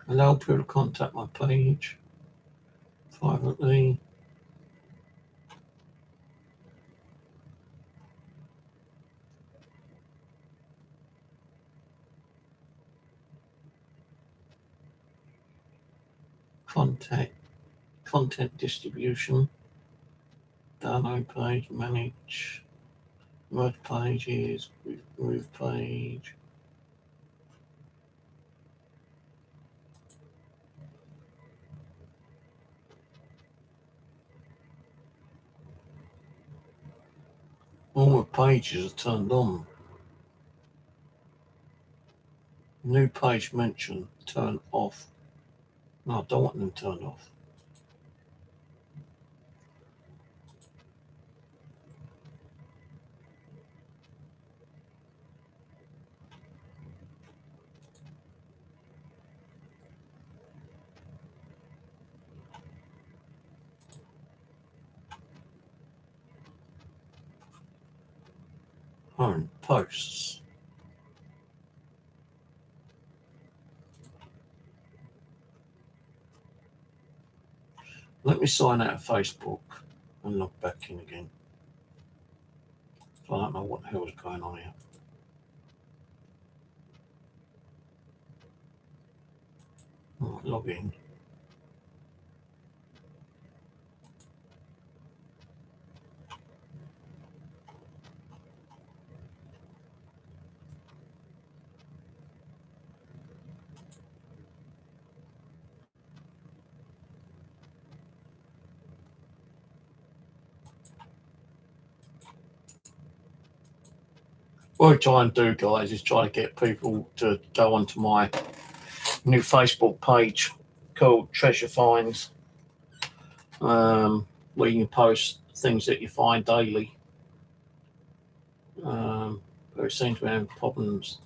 Allow people to contact my page privately. content distribution, download page, manage, word pages, remove page. All the pages are turned on. New page mention, turn off. No, I don't want them turned off. Home posts. Let me sign out of Facebook and log back in again. I don't know what the hell is going on here. Right, log in. What I try and do, guys, is try to get people to go onto my new Facebook page called Treasure Finds, where you can post things that you find daily. But it seems to be having problems.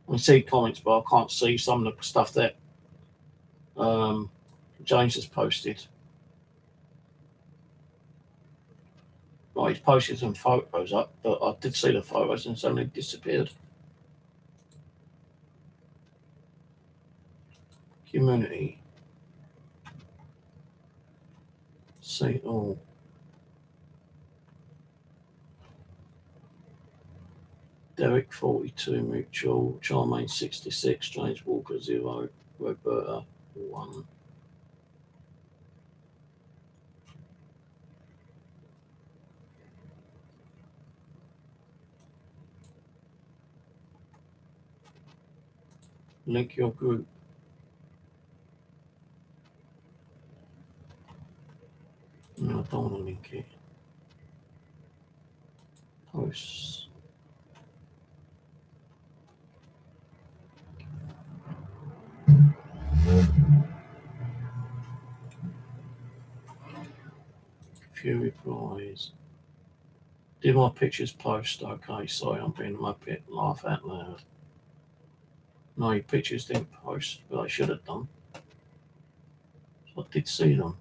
I can see comments, but I can't see some of the stuff that James has posted. Right, he's posted some photos up, but I did see the photos and suddenly disappeared. Community. See all. Derek 42, Mutual, Charmaine 66, James Walker 0, Roberta 1. Link your group. No, I don't want to link it. Posts. Few replies. Did my pictures post? Okay, sorry, I'm being a muppet. Laugh out loud. No, your pictures didn't post, but I should have done. So I did see them.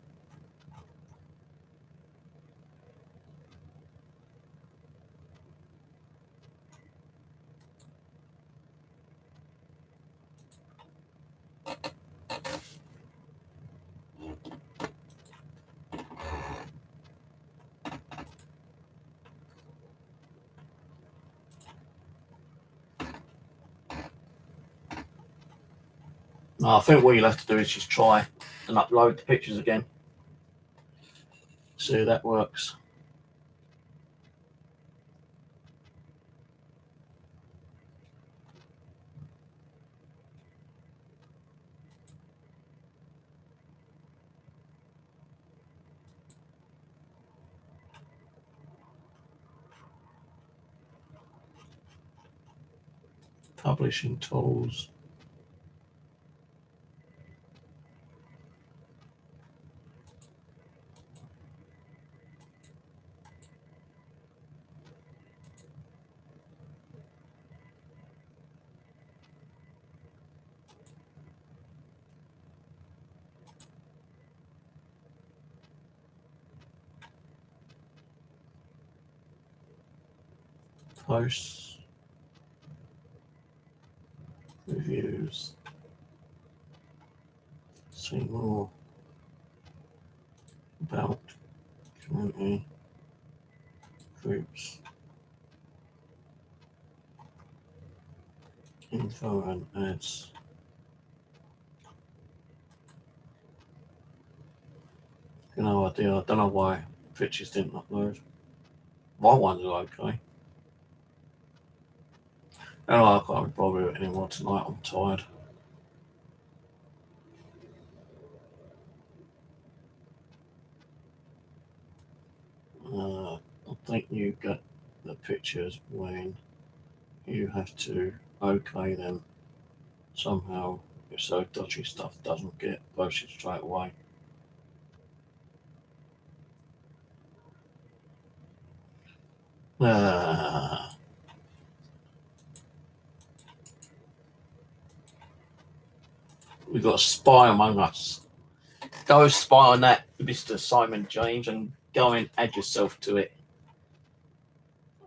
No, I think what you'll have to do is just try and upload the pictures again. See if that works. Publishing tools. Posts. Reviews. See more about community groups. Info and ads. No idea. I don't know why pictures didn't upload. My ones are okay. Anyway, I can't be bothered with it anymore tonight. I'm tired. I think you get the pictures when you have to okay them somehow, so dodgy stuff doesn't get posted straight away. We've got a spy among us. Go spy on that Mr. Simon James and go and add yourself to it.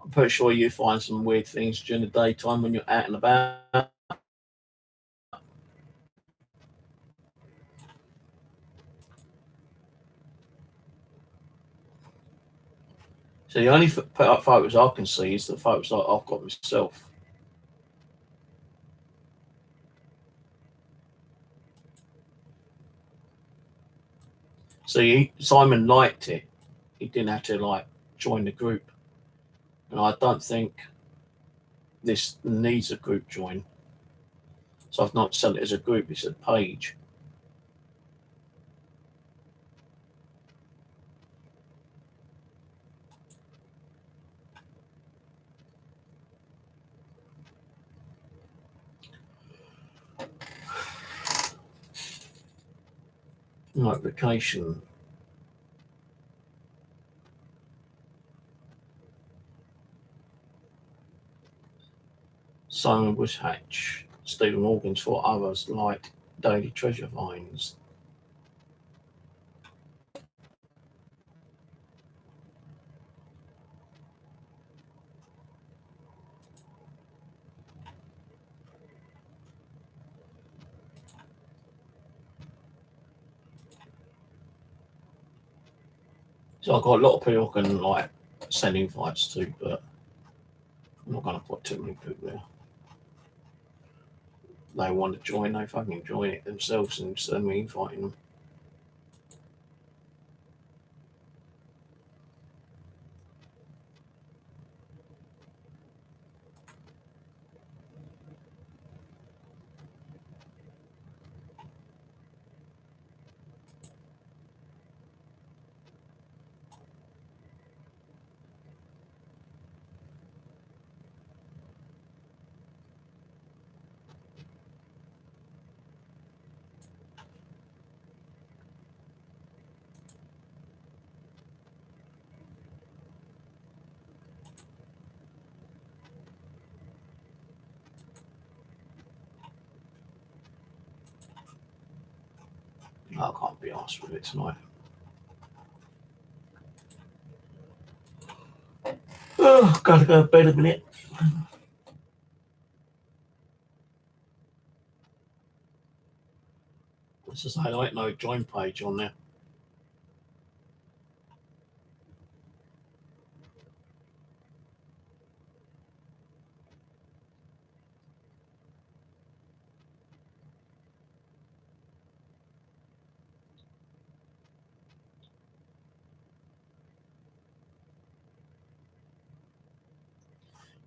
I'm pretty sure you find some weird things during the daytime when you're out and about. So the only photos I can see is the photos that I've got myself. See, Simon liked it. He didn't have to join the group, and I don't think this needs a group join. So I've not set it as a group; it's a page. Notification. Simon Bushhatch, stealing organs for others like daily treasure finds. So I've got a lot of people I can send invites to, but I'm not going to put too many people there. They want to join, they fucking join it themselves and send me inviting them. I can't be asked with it tonight. Oh, gotta go to bed a minute. This is I like no join page on there.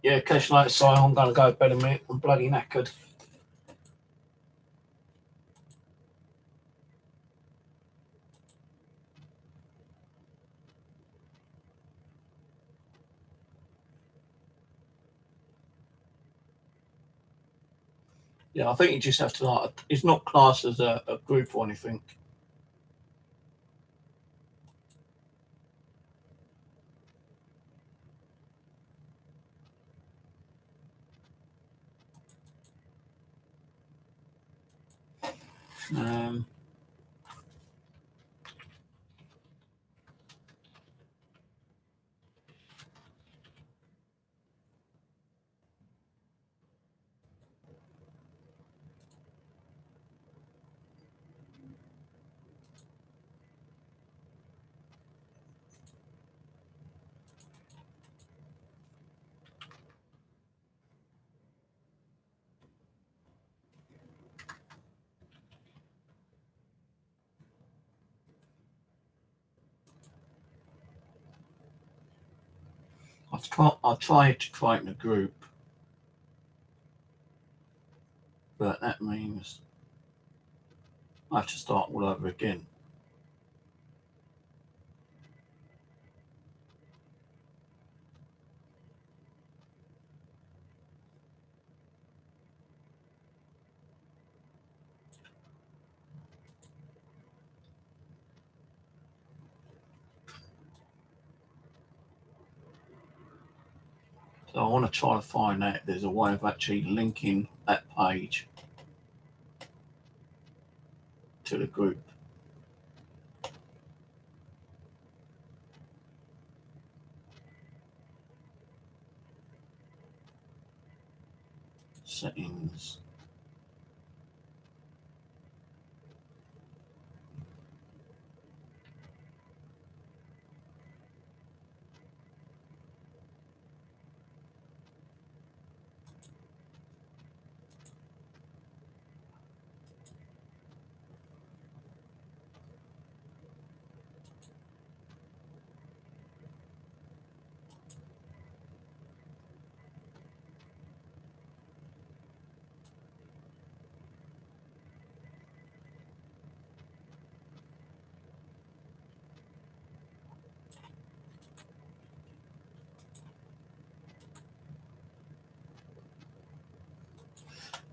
Yeah, catch you later, Si. I'm going to go to bed a minute. I'm bloody knackered. Yeah, I think you just have to it's not classed as a group or anything. I tried to create a group, but that means I have to start all over again. So I want to try to find out if there's a way of actually linking that page to the group. Settings.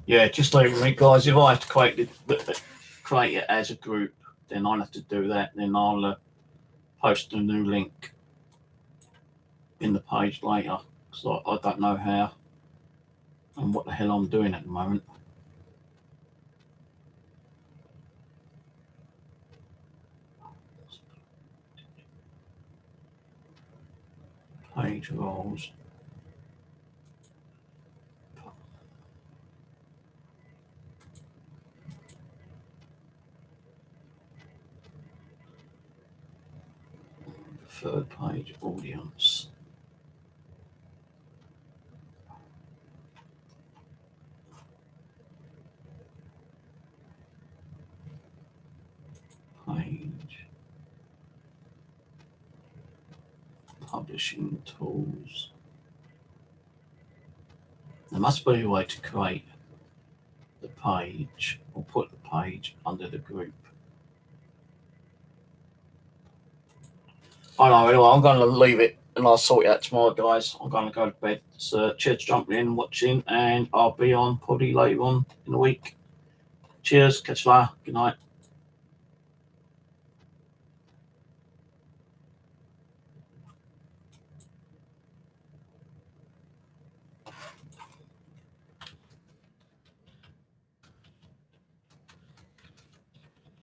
Yeah, just leave me, guys. If I have to create it as a group, then I'll have to do that. Then I'll post a new link in the page later, because I don't know how and what the hell I'm doing at the moment. Page roles. Third page audience. Page. Publishing tools. There must be a way to create the page or put the page under the group. I know, anyway, I'm going to leave it and I'll sort it out tomorrow, guys. I'm going to go to bed. So cheers for jumping in, watching, and I'll be on probably later on in the week. Cheers, catch you later. Good night.